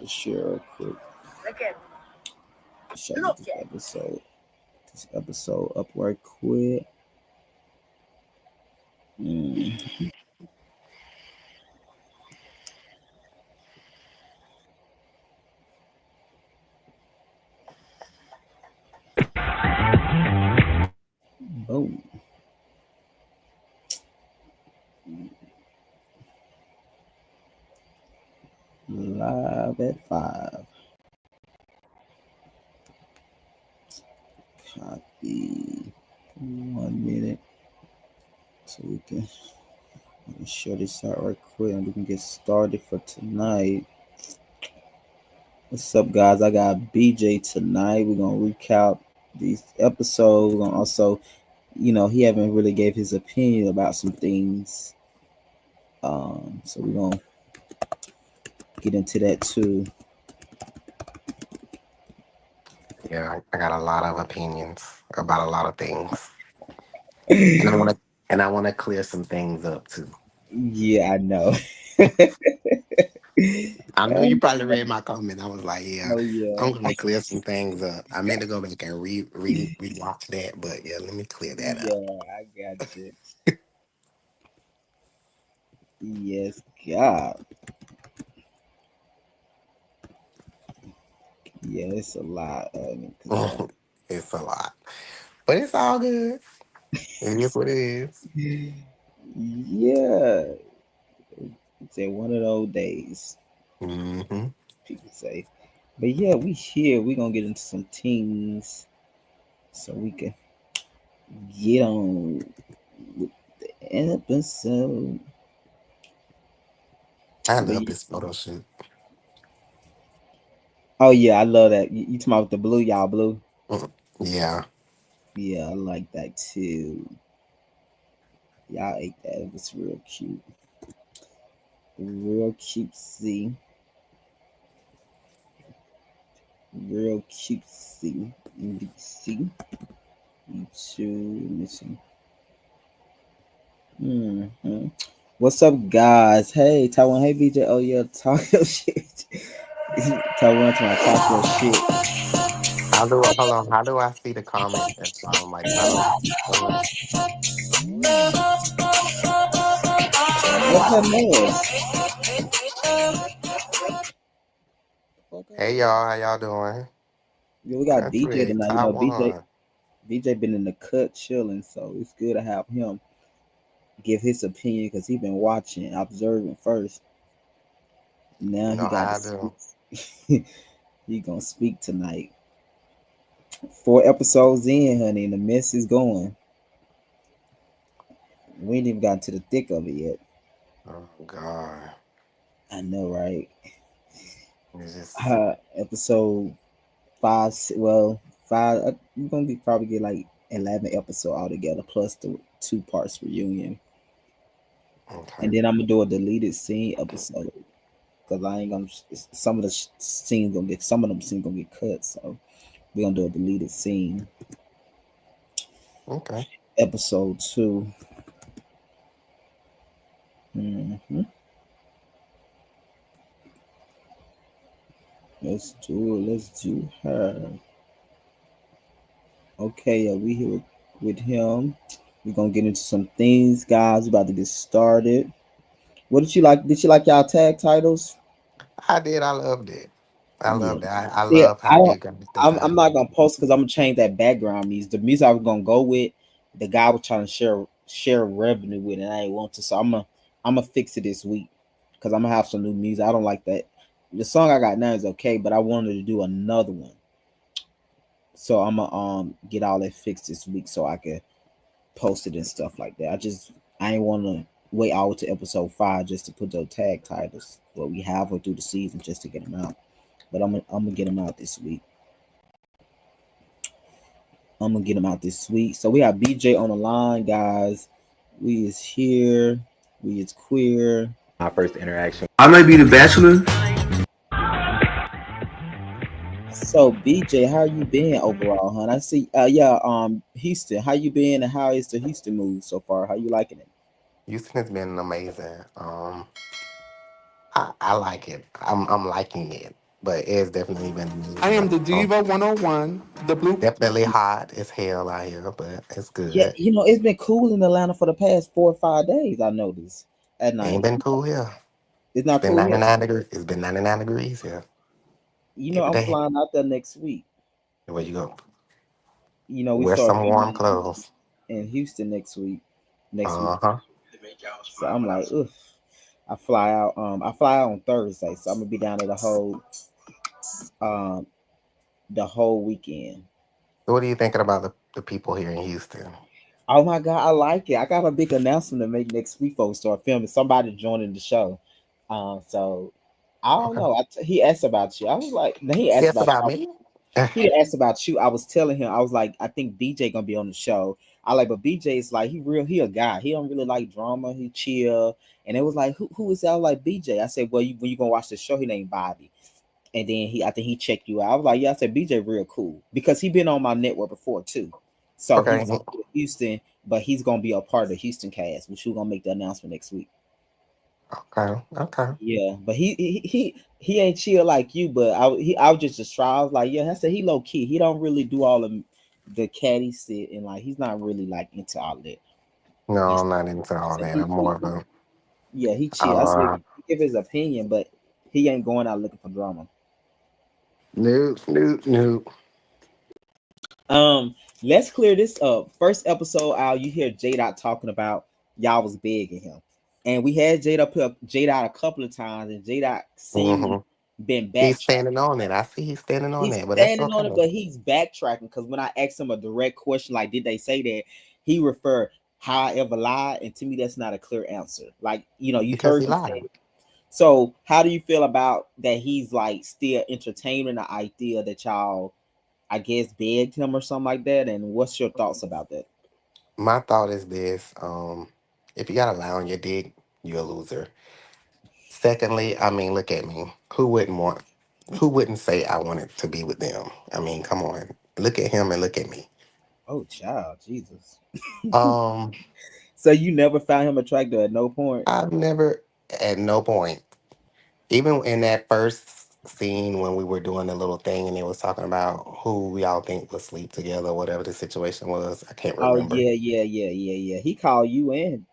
share real quick. Show you this episode up right quick. Boom. Live at 5. Copy. 1 minute. So we can share this out right quick and we can get started for tonight. What's up, guys? I got BJ tonight. We're gonna recap these episodes. We're gonna also, he haven't really gave his opinion about some things. So we're gonna get into that too. Yeah, I got a lot of opinions about a lot of things, and I want to clear some things up too. Yeah, I know. I know you probably read my comment. I was like, yeah, Oh yeah, I'm gonna clear some things up. I meant to go back and rewatch that, but yeah, let me clear that up. yeah, I got you. Yes, God. Yeah, it's a lot. 'Cause, It's a lot, but it's all good. It is what it is. yeah, it's a one of those days, Hmm. people say. But yeah, we here. We gonna get into some things so we can get on with the episode. I But love this photo shoot. oh yeah, I love that. You talking about the blue, y'all blue? Mm. Yeah, Yeah, I like that too. Y'all ate that. It was real cute. Real cutesy. Real cutesy. NBC. YouTube. Missing. Mm-hmm. What's up, guys? Hey, Taiwan. Hey, BJ. Oh, yeah. Talk your shit. Taiwan to my talk your shit. hold on? How do I see the comments at the bottom? Like, how do I? What's that noise? Hey y'all, how y'all doing? Yeah, we got BJ Country tonight. Taiwan. BJ been in the cut chilling, so it's good to have him give his opinion because he been watching, observing first. Now You he know got to how I do. speak. He gonna speak tonight. 4 episodes in, honey, and the mess is going. We ain't even got to the thick of it yet. Oh God, I know, right? it's just Episode 5. Well, 5. You're gonna be probably get like 11 episode altogether, plus the 2 parts reunion, okay. and then I'm gonna do a deleted scene episode because I ain't gonna. Some of the scenes gonna get. Some of them scenes gonna get cut, so we're gonna do a deleted scene Okay. episode 2. Hmm. Let's do it. Let's do her. Okay, yeah, we here with him. We're gonna get into some things, guys. We're about to get started. What did you like? Did you like y'all tag titles? I did. I loved it. I Yeah. loved it. I Yeah, love I how don't. you got the I'm title. not gonna post because I'm gonna change that background music. The music I was gonna go with, the guy was trying to share revenue with, and I ain't want to. So I'm gonna fix it this week because I'm gonna have some new music. I don't like that. The song I got now is okay, but I wanted to do another one. So I'm gonna get all that fixed this week so I can post it and stuff like that. I ain't want to wait all to episode 5 just to put those tag titles what we have or through the season just to get them out. But I'm gonna get them out this week. I'm gonna get them out this week. So we have BJ on the line, guys. We is here. We is queer. My first interaction. I might be the bachelor. So BJ, how you been overall, hon? I see. Yeah. Houston, how you been, and how is the Houston move so far? How you liking it? Houston has been amazing. I like it. I'm liking it. but it's definitely been I amazing. am the Diva 101, the blue. Definitely hot as hell out here, but it's Yeah, good. it's been cool in Atlanta for the past 4 or 5 days. I noticed at Ain't night. been cool here. It's It's not been cool here. 99 degrees. It's been 99 degrees here every I'm day. flying out there next week. Where you go? We Wear start some warm filming clothes. in Houston next week. Next week, Uh huh. so I'm like, ugh. I fly out. I fly out on Thursday, so I'm gonna be down there um, the whole weekend. So what are you thinking about the people here in Houston? Oh my god, I like it. I got a big announcement to make next week before we start filming. Somebody joining the show. So I don't Okay. know. He asked about you. I was like, no, he asked Yes, about about you. me. He didn't ask about you. I was telling him, I was like, I think BJ gonna be on the show. I like, but BJ is like, he a guy. He don't really like drama. He chill. And it was like, who is that? I was like, BJ. I said, well, when you gonna watch the show, he named Bobby. And then I think he checked you out. I was like, yeah. I said, BJ real cool because he been on my network before too. So Okay. he's in Houston, but he's gonna be a part of the Houston cast, which we're gonna make the announcement next week. Okay. Okay. Yeah, but he ain't chill like you. But I was just try. I was like, yeah. I said he low key. He don't really do all of the caddy sit and like he's not really like into all that. No, And I'm not into I all said that. I'm more of a yeah, he chill. I said uh he give his opinion, but he ain't going out looking for drama. nope, nope, nope. Let's clear this up. First episode out, you hear J Dot talking about y'all was begging him, and we had J Dot a couple of times, and J Dot seemingly Hmm. been He's backtracking. standing on it. I see he's standing on He's that, but that's standing okay. on it, but he's backtracking because when I asked him a direct question, like, did they say that? He referred, how I ever lied, and to me, that's not a clear answer. Like, you Because heard he him say lied. it. So, how do you feel about that? He's like still entertaining the idea that y'all, I guess, begged him or something like that. And what's your thoughts about that? My thought is this: if you got a lie on your dick, you're a loser. Secondly, I mean, look at me. Who wouldn't say I wanted to be with them? I mean, come on. Look at him and look at me. Oh, child, Jesus. Um, So you never found him attractive at no point? I've never, at no point, even in that first scene when we were doing the little thing and they was talking about who we all think would sleep together, whatever the situation was, I can't Oh remember. yeah, yeah, yeah, yeah, yeah. He called you in,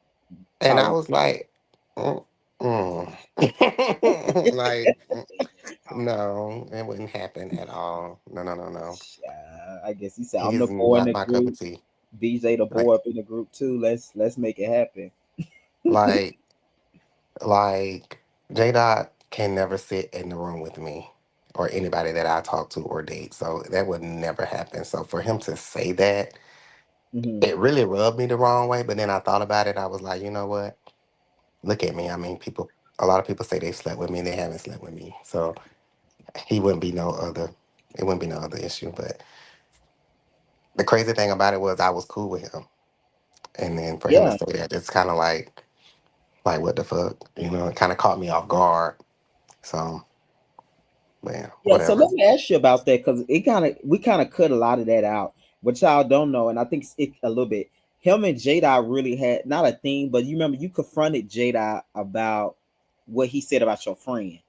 And I talking. was like, mm, mm. like, no, it wouldn't happen at all. No, no, no, no. I guess he said, He "I'm the is boy in not the my cup of group. tea. BJ the Like, boy up in the group too. Let's make it happen." like, like, J Dot can never sit in the room with me or anybody that I talk to or date. So that would never happen. So for him to say that, Hmm. it really rubbed me the wrong way. But then I thought about it. I was like, you know what? Look at me. I mean, a lot of people say they slept with me and they haven't slept with me. So he wouldn't be no other, it wouldn't be no other issue. But the crazy thing about it was I was cool with him. And then for him to Yeah, say that, it's kind of like, what the fuck? You know, it kind of caught me off guard. So, man, yeah. So whatever. let me ask you about that because we kind of cut a lot of that out, but y'all don't know, and I think it a little bit. Him and Jada really had not a thing, but you remember you confronted Jada about what he said about your friend,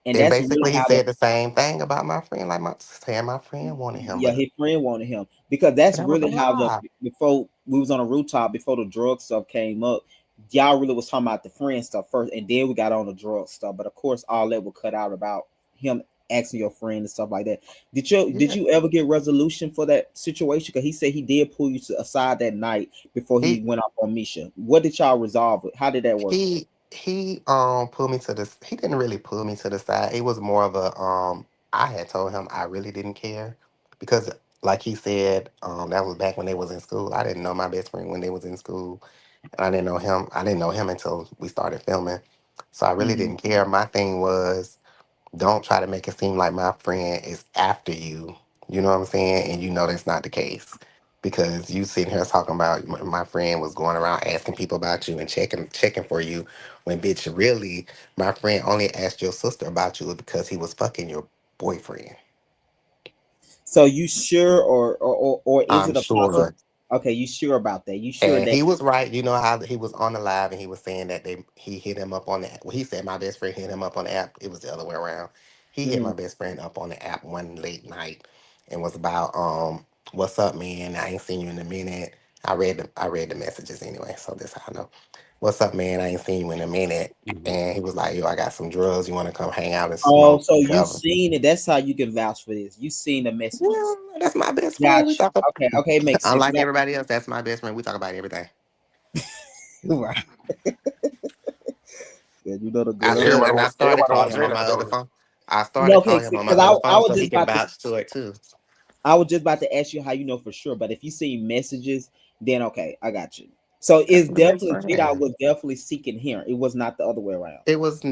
and And that's really basically, he how the said the same thing about my friend, like saying my friend wanted him, yeah, his friend wanted him because that's but that was a really how the lie. before we was on a rooftop before the drug stuff came up. Y'all really was talking about the friend stuff first, and then we got on the drug stuff. But of course, all that was cut out about him asking your friend and stuff like that. Did Yeah, you ever get resolution for that situation? Because he said he did pull you to aside that night before he he went off on Misha. What did y'all resolve? How did that work? he pulled me to this. He didn't really pull me to the side. It was more of a I had told him I really didn't care because, like he said, that was back when they was in school. I didn't know my best friend when they was in school, and I didn't know him. I didn't know him until we started filming. So I really Mhm. didn't care. My thing was, don't try to make it seem like my friend is after you. You know what I'm saying? And you know that's not the case. Because you sitting here talking about my friend was going around asking people about you and checking for you when bitch really my friend only asked your sister about you because he was fucking your boyfriend. So you sure, or is I'm it a possible? sure. Okay, you sure about that? You sure And that? he was right. You know how he was on the live and he was saying that he hit him up on the well, he said my best friend hit him up on the app. It was the other way around. He hit Mm. my best friend up on the app one late night and was about, what's up, man? I ain't seen you in a minute. I read the messages anyway, so that's how I know. What's up, man? I ain't seen you in a minute. Mhm. And he was like, yo, I got some drugs. You want to come hang out and Oh, smoke? so you Whatever. seen it? That's how you can vouch for this. You seen the Yeah, messages. that's my best friend. We Gotcha. talk. Okay. Okay. Makes sense. Unlike everybody else, that's my best friend. We talk about everything. Right. Yeah, you know the I girl. should, Everybody and I want started everybody calling want him on my J-Dot, other don't they? phone. I No, started okay, calling him on my because other I phone was so he just can about to vouch to it too. I was just about to ask you how you know for sure, but if you see messages, then okay, I got you. So That's it's my best definitely J-Dot friend. was definitely seeking here. It was not the other way around. It was.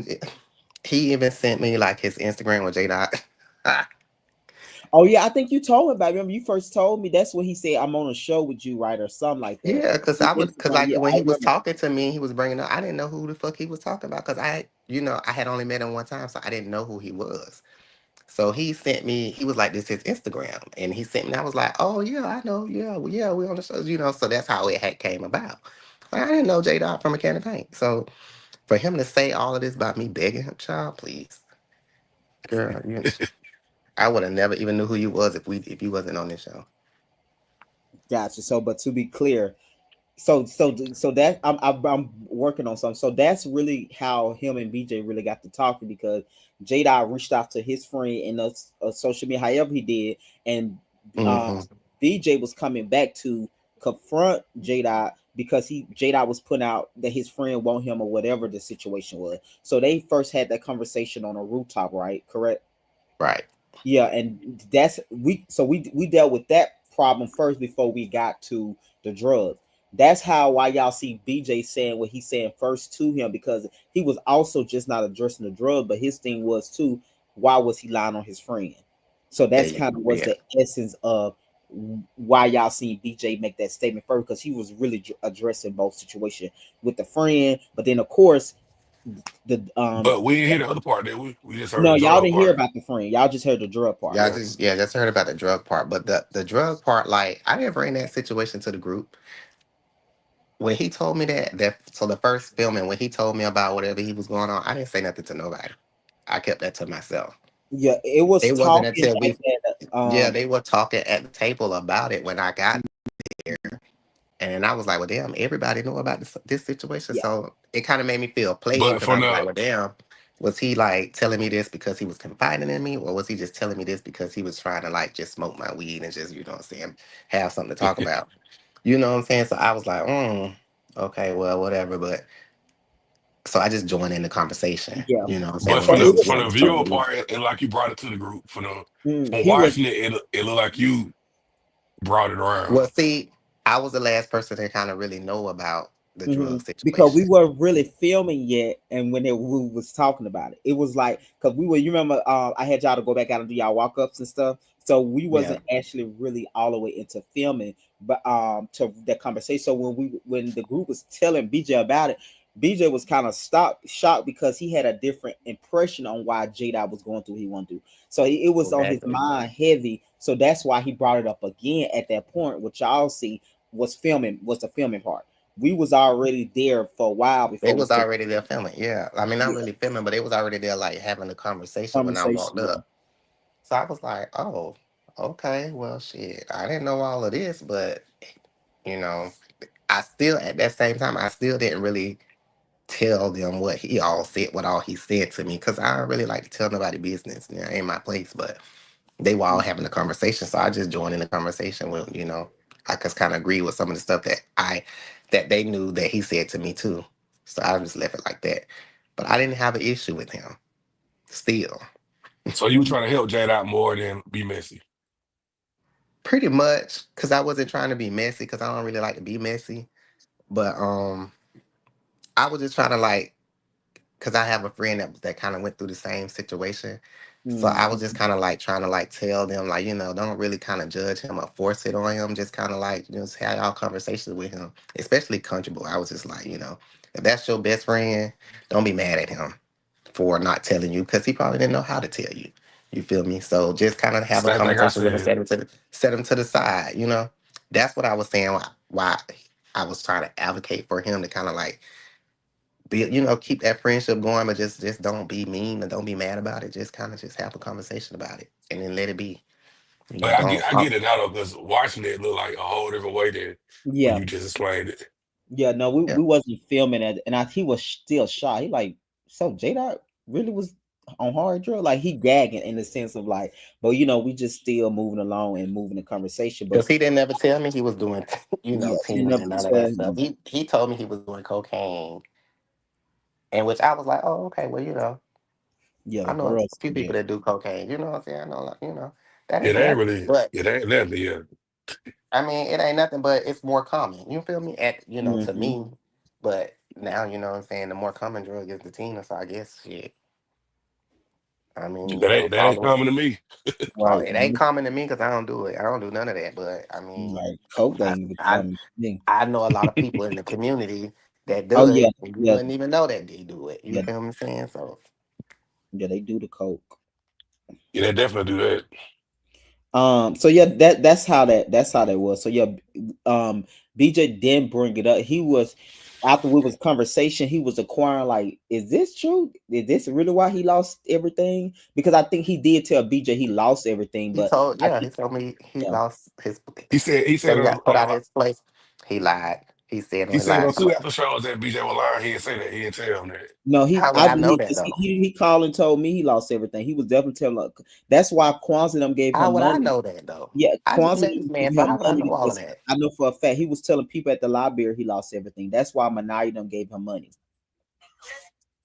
He even sent me like his Instagram with J Dot. Oh yeah, I think you told me about it. Remember you first told me that's when he said I'm on a show with you, right, or something like that. Yeah, cause His I would, cause Instagram, like yeah, when I he was remember. talking to me, he was bringing up. I didn't know who the fuck he was talking about, cause I had only met him one time, so I didn't know who he was. So he sent me. He was like, "This is Instagram," and he sent me. And I was like, "Oh yeah, I know. Yeah, yeah, we on the show." So that's how it had came about. Like, I didn't know J Dot from a can of paint. So for him to say all of this about me begging him, child, please, girl, I would have never even knew who you was if you wasn't on this show. Gotcha. So, but to be clear, so that I'm working on something. So that's really how him and BJ really got to talking because J Dot reached out to his friend in a social media, however he did, and uh, Hmm. BJ was coming back to confront J Dot because he J Dot was putting out that his friend want him or whatever the situation was. So they first had that conversation on a rooftop, right? Correct. Right. Yeah, and that's we dealt with that problem first before we got to the drugs. That's how why y'all see BJ saying what he's saying first to him because he was also just not addressing the drug, but his thing was too, why was he lying on his friend? So There that's you kind go. of was Yeah. the essence of why y'all seen BJ make that statement first because he was really addressing both situations with the friend, but then of course the But we didn't hear the other part, did we? We just heard no, the y'all drug didn't hear part. about the friend. Y'all just heard the drug part. Y'all Yeah. just just heard about the drug part, but the drug part, like I didn't bring that situation to the group. When he told me so the first filming when he told me about whatever he was going on, I didn't say nothing to nobody. I kept that to myself. Yeah, it was It wasn't talking until at we that. yeah, they were talking at the table about it when I got there. And I was like, well, damn, everybody know about this situation. Yeah, So it kind of made me feel played But because I from was like, the well, damn, was he like telling me this because he was confiding in me? Or was he just telling me this because he was trying to like just smoke my weed and just, you know what I'm saying, have something to talk about? You know what I'm saying? So I was like, okay, well, whatever. But so I just joined in the conversation. yeah, You know what I'm saying? but When and it was from BJ the was viewer telling me. part, it like you brought it to the group. From he was watching it, it looked like you brought it Well, around. see, I was the last person to kind of really know about the drug because we situation. weren't really filming yet, and when we was talking about it, it was like because we were. You remember, I had y'all to go back out and do y'all walk ups and stuff, so we Yeah. wasn't actually really all the way into filming, but to that conversation. So when the group was telling BJ about it. BJ was kind of stopped shocked because he had a different impression on why J Dot was going through what he wanted to do. So it was on his Exactly. mind heavy. So that's why he brought it up again at that point, which y'all see was the filming part. We was already there for a while They before we was started already there filming. Yeah. I mean, not yeah, really filming, but they was already there, like having a conversation when I conversation. walked Yeah. up. So I was like, oh, okay, well, shit. I didn't know all of this, but, you know, I still, at that same time, I still didn't really tell them what all he said to me, because I don't really like to tell nobody business. You know, ain't my place, but they were all having a conversation. So I just joined in the conversation with, I just kind of agree with some of the stuff that they knew that he said to me too. So I just left it like that. But I didn't have an issue with him still. So you were trying to help Jade out more than be messy. Pretty much because I wasn't trying to be messy because I don't really like to be messy. But I was just trying to like because I have a friend that kind of went through the same situation. So I was just Mhm. kind of like trying to like tell them like, don't really kind of judge him or force it on him. Just kind of like, just have y'all conversations with him, especially Country Boy. I was just like, if that's your best friend, don't be mad at him for not telling you because he probably didn't know how to tell you. You feel me? So just kind of have a Same thing I conversation with him, said. set him to the side. That's what I was saying. Why I was trying to advocate for him to kind of like keep that friendship going, but just don't be mean and don't be mad about it. Just kind of just have a conversation about it and then let it be. But Don't. I get it now though, because watching it look like a whole different way than when Yeah, you just explained it. yeah. No, Yeah. we wasn't filming it, and he was still shy. He like, so J Dot really was on hard drill. Like he gagging in the sense of like, but we just still moving along and moving the conversation. But Because he didn't ever tell me he was doing, yeah, he teaming never and none of that tell stuff. me. He told me he was doing cocaine, and which I was like, oh, okay, well, Yeah, I the know a girls. few Yeah. people that do cocaine. You know what I'm saying? I know, like, that It ain't ain't nothing. really, But it ain't nothing. Yeah, I mean, it ain't nothing, but it's more common. You feel me? To Hmm. me, but now you know what I'm saying. The more common drug is the Tina, so I guess shit. I mean, that ain't call it. coming to me. Call Right. it ain't common to me because I don't do it. I don't do none of that. But I mean, Like coke I ain't even I common to me. I know a lot of people in the community that do Oh yeah, it, and you yeah, wouldn't even know that they do it. You yeah, feel what I'm saying? So yeah. They do the coke. Yeah, they definitely do that. So yeah, that's how that was. So yeah, BJ didn't bring it up. He was after we was conversation, he was acquiring like, is this true? Is this really why he lost everything? Because I think he did tell BJ he lost everything, but I he think told me he yeah, lost his. He So said he got put out his place. He lied. he He said lied. on two episodes that BJ was lying. He didn't say that. He didn't tell him that. no, How would I I know believe that this. though? He called and told me he lost everything. He was definitely telling. That's why Kwanzaa them gave How him would I money. know that though? Yeah, I just Kwanzaa met this them man, gave so him how would I money know all of because that? I know for a fact he was telling people at the library he lost everything. That's why Manaya them gave him money.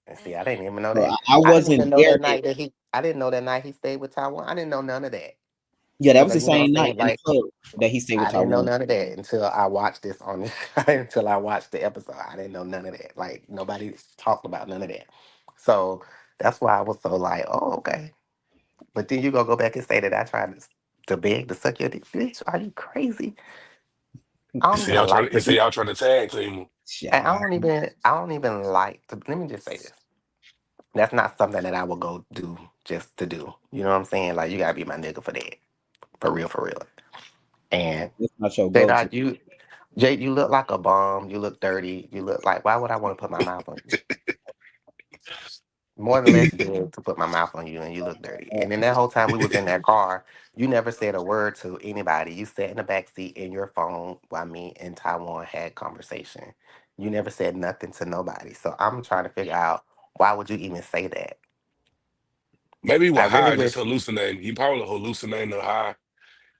And see, I didn't even know So that. I I didn't wasn't even know there that then. night that he. I didn't know that night he stayed with Taiwan. I didn't know none of that. Yeah, that was the You know what same I'm night saying? in the Like club that he stayed with I didn't know Taiwan. none of that until I watched this on this. Until I watched the episode. I didn't know none of that. Like nobody talked about none of that. So that's why I was so like, oh okay. But then you go back and say that I tried to beg to suck your dick. Bitch, are you crazy? I don't even like He to said do. y'all trying to tag team him. Yeah, I don't even like to. Let me just say this. That's not something that I would go do just to do. You know what I'm saying? Like you gotta be my nigga for that. For real, for real. And that's not your Jay, go-to. Jay, you look like a bum. You look dirty. You look like, why would I want to put my mouth on you? More than less dead to put my mouth on you and you look dirty. And then that whole time we was in that car, you never said a word to anybody. You sat in the back seat in your phone while me and Taiwan had conversation. You never said nothing to nobody. So I'm trying to figure out why would you even say that? Maybe he I was really high, just wish hallucinating. He probably hallucinating or high.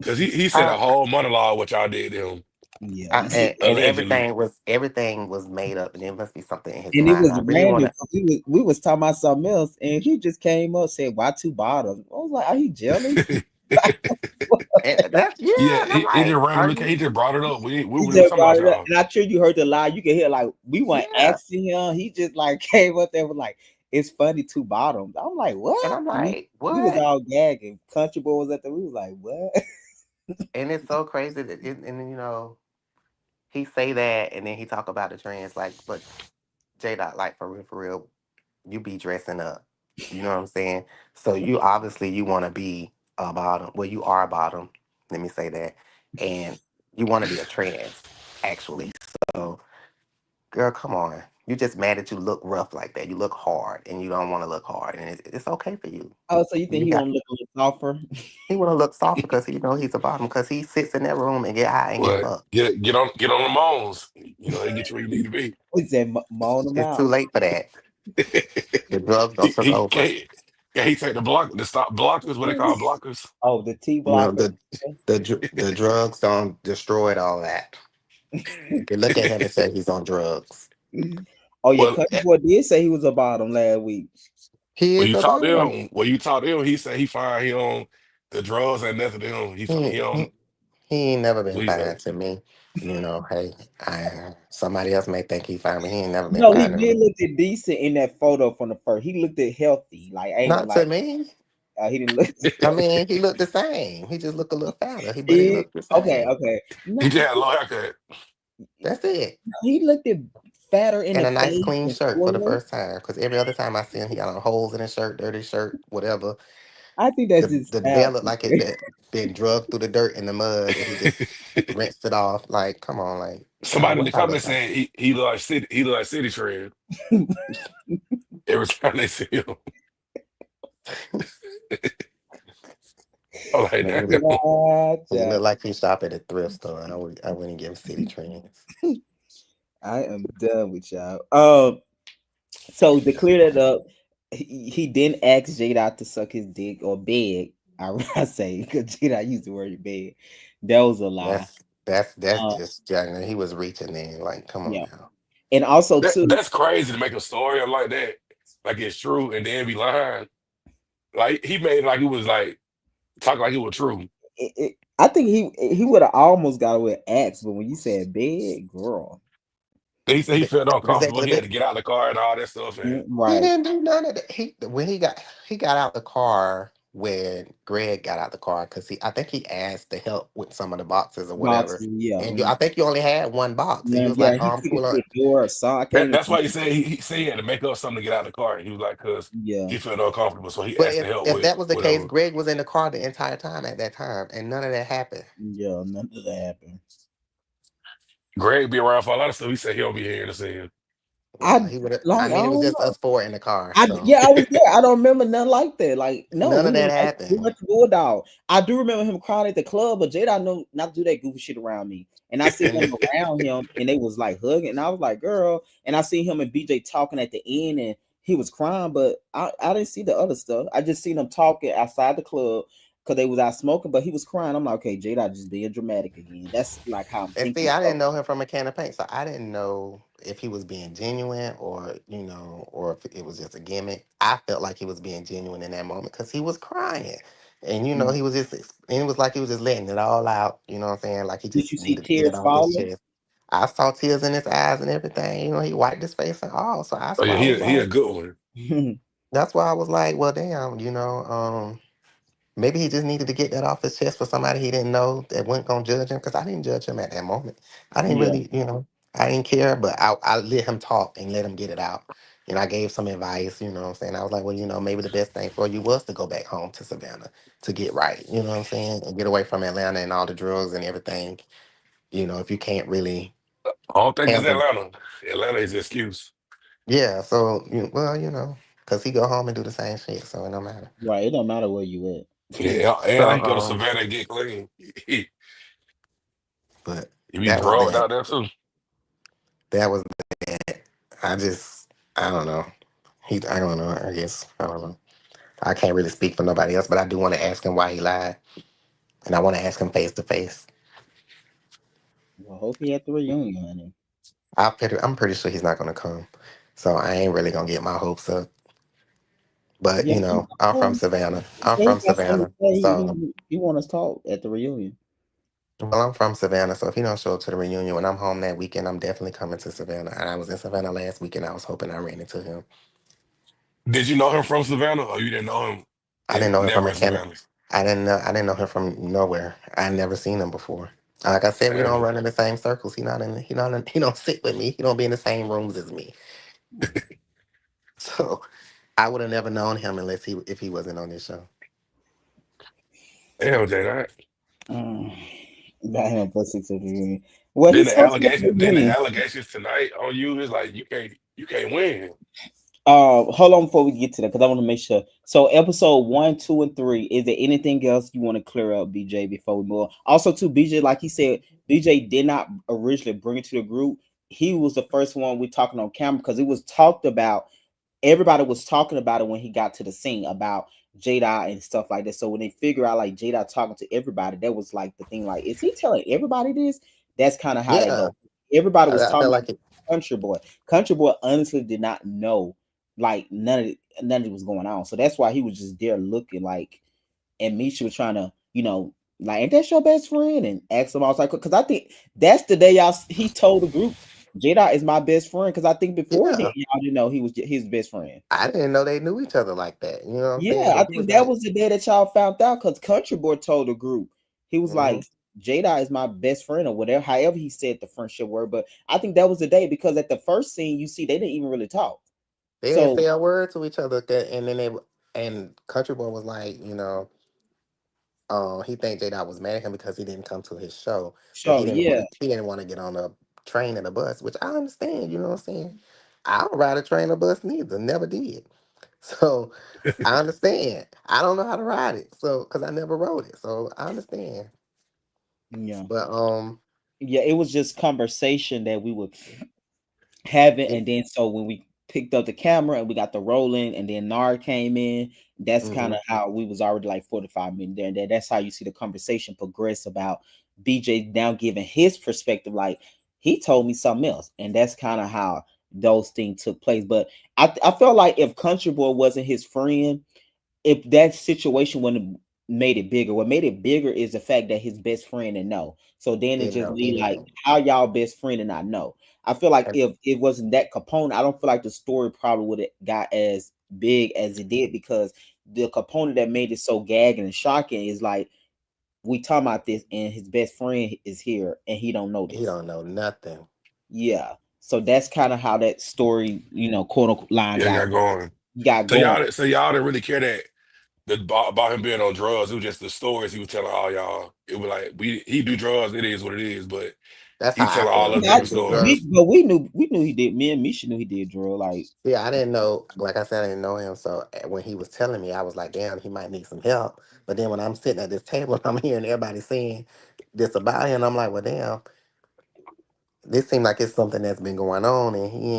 Because he said a I, whole monologue what y'all did to him, Yeah, I and allegedly. everything was made up and it must be something in his and it mind. was I really random wanna 'cause we was talking about something else, and he just came up said, "Why two bottles?" I was like, "Are you jealous?" and that's Yeah, and I'm he just like, are randomly you he just brought it up. We He were just talking brought about it up, y'all. and I'm sure you heard the lie. You can hear like we weren't yeah. asking him. He just like came up there with like, "It's funny two bottoms." I'm like, And "What?" I'm We, like, we was what? all gagging. Country boy was at the. We was like, "What?" And it's so crazy that and then, he say that and then he talk about the trends like, but J Dot, like for real, you be dressing up. You know what I'm saying? So you obviously you want to be a bottom. Well, you are a bottom. Let me say that, and you want to be a trans actually. So, girl, come on. You just mad that you look rough like that. You look hard, and you don't want to look hard, and it's okay for you. Oh, so you think You he got want to look a little softer? he want to look soft because he know he's a bottom because he sits in that room and get high and get But fucked. get on the moans. You know, they get you where you need to be. We said, "Moan him It's too out." late for that. The drugs don't took He over. can't. Yeah, he take the stop blockers. What they call blockers? Oh, the T You know blocker. the drugs don't destroyed all that. You can look at him and say he's on drugs. Oh yeah, Well, country boy did say he was a bottom last week. He is a bottom. When you talk to him, he said he fine. He on the drugs and nothing to him. He, He on. he, he ain't never That's been what he fine said. to me. Hey, somebody else may think he fine, but he ain't never been No, he fine to me. did look at decent in that photo from the first. He looked at healthy. Like I ain't gonna Not lie, to me. he didn't look. I mean, he looked the same. He just looked a little fatter. But he He, looked the okay, same. okay. No, He just had a low haircut. That's it. he looked at fatter in And the a nice face clean and shirt for the fuller. first time. Because every other time I see him, he got on holes in his shirt, dirty shirt, whatever. I think that's The his the style. bell looked like it been drugged through the dirt and the mud, and he just rinsed it off. Like, come on, like, y'all, Somebody in the what I look comments like? saying he look like city trend every time they see him. I'm like, Man, damn. he Gotcha. looked like he shop at a thrift store. I wouldn't give him city trends. I am done with y'all. So to clear that up, he didn't ask Jada to suck his dick or beg. I say because Jada used the word beg. That was a lie. That's Uh, just yeah. He was reaching in. Like, come on yeah, now. and also too, That's crazy to make a story up like that, like it's true, and then be lying. Like he made it like it was like talk like it was true. I think he would have almost got away with axe, but when you said beg, girl, He said he But felt uncomfortable. exactly, He had but to get out of the car and all that stuff. And he right, didn't do none of that. He got out the car when Greg got out the car because he I think he asked to help with some of the boxes or whatever. boxing, yeah, And I think you only had one box, and you was yeah. like, He took it pull to up. the door, saw. I can't that's even. why he said he said he had to make up something to get out of the car. He was like, because Yeah, he felt uncomfortable, so he But asked to help if with that was the case, whatever. Greg was in the car the entire time at that time, and none of that happened. yeah. None of that happened. Greg be around for a lot of stuff. He said he'll be here to see him. Well, I he would have. like. I I mean, it was don't just know. us four in the car, I so yeah, I was there. I don't remember nothing like that. Like, no, none we of that went like we happened. went to Bulldog. I do remember him crying at the club, but Jada know not to do that goofy shit around me. And I see them around him, and they was like hugging, and I was like, "Girl." And I see him and BJ talking at the end, and he was crying, but I didn't see the other stuff. I just seen them talking outside the club because they was out smoking, but he was crying. I'm like, okay, Jada just being dramatic again. That's like how I'm And see, thinking. I So, didn't know him from a can of paint, so I didn't know if he was being genuine or or if it was just a gimmick. I felt like he was being genuine in that moment because he was crying, and mm. he was just, and it was like he was just letting it all out. You know what I'm saying? Like he Did you just see needed to get it tears off his falling? chest. I saw tears in his eyes and everything. He wiped his face and all. So that's Oh yeah, why I was he a like, good one. well, damn, maybe he just needed to get that off his chest for somebody he didn't know that wasn't gonna judge him. Because I didn't judge him at that moment. I didn't Yeah, really, I didn't care, but I let him talk and let him get it out. And I gave some advice, you know what I'm saying? I was like, well, maybe the best thing for you was to go back home to Savannah to get right, you know what I'm saying? And get away from Atlanta and all the drugs and everything, if you can't really I don't think it's handle. Atlanta. Atlanta is an excuse. Yeah, so, because he go home and do the same shit, so it don't matter. right. It don't matter where you at. Yeah, and So, he go to Savannah and get clean. but He be that was drugged that. out there too. That was I just, I don't know. I don't know. I guess, I don't know. I can't really speak for nobody else, but I do want to ask him why he lied. And I want to ask him face to face. Well, hope he at the reunion, honey. I'm pretty sure he's not going to come. So I ain't really going to get my hopes up. But, Yeah, I'm from Savannah. I'm he from got something to Savannah. say. So, He want us to talk at the reunion. well, I'm from Savannah. So if he don't show up to the reunion when I'm home that weekend, I'm definitely coming to Savannah. And I was in Savannah last weekend. I was hoping I ran into him. Did you know him from Savannah, or you didn't know him I didn't know him from never a in can. Savannah? I didn't know him from nowhere. I never seen him before. Like I said, we don't Damn. run in the same circles. He don't sit with me. He don't be in the same rooms as me. So I would have never known him unless if he wasn't on this show. Damn, Jay, that. Mm. Got him for 6 at the reunion. Well, Then he's the supposed to be at the allegation, then the reunion. allegations tonight on you is like you can't win. Hold on before we get to that because I want to make sure. So, episode 1, 2, and 3. Is there anything else you want to clear up, BJ, before we move on? Also, too, BJ, like he said, BJ did not originally bring it to the group. He was the first one we talking on camera because it was talked about. Everybody was talking about it when he got to the scene about Jada and stuff like that. So when they figure out like Jada talking to everybody, that was like the thing. Like, is he telling everybody this? That's kind of how they Yeah, go. Everybody was I talking felt about like it. Country Boy. Country Boy honestly did not know like none of it was going on. So that's why he was just there looking like, and Misha was trying to, like, ain't that your best friend? And ask him, I was like, because I think that's the day he told the group, Jada is my best friend. Because I think before then, Yeah, y'all didn't know he was his best friend. I didn't know they knew each other like that. You know what I'm saying? Yeah, But I he think was that like, was the day that y'all found out because Country Boy told the group, he was hmm like, Jada is my best friend or whatever, however he said the friendship word. But I think that was the day because at the first scene, you see, they didn't even really talk. they didn't So say a word to each other. And then And Country Boy was like, he think J Dot was mad at him because he didn't come to his show, but So yeah, he didn't want to get on a train and a bus, which I understand. You know what I'm saying? I don't ride a train or bus neither, never did. So I understand. I don't know how to ride it, so because I never rode it, so I understand. yeah, But yeah. It was just conversation that we would have it, yeah, and then so when we picked up the camera and we got the rolling, and then Nard came in, that's kind hmm of how we was already like 45 minutes there. And then that's how you see the conversation progress about BJ now giving his perspective. Like he told me something else, and that's kind of how those things took place. But I felt like if Country Boy wasn't his friend, if that situation wouldn't have made it bigger. What made it bigger is the fact that his best friend didn't know. So then it didn't just know be like, anything. how y'all best friend and not know? I feel like And if it wasn't that component, I don't feel like the story probably would have got as big as it did, because the component that made it so gagging and shocking is like we talking about this and his best friend is here and he don't know he this. don't know nothing. Yeah. So that's kind of how that story, quote unquote line Yeah, got going. got So going. y'all didn't really care that about him being on drugs. It was just the stories he was telling all y'all. It was like he do drugs. It is what it is. But That's he how was I telling all felt. us Do Yeah, he different do stories. drugs? we knew he did. Me and Misha knew he did drill. Like, Yeah, I didn't know. Like I said, I didn't know him. So when he was telling me, I was like, "Damn, he might need some help." But then when I'm sitting at this table, and I'm hearing everybody saying this about him. I'm like, "Well, damn, this seems like it's something that's been going on, and he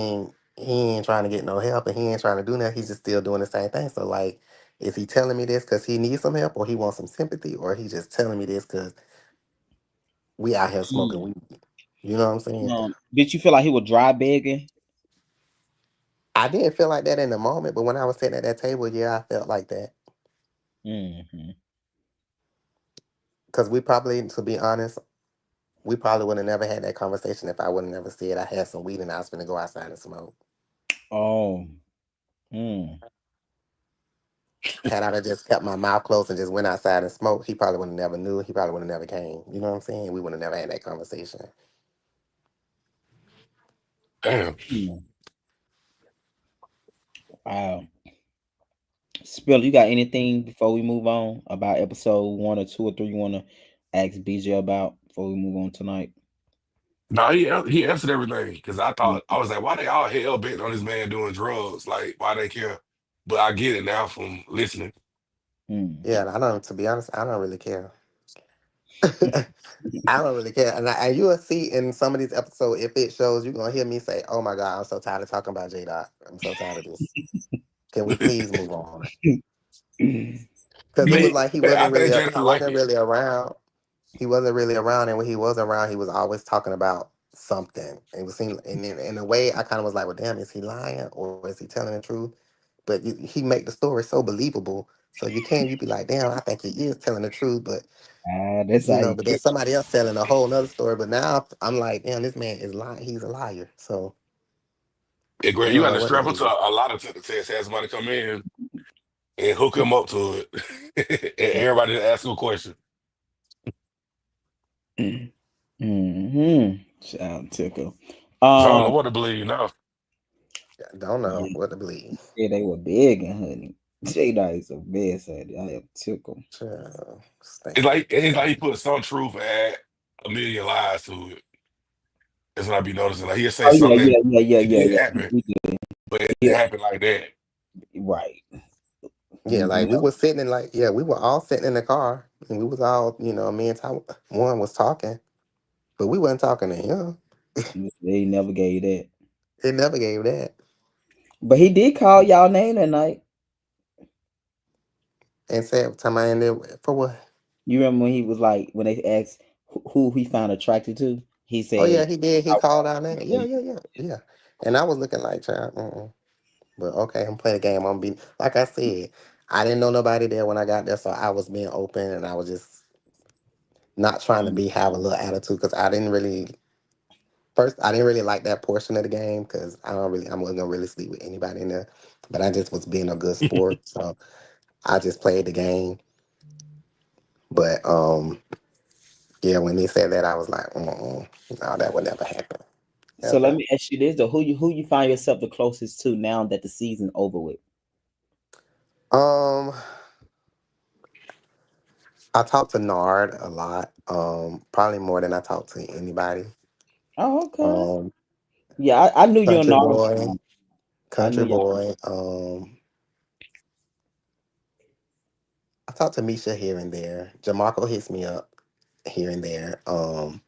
ain't trying to get no help, and he ain't trying to do nothing. He's just still doing the same thing." So like, is he telling me this because he needs some help, or he wants some sympathy, or he just telling me this because we out here smoking mm, weed? You know what I'm saying? did you feel like he was dry begging? I didn't feel like that in the moment, but when I was sitting at that table, yeah, I felt like that. Hmm. Because we probably, to be honest, we probably would have never had that conversation if I would have never said I had some weed and I was going to go outside and smoke. Oh, mm. Had I just kept my mouth closed and just went outside and smoked, he probably would have never knew. He probably would have never came. You know what I'm saying? We would have never had that conversation. Damn. Mm. Wow. Spill, you got anything before we move on about episode 1 or 2 or 3 you want to ask BJ about before we move on tonight? No, he answered everything because I Mm. thought I was like, why they all hell bent on this man doing drugs? Like, why they care? But I get it now from listening. Mm. Yeah, and I don't, to be honest, I don't really care. I don't really care. And you will see in some of these episodes, if it shows, you're going to hear me say, oh my God, I'm so tired of talking about J Dot. I'm so tired of this. Can we please move on? Because it was Me, like I think Jada he I like wasn't it. really around. He wasn't really around, and when he was around, he was always talking about something. It was seem, and in a way, I kind of was like, well, damn, is he lying or is he telling the truth? But he make the story so believable, so you be like, damn, I think he is telling the truth, but That's how you but then get. somebody else telling a whole nother story. But now I'm like, damn, this man is lying. He's a liar. So Yeah, I Greg, you don't got know to what to strap into believe. a lot of tests, have somebody come in and hook him up to it. And everybody just ask him a question. Mm-hmm. Sound tickle. So I don't Um, know what to believe now. I don't know yeah, what to believe. yeah, they were big and honey. J Dot is a best at it. I am tickle. Stink. It's like he put some truth and add a million lies to it. That's what I be noticing. Like he'll say Oh yeah, something yeah, yeah, yeah, it yeah, did yeah. happen, but it Yeah, didn't happen like that. right. Yeah, You like we know, was sitting in we were all sitting in the car and we was all, me and one was talking, but we wasn't talking to him. they never gave that. It never gave that. But he did call y'all name that night. And said time I ended for what? You remember when he was like when they asked who he found attracted to? He Oh said, yeah, he did. He I called our name. Yeah, want yeah, yeah, yeah. And I was looking like, child, but okay, I'm playing a game. I'm being like I said, I didn't know nobody there when I got there, so I was being open and I was just not trying to be have a little attitude because I didn't really like that portion of the game because I wasn't gonna really sleep with anybody in there, but I just was being a good sport, so I just played the game. But yeah, when they said that, I was like, no, that would never happen, So let ever. me ask you this though: who you find yourself the closest to now that the season over with? Um, I talk to Nard a lot. Probably more than I talk to anybody. Oh, okay. Um, Yeah, I knew you and Country Nard. Boy, I knew Country y'all. Boy. I talk to Misha here and there. Jamarco hits me up here and there. I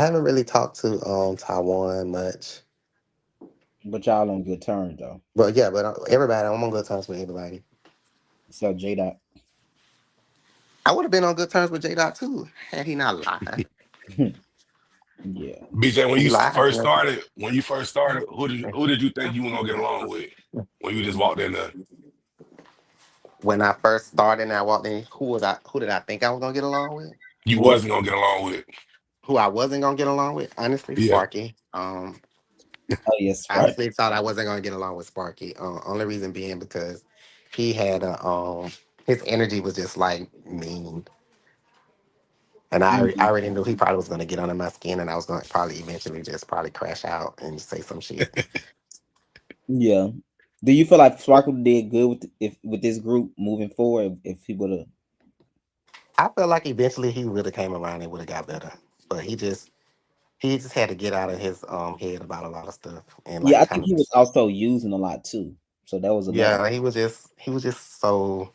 haven't really talked to Taiwan much, But y'all on good terms though. but yeah, but everybody, I'm on good terms with everybody. So J Dot. I would have been on good terms with J Dot too had he not lied. Yeah. BJ, He lied. when you first started, who did you think you were gonna get along with when you just walked in there? When I first started and I walked in, who was I? Who did I think I was gonna get along with? You What? wasn't gonna get along with? Who I wasn't gonna get along with? Honestly, Yeah. Sparky. Oh yes, I right. honestly thought I wasn't gonna get along with Sparky. Only reason being because he had a his energy was just like mean, and I Mhm. already knew he probably was gonna get under my skin, and I was gonna probably eventually just probably crash out and say some shit. Yeah. Do you feel like Sparkle did good with if with this group moving forward? If he would have, I felt like eventually he would have came around and would have got better, but he just had to get out of his head about a lot of stuff and yeah, like I think kind of he was also using a lot too. So that was another. yeah, he was just so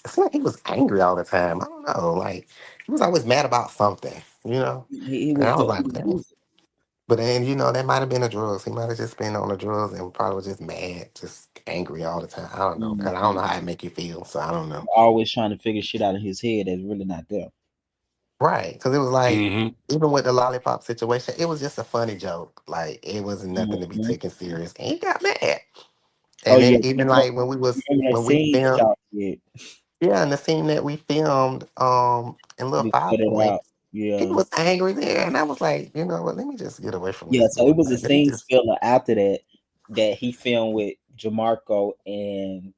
it's like he was angry all the time. I don't know, like he was always mad about something, you know. He And was I was he like, was damn. losing. But then that might have been the drugs. He might have just been on the drugs and probably was just mad, just angry all the time. I don't know, cause I don't Mhm. know how it make you feel, so I don't know. Always trying to figure shit out in his head that's really not there. Right, because it was like Hmm. even with the lollipop situation, it was just a funny joke. Like it wasn't nothing to be Mhm. taken serious, and he got mad. Oh And yeah, then even like when we you was remember that when we scene that filmed, y'all did? yeah, and the scene that we filmed in Little We Five cut it Point, out. he Yeah. was angry there, and I was like, you know what? Let me just get away from Yeah, this so it dude. was a Like, let me scene just. spiller after that that he filmed with Jamarco and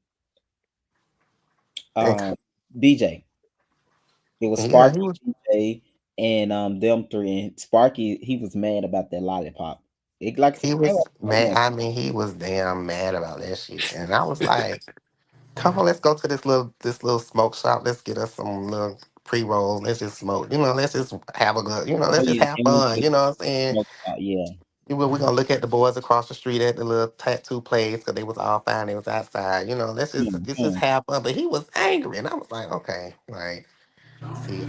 And, um BJ. It was yeah, Sparky, he was. BJ, and them three. And Sparky, he was mad about that lollipop. It like I said, He it came was out of mad. nowhere. I mean, he was damn mad about that shit. And I was like, "Come on, let's go to this little smoke shop. Let's get us some little pre rolls. Let's just smoke. Let's just have a good. Oh Let's just yeah, have they went fun. to You know what I'm saying? smoke out. Yeah. We're gonna look at the boys across the street at the little tattoo place because they was all fine. They was outside. Let's just Mhm. have fun." But he was angry, and I was like, "Okay, like, see,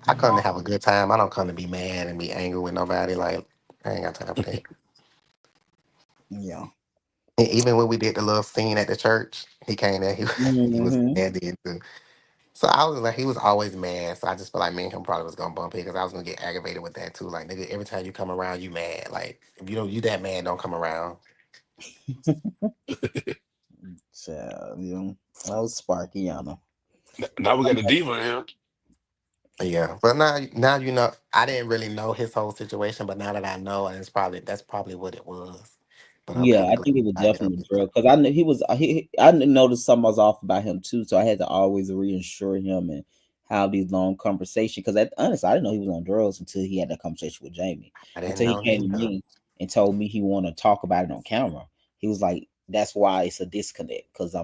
I come to have a good time. I don't come to be mad and be angry with nobody. Like, I ain't got time for that." Yeah. And even when we did the little scene at the church, he came there. He was Hmm. mad then too. So I was like, he was always mad. So I just feel like me and him probably was gonna bump it because I was gonna get aggravated with that too. Like, nigga, every time you come around, you mad. Like, if you that mad, don't come around. So that was Sparky, Now we got the diva in here. Yeah, but now I didn't really know his whole situation, but now that I know, and that's probably what it was. But I'm Yeah, kind I of glad think it was I ended up definitely getting drug out. because I knew he was. I noticed something was off about him too, so I had to always reassure him and have these long conversations. Because honestly, I didn't know he was on drugs until he had that conversation with Jamie. I didn't Until he know came to neither. me and told me he wanted to talk about it on camera. He was like, "That's why it's a disconnect." Because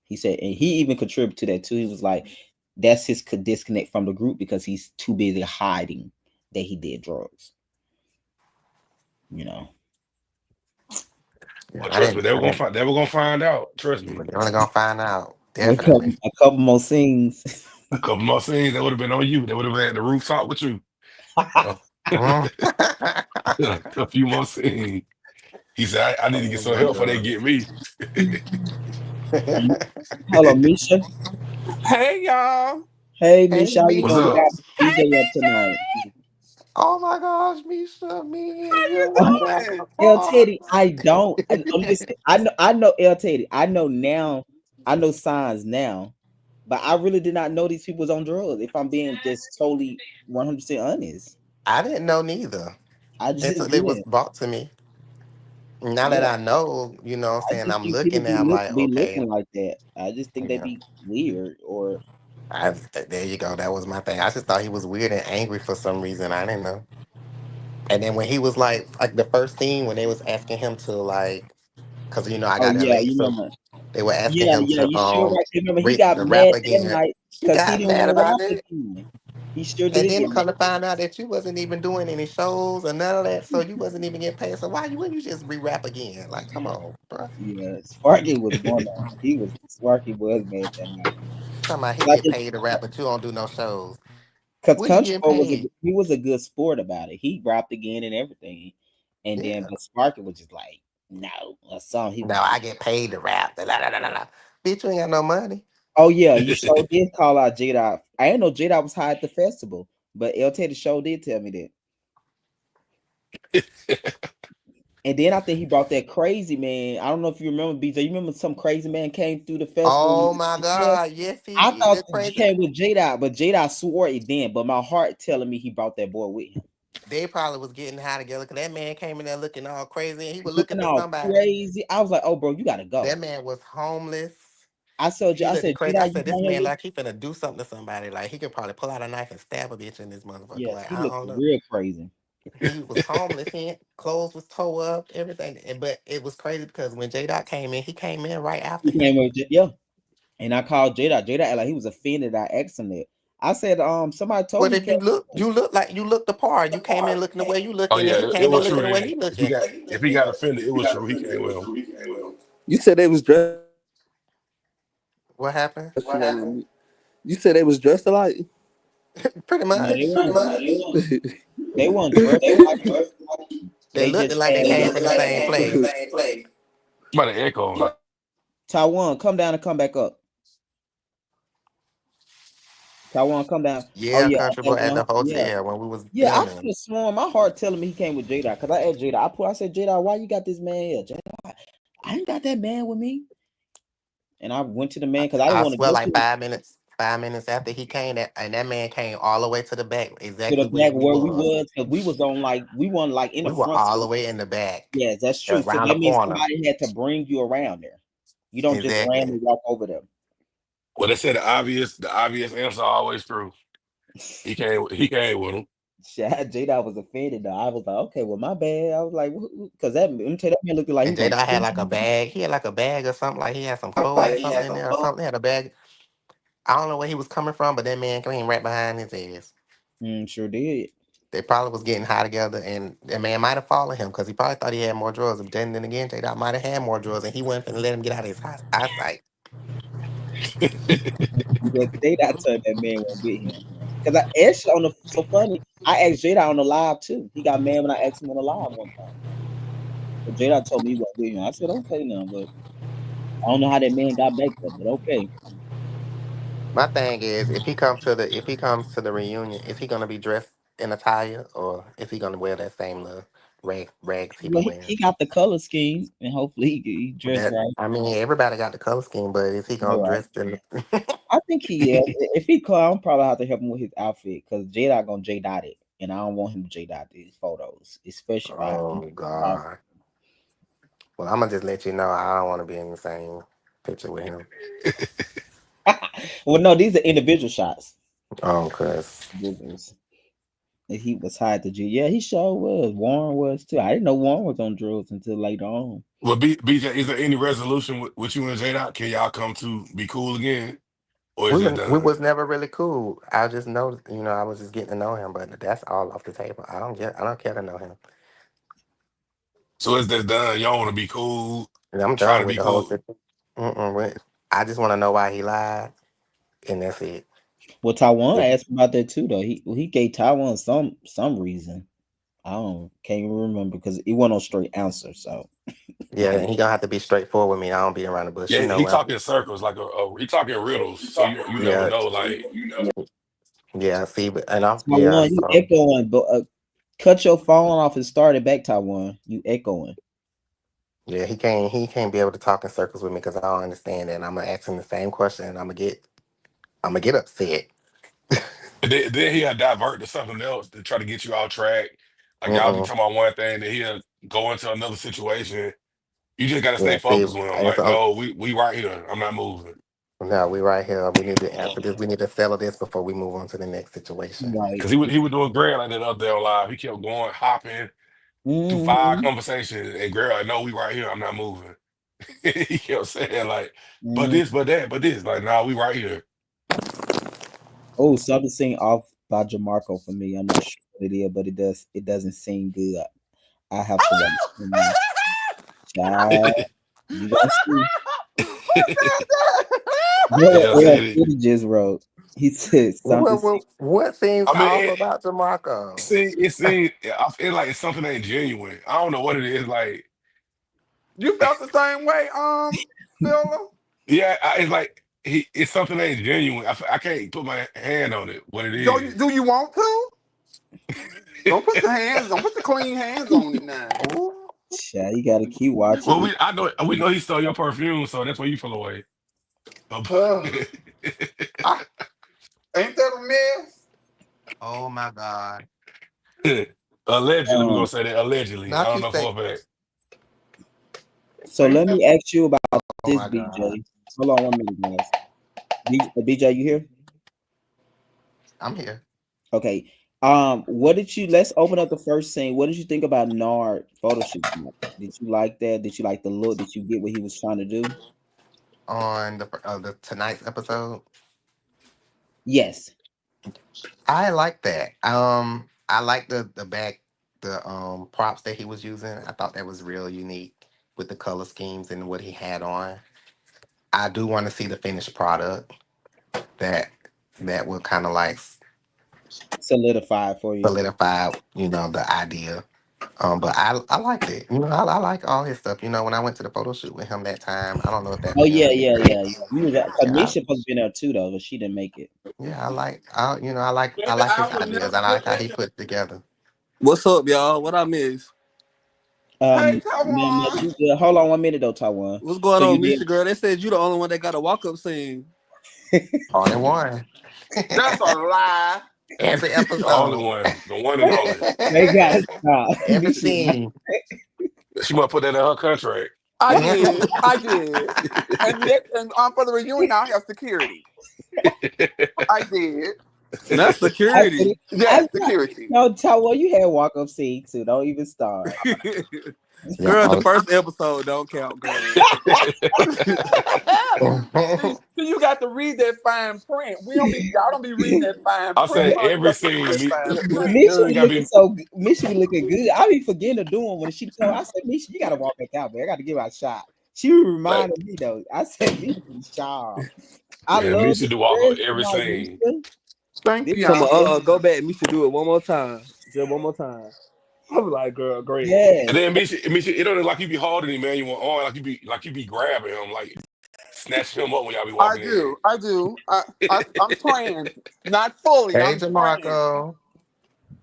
he said, and he even contributed to that too. He was like, "That's his disconnect from the group because he's too busy hiding that he did drugs." You know. Yeah, But trust me, they were I gonna didn't. find. They were gonna find out. Trust me. But they're only gonna find out. A couple, Definitely. a couple more scenes. A couple more scenes that would have been on you. They would have been at the rooftop with you. Uh, Mhm. a few more scenes. He said, I need to get Oh some my help before they god. get me. Hello, Misha. Hey y'all. Hey, Hey, Misha, how you What's doing? We Misha. up? got DJ up tonight. Oh my gosh, Misha, me and How you you were never doing? El apart. Teddy, I don't. Listen, I know El Teddy. I know now. I know signs now, but I really did not know these people was on drugs. If I'm being just totally 100% honest, I didn't know neither I until just it was didn't. brought to me. Now that Yeah, I know, what I'm I saying, just I'm think people looking at, I'm like, be okay, looking like that. I just think they yeah. be weird or I, there you go. That was my thing. I just thought he was weird and angry for some reason. I didn't know. And then when he was like the first scene when they was asking him to like Cause you know I Oh got that yeah, late, you so remember? they were asking Yeah, him yeah, to you sure right. Remember, he got rap mad that again. night He because he got didn't mad want to about rap it. again. He sure And did then get mad. come to find out that you wasn't even doing any shows or none of that, so you wasn't even getting paid. So why you wouldn't you just re-rap again? Like, come on, bro. Yeah, Sparky was going on. Sparky was mad that night. Talking about he Like, get paid to rap, but you don't do no shows. because What you Country getting Boy paid? he was a good sport about it. He rapped again and everything, and then Yeah. but Sparky was just like, no, a song he No, was I just. get paid to rap. La, la, la, la, la. Bitch, you ain't got no money. Oh yeah, you sure did call out J Dot. I didn't know J Dot was high at the festival, but LT the show did tell me that. And then I think he brought that crazy man. I don't know if you remember BJ. You remember some crazy man came through the festival? Oh my God. Yes, he I did. thought The he crazy. came with J Dot, but J Dot swore it then. But my heart telling me he brought that boy with him. They probably was getting high together because that man came in there looking all crazy and he was looking Looking for all somebody. crazy. I was like, oh bro, you gotta go. That man was homeless. I Looked said, J crazy. I Dot, you said, this going here man with? like he finna do something to somebody. Like he could probably pull out a knife and stab a bitch in this motherfucker. Yes, Like, he I looked don't know. real crazy. He was homeless. Clothes was tore up, everything. But it was crazy because when J Dot came in, he came in right after He him. came with yeah. And I called J Dot. J Dot like he was offended I asked him that. I said, somebody told But me he if came with him. you look like you look the part. You came in looking the way you Oh looking, and yeah, he it came in was looking true. the way Then he looking. if he got offended, it was true. He came with him. You said they was dressed. What happened? You had me on mute. You said they was dressed alike. Pretty No, they much. weren't they weren't dressed alike. They They looked just like they had came from the same place. Somebody echoing. Taiwan, come down and come back up. Taiwan, come down. Oh Yeah, yeah, country that boy at one. the Yeah, hotel when we was yeah. I could filming. have sworn my heart telling me he came with J Dot because I asked J Dot. I said J Dot, why you got this man here? J Dot, I ain't got that man with me. And I went to the man because I didn't I want to swear, go like 5 minutes after he came, that man came all the way to the back, to the exactly where back we where we was. was because we was on like we weren't like in the We were front. all So the way in the back, yes, that's true. So around the that means corner. somebody had to bring you around there. You don't just Exactly. randomly walk over them. Well, they said the obvious answer always true. He came with him. Shit, J Dot was offended though. I was like, okay, well, my bad. I was like, because that let me tell you, that man looked like he And was J gonna Dot had kill like a me. bag. He had like a bag or something. Like he had some clothes or something in there or something. He had a bag. I don't know where he was coming from, but that man came right behind his ass. Sure did. They probably was getting high together, and that man might have followed him because he probably thought he had more drugs. But then again, J Dot might have had more drugs, and he wasn't finna let him get out of his eyesight. Because J Dot told that man went with him. Because I actually on the so funny, I asked J Dot on the live too. He got mad when I asked him on the live one time. So J Dot told me he went with him. I said, okay now, but I don't know how that man got back there, but okay. My thing is, if he comes to the reunion, is he gonna be dressed in attire, or is he gonna wear that same little rags he be Well, wearing? he got the color scheme, and hopefully he dressed That right. I mean, everybody got the color scheme, but is he All gonna right. dress in? I think he is. If he come, I'm probably have to help him with his outfit because J Dot gonna J Dot it, and I don't want him to J Dot these photos, especially if I have to. Oh God. Well, I'm gonna just let you know I don't want to be in the same picture with him. Well, no, these are individual shots. Cause Individuals. And he was hired to G. Yeah, he sure was. Warren was too. I didn't know Warren was on drugs until later on. Well, BJ, is there any resolution with you and J Dot? Can y'all come to be cool again, or is it we done? was never really cool. I just know, I was just getting to know him, but that's all off the table. I don't care to know him. So is that done? Y'all want to be cool, And I'm trying done to with be the whole cool? situation. I just want to know why he lied, and that's it. Well, Taiwan asked about that too, though. He gave Taiwan some reason. I don't can't even remember because it wasn't no straight answer. So Yeah, I and he gonna have to be straightforward with me. I don't be around the bush. Yeah, You know he what? talking circles like he talking riddles. So you never Yeah, know. Like yeah. See, but and I'm yeah. Taiwan, you So echoing, but cut your phone off and start it back, Taiwan. You echoing. yeah, he can't be able to talk in circles with me because I don't understand it. And I'm gonna ask him the same question, and I'm gonna get upset. and then he'll divert to something else to try to get you off track. Like y'all be Mm-mm. talking about one thing, then he'll go into another situation. You just gotta stay Yeah, see, focused with him. and Like, so no, we right here. I'm not moving. now we right here. We need to answer this. We need to settle this before we move on to the next situation. Right. Cause he was doing great like that up there on live. He kept going, hopping through five Mm-hmm. conversations, and girl, like, no, we right here. I'm not moving. You know what I'm saying? Like, but Mm. this, but that, but this. Like, nah, we right here. Oh, something sing off by Jamarco for me. I'm not sure what it is, but it doesn't seem good. I have to watch it now. Child, you gonna see. What Yeah, L. say it. City just wrote. He said something. What seems I mean, off about DeMarco? I feel like it's something ain't genuine. I don't know what it is. Like, You felt the same way, Philip? yeah, it's like it's something ain't genuine. I can't put my hand on it. What it is. Do you want to? Don't put your clean hands on it now. Ooh. Child, you gotta keep watching Well, it. we know he stole your perfume, so that's where you feel away. Um, I, ain't that a mess? Oh my God. Allegedly, we're gonna Um, say that. Allegedly, I Not don't you know for say, a fact. so Ain't let that me ask you about oh this, my God. BJ. Hold on 1 minute, guys. BJ, you here? I'm here. Okay. What did you? Let's open up the first scene. What did you think about Nard photo shoot? Did you like that? Did you like the look? Did you get what he was trying to do? On the tonight's episode, Yes. I like that. I like the back the props that he was using. I thought that was real unique with the color schemes and what he had on. I do want to see the finished product that that will kind of like Solidified for you. solidify, the idea. But I liked it. I like all his stuff. When I went to the photo shoot with him that time, I don't know if that Oh video yeah, made yeah, it. yeah, yeah. You was Yeah, Kamisha supposed to be there too though, but she didn't make it. yeah, I baby? like I his would ideas. never I put like how that. he put it together. What's up, y'all? What I miss? Hey, Man, Taiwan. you did. Hold on 1 minute though, Taiwan. What's going So you on, did. Misha girl? They said you the only one that got a walk up scene. Only one. That's a lie. Every The only episode, one, the one and only. They got to stop. every Misha, scene. She might put that in her contract. I did. I did. And for the reunion, I have security. I did. Not I, security. Yes, security. no, Taiwan, you had walk up scene too. Don't even start. Yeah. Girl, the first episode don't count, girl. See, you got to read that fine print. We don't be y'all don't be reading that fine I print. say Honey. You every got to read scene, that fine print. Misha Mary be gotta looking be. so good. Misha be looking good. I be forgetting to do them when she come. I said, Misha, you gotta walk back out, man. I gotta give her a shot. She Like, reminded me though. I said, Misha be sharp. I yeah, love Misha the do walk up dress every tonight, scene. Misha. Thank This you, was Come y'all. good. on, go back. Me should do it one more time. Just one more time. I be like, girl, great. And Yes. then Misha, it don't look like you be holding him, man. You want on like you be grabbing him, like snatching him up when y'all be I walking in. do. I do. I'm trans. Not fully. Hey, I'm trans. DeMarco.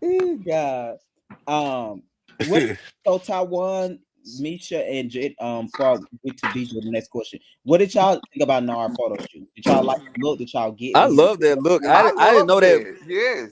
Oh God. What? So Taiwan, Misha, and Jit. Before I get to BJ, the next question. What did y'all think about Nara photo shoot? Did y'all like the look? Did y'all get I what he was love that look. doing? I didn't know Loved that. it. Yes.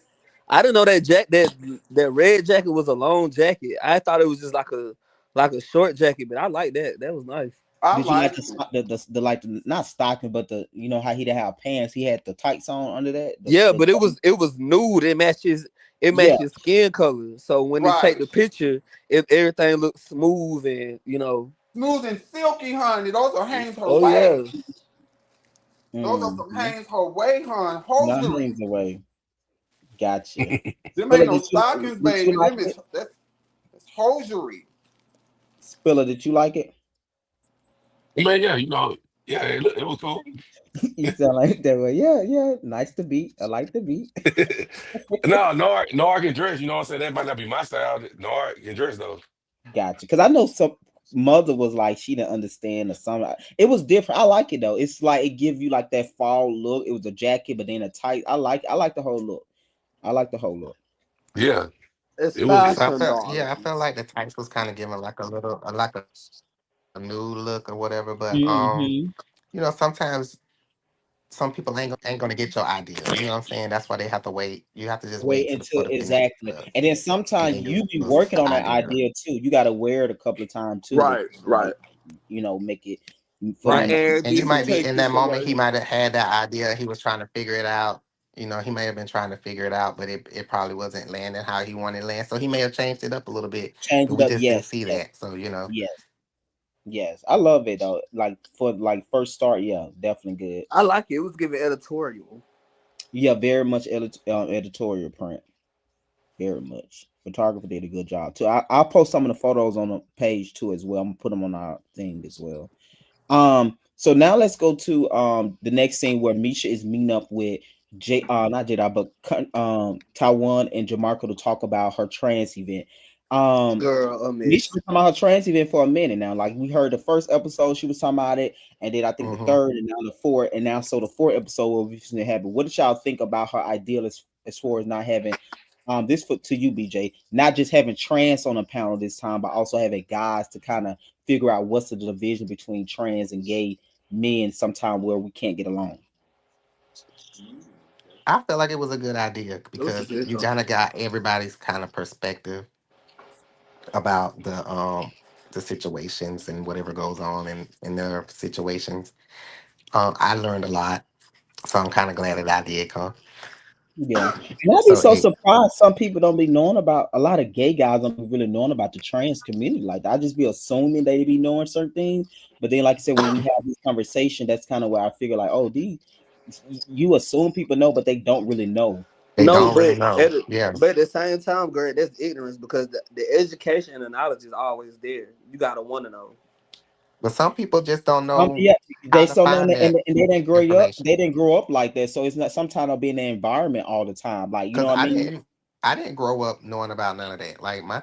I didn't know that red jacket was a long jacket. I thought it was just like a short jacket, but I like that. That was nice. I Did you like like the it. the like the not stocking, but the how he didn't have pants? He had the tights on under that. Yeah, but it was nude. It Yeah. matches skin color. So when they take Right. the picture, everything looks smooth and Smooth and silky, honey. Those are Hanes Oh yeah. Hawaii. Those are some Mm-hmm. Hanes Hawaii, honey. Not Hosiery. hands away. Gotcha. Them ain't Spiller, no stockings, did you baby. like Them it? is that's hosiery. Spiller, did you like it? Man, yeah, yeah, it was cool. You sound like that way. Yeah, yeah. Nice to beat. I like the beat. No, I can dress. You know what I'm saying? That might not be my style. No, I can dress though. Gotcha. Because I know some mother was like she didn't understand or something. It was different. I like it though. It's like it give you like that fall look. It was a jacket, but then a tight. I like the whole look. I like the whole look. Yeah, It's it was. So fashion, I darling. felt like the types was kind of giving like a little, like a new look or whatever. But Mm-hmm. sometimes some people ain't gonna get your idea. You know what I'm saying? That's why they have to wait. You have to just wait Wait for until the finished exactly, product, and then and then sometimes you'll you see be the working on that idea. idea too. You got to wear it a couple of times too to Right, like right, make it for right. them. Right. And And you then you might be take in that this moment, he away. might have had that idea. He was trying to figure it out. He may have been trying to figure it out, but it probably wasn't landing how he wanted to land. So he may have changed it up a little bit, Change but it we up. just didn't Yes, see yes, that. So, yes. Yes, I love it though. Like for like first start, yeah, definitely good. I like it. It was giving editorial. Yeah, very much editorial print. Very much. Photographer did a good job too. I'll post some of the photos on the page too as well. I'm gonna put them on our thing as well. So now let's go to the next scene where Misha is meeting up with not Jedi, but Taiwan and Jamarco to talk about her trans event. Um Girl, a Misha mess. been talking about her trans event for a minute now. Like we heard the first episode, she was talking about it, and then I think the Hmm. third, and now the fourth, and now so the fourth episode will be happen. What did y'all think about her ideal as far as not having this for to you, BJ, not just having trans on a panel this time, but also having guys to kind of figure out what's the division between trans and gay men sometime where we can't get along. I feel like it was a good idea What you because say, you so? kind of got everybody's kind of perspective about the situations and whatever goes on in their situations. I learned a lot, so I'm kind of glad that I did come. Yeah, and I'd be So so it surprised some people don't be knowing about a lot of gay guys don't be really knowing about the trans community. Like I just be assuming they be knowing certain things, but then like I said, when we have this conversation, that's kind of where I figure like, oh, these you assume people know, but they don't really know. they No, don't really know. Yeah, but at the same time, girl, that's ignorance because the education and the knowledge is always there. You gotta want to know. but some people just don't know Yeah, how they to so know, find that and they didn't grow up. information. They didn't grow up like that, so it's not. Sometimes I'll be in the environment all the time, like you know Because what I mean. I didn't grow up knowing about none of that. Like my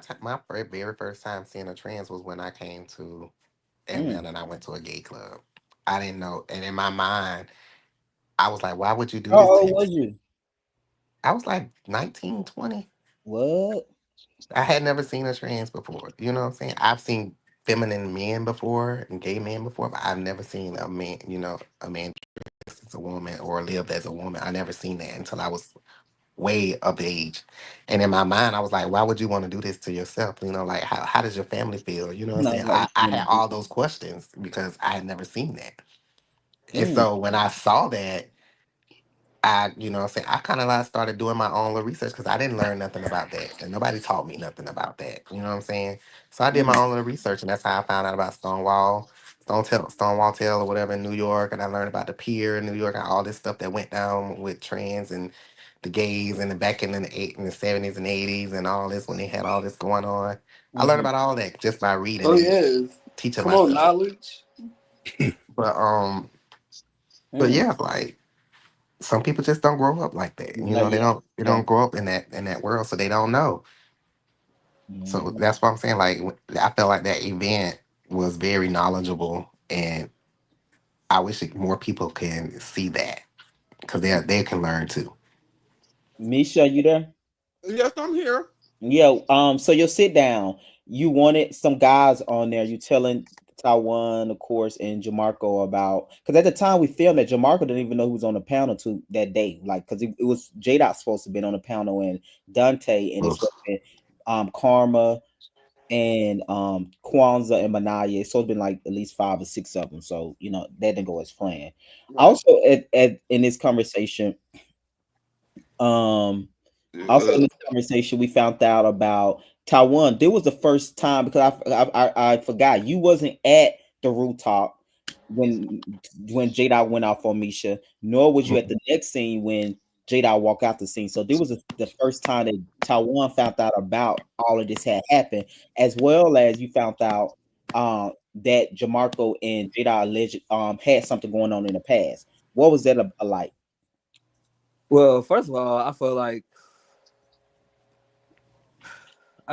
very first time seeing a trans was when I came to Mm. Atlanta and I went to a gay club. I didn't know, and in my mind, I was like, "Why would you do How this to old yourself?" was you? I was like 19, 20. What? I had never seen a trans before. You know what I'm saying? I've seen feminine men before and gay men before, but I've never seen a man, a man dressed as a woman or lived as a woman. I never seen that until I was way of age. And in my mind, I was like, why would you want to do this to yourself? Like, how does your family feel? You know what I'm Not saying? like I you want had to do. all those questions because I had never seen that. And Mm. so when I saw that, what I'm saying, I kind of like started doing my own little research because I didn't learn nothing about that. And nobody taught me nothing about that. You know what I'm saying? So I did my Mm. own little research and that's how I found out about Stonewall Tail or whatever in New York. And I learned about the pier in New York and all this stuff that went down with trans and the gays and the back in the 70s and 80s and all this when they had all this going on. I learned Mm-hmm. about all that just by reading Oh and yes, teaching come on, myself. knowledge. But but Mm. yeah, like some people just don't grow up like that. Like yeah, They yeah. don't grow up in that world, so they don't know. So Mm-hmm. that's what I'm saying. Like I felt like that event was very knowledgeable, and I wish more people can see that because they can learn too. Misha, you there? Yes, I'm here. Yeah. So you'll sit down. You wanted some guys on there. You telling Taiwan, of course, and Jamarco about because at the time we filmed that Jamarco didn't even know who was on the panel to that day. Like because it was J Dot supposed to be on the panel and Dante and it's Ugh. supposed to be Karma and Kwanzaa and Manaya. It's supposed to be like at least five or six of them. So that didn't go as planned. Right. Also, at in this conversation, um also in Ugh. this conversation, we found out about Taiwan. There was the first time because I forgot you wasn't at the rooftop when J Dot went off on Misha, nor was you at the next scene when J Dot walked out the scene. So there was the first time that Taiwan found out about all of this had happened, as well as you found out that Jamarco and J Dot alleged had something going on in the past. What was that like? Well, first of all, I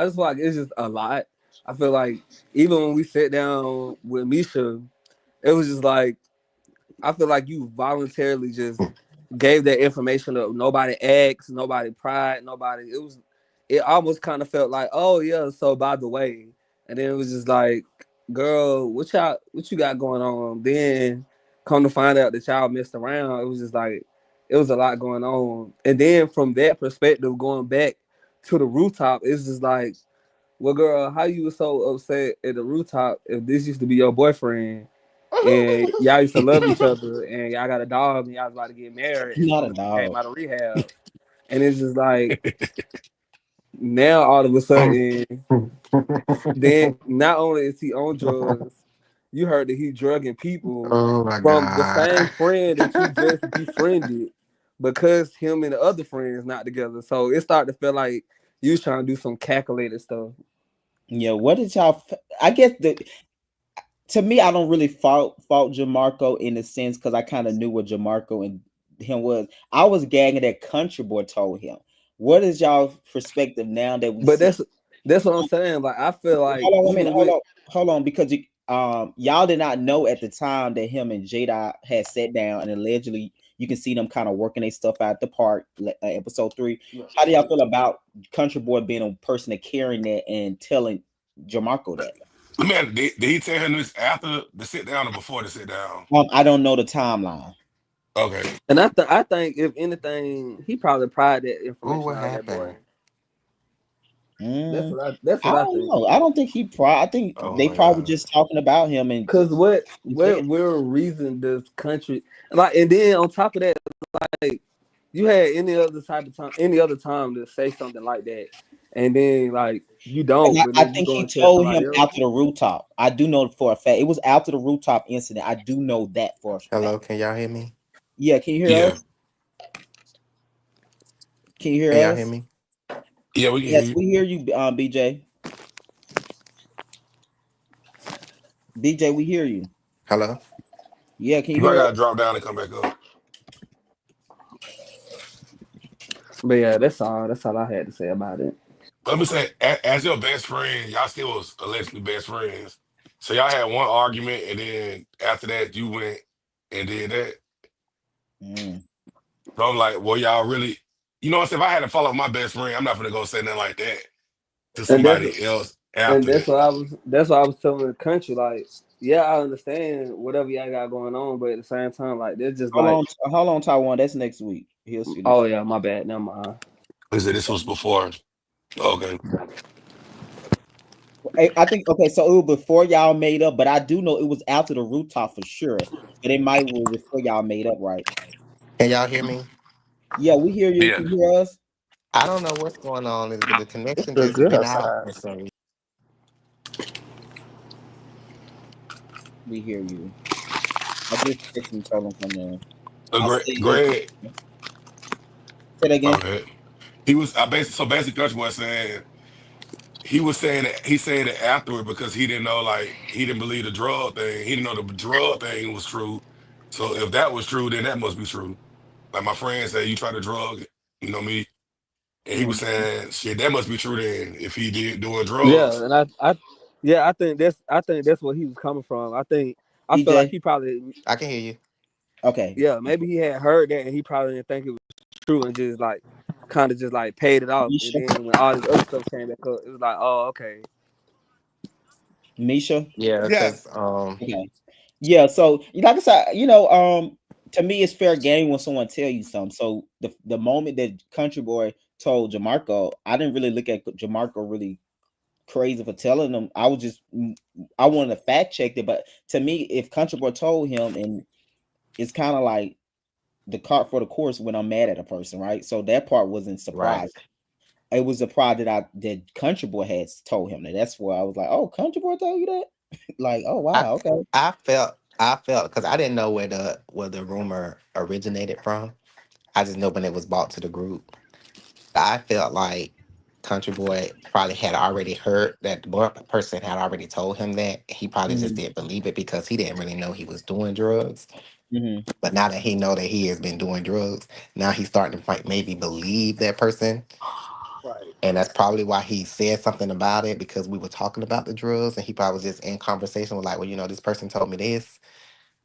just feel like it's just a lot. I feel like even when we sat down with Misha, it was just like I feel like you voluntarily just gave that information up. Nobody asked, nobody pried, nobody. It almost kind of felt like, oh yeah, so by the way, and then it was just like, girl, what you got going on? Then come to find out that y'all messed around. It was just like, it was a lot going on. And then from that perspective, going back to the rooftop, it's just like, well, girl, how you was so upset at the rooftop if this used to be your boyfriend? And y'all used to love each other, and y'all got a dog, and y'all was about to get married as Not soon a as he came dog. out of rehab. And it's just like now all of a sudden, then not only is he on drugs, you heard that he drugging people Oh my from the god. same friend that you just befriended because him and the other friend is not together. So it started to feel like you was trying to do some calculated stuff. Yeah, what did y'all? I guess the to me, I don't really fault Jamarco in the sense because I kind of knew what Jamarco and him was. I was gagging that Country Boy told him. What is y'all perspective now that we But see? that's what I'm saying. Like I feel like Hold on, wait a minute, even with hold on, because you y'all did not know at the time that him and Jada had sat down and allegedly you can see them kind of working their stuff out at the park, episode 3. How do y'all feel about Country Boy being a person that carrying that and telling Jamarco that? Man, did he tell him this after the sit down or before the sit down? I don't know the timeline. Okay. and I think if anything, he probably pried that Ooh, information what out of that boy. happened? Mm, That's I what I don't think. know. I don't think he I think Oh they my probably god. just talking about him and Cause Jada. what real reason does country like and then on top of that, like you had any other type of time any other time to say something like that and then like you And don't, but I then you think go he and tell told him somebody else. after the rooftop. I do know for a fact. It was after the rooftop incident. I do know that for a fact. Hello, can y'all hear me? Yeah, can you hear Yeah. us? Can you hear Can y'all hear us? me? Yeah, we can hear Yes, you. we hear you, BJ. BJ, we hear you. Hello? Yeah, can you You probably hear us? gotta drop down and come back up. But yeah, that's all I had to say about it. But let me say, as your best friend, y'all still was allegedly best friends. So y'all had one argument, and then after that, you went and did that. Mm. So I'm like, well, y'all really, you know what I'm saying? If I had to follow my best friend, I'm not gonna go say nothing like that to And that's somebody else and after that. that's what I was telling the country, like, yeah, I understand whatever y'all got going on, but at the same time, like they're just like, Hold on, Taiwan. That's next week. He'll see this. oh yeah, my bad, never mind. I said this was before. Okay. I think okay, so it was before y'all made up, but I do know it was after the rooftop for sure. But it might was before y'all made up, right? Can y'all hear me? Yeah, we hear you. Yeah. Can you hear us? I don't know what's going on. The It's connection still just good went out outside. for some reason. We hear you. I just text and told him come in. So I Greg, see it. Greg, Say that again. my bad. He was I basically so basically Country was saying he was saying that he said it afterward because he didn't know like he didn't believe the drug thing. He didn't know the drug thing was true. So if that was true, then that must be true. Like my friend said, you try to drug, me, and he was Mm. saying, shit, that must be true then if he did doing drugs. Yeah, and yeah, I think that's where he was coming from. I feel like BJ. he probably, I can hear you. Okay. yeah, maybe he had heard that and he probably didn't think it was true and just like kind of just like paid it off. And Misha. then when all this other stuff came back up, it was like, oh, okay. Misha. Yeah, Yes. because Okay. Yeah. So like I said, to me it's fair game when someone tell you something. So the moment that Country Boy told Jamarco, I didn't really look at Jamarco really crazy for telling them. I was just I wanted to fact check it, but to me, if Country Boy told him, and it's kind of like the cart for the course when I'm mad at a person, right? So that part wasn't right. surprising. It was a pride that Country Boy had told him that. That's where I was like, oh, Country Boy told you that? Like, oh I wow, okay. I felt because I didn't know where the rumor originated from. I just know when it was brought to the group. I felt like Country Boy probably had already heard that the person had already told him that. He probably just Hmm. didn't believe it because he didn't really know he was doing drugs. Hmm. But now that he know that he has been doing drugs, now he's starting to like maybe believe that person. Right. And that's probably why he said something about it because we were talking about the drugs and he probably was just in conversation with like, well, this person told me this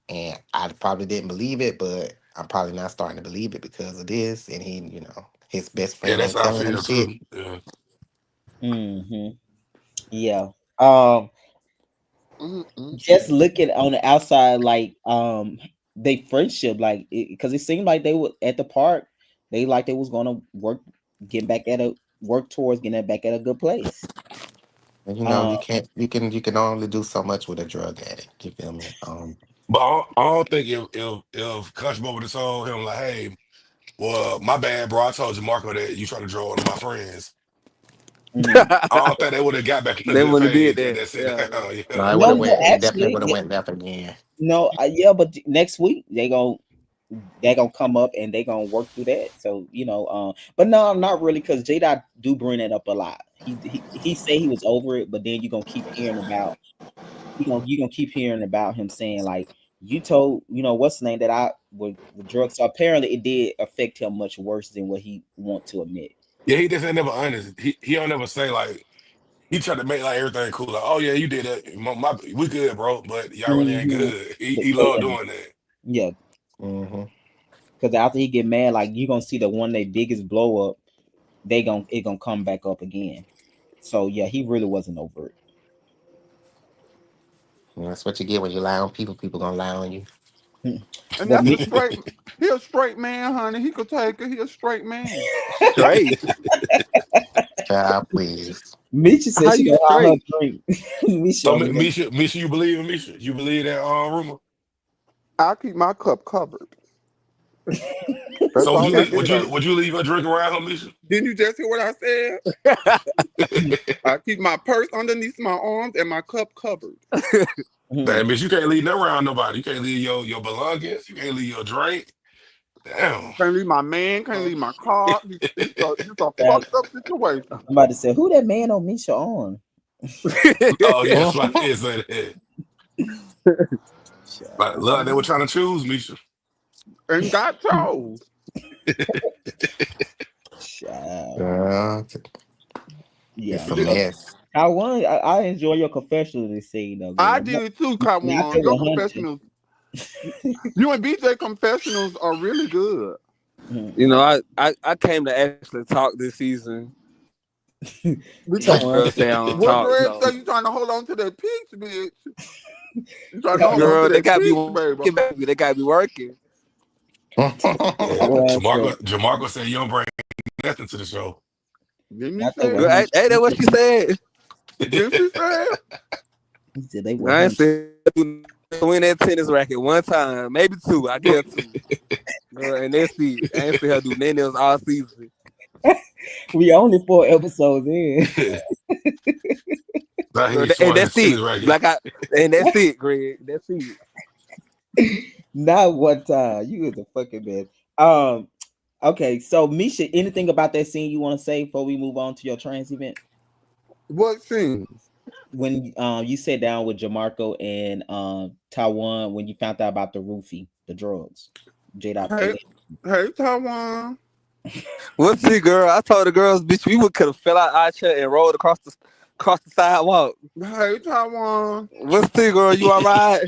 and I probably didn't believe it, but I'm probably not starting to believe it because of this. And he, his best Yeah, friend that's ain't how I telling him feel shit. too. Yeah. Hmm. Yeah. Um, just Mm-mm-mm. looking on the outside, like they friendship, like because it seemed like they were at the park. They was gonna work, get back at a work towards getting back at a good place. And Um, you can only do so much with a drug addict. You feel me? But I don't think if Country Boy would have told him like, hey, well, my bad, bro. I told you Marco that you try to draw one of my friends. Mhm. I don't think they would have got back on a They good wouldn't have did page at that. that sit Yeah. down. No, Yeah. it would No, have no, went. It definitely actually, would have went left again. no, yeah, but next week they gonna come up and they gonna work through that. So but no, not really, because J Dot do bring that up a lot. He say he was over it, but then you gonna keep hearing about him saying like, you told what's the name that I with drugs. So apparently it did affect him much worse than what he want to admit. Yeah, he just ain't never honest. He don't never say like he tried to make like everything cool. Like, oh yeah, you did that. We good, bro. But y'all really ain't Hmm. good. But He love doing that. yeah, Hmm. because after he get mad, like you gonna see the one they biggest blow up, it gonna come back up again. So yeah, he really wasn't over That's what you get when you lie on people. People gonna lie on you. it. And But that's me, a straight. He a straight man, honey. He could take it. He a straight man. Straight. Child, please. Misha said How she you gonna have her straight? drink. Misha So on the Misha, you believe in Misha? You believe that rumor? I keep my cup covered. That's So all I can say. would you leave your drink around her, Misha? Didn't you just hear what I said? I keep my purse underneath my arms and my cup covered. Mhm. Damn, bitch, you can't leave that around nobody. You can't leave your belongings. You can't leave your drink. Damn. Can't leave my man. Can't leave my car. It's a Yeah, fucked up situation. I'm about to say, who that man on Misha on? Oh yeah, Mhm. somebody did say that. But look, they Child. were trying to choose Misha. And got chose. Child. Girl, Yeah, it's a so mess. I enjoy your confessional this scene though, I girl. did too, Not Kaiwan. that Your we're hunting. confessionals, you and BJ confessionals are really good. Mhm. You know, I came to actually talk this season. But These you, girls say I don't what talk, Greg so say? You trying to hold on to that peach, bitch? You trying to hold on Well, to girl, they that gotta be peach, working, baby? baby. They gotta be working. Yeah. well, so Jamarco said you don't bring nothing to the show. Didn't he not that say we're Girl, it? hunting. ain't that what she said? Didn't she say it? He said they were I ain't hunting. said win that tennis racket one time, maybe two. I get two. Girl, and that's it. I ain't see her do nothing else all season. We only 4 episodes in. Now Girl, he and swung that's his it. tennis racket. And that's it, Greg. That's it. Not one time. You was a fucking man. Um. Okay. So Misha, anything about that scene you want to say before we move on to your trans event? What scene? When you sat down with Jamarco and Taiwan when you found out about the roofie, the drugs, J Dot Hey, paid. hey, Taiwan. What's it, girl? I told the girls, bitch, we would could have fell out our chair and rolled across the sidewalk. Hey, Taiwan. What's it, girl? You all right?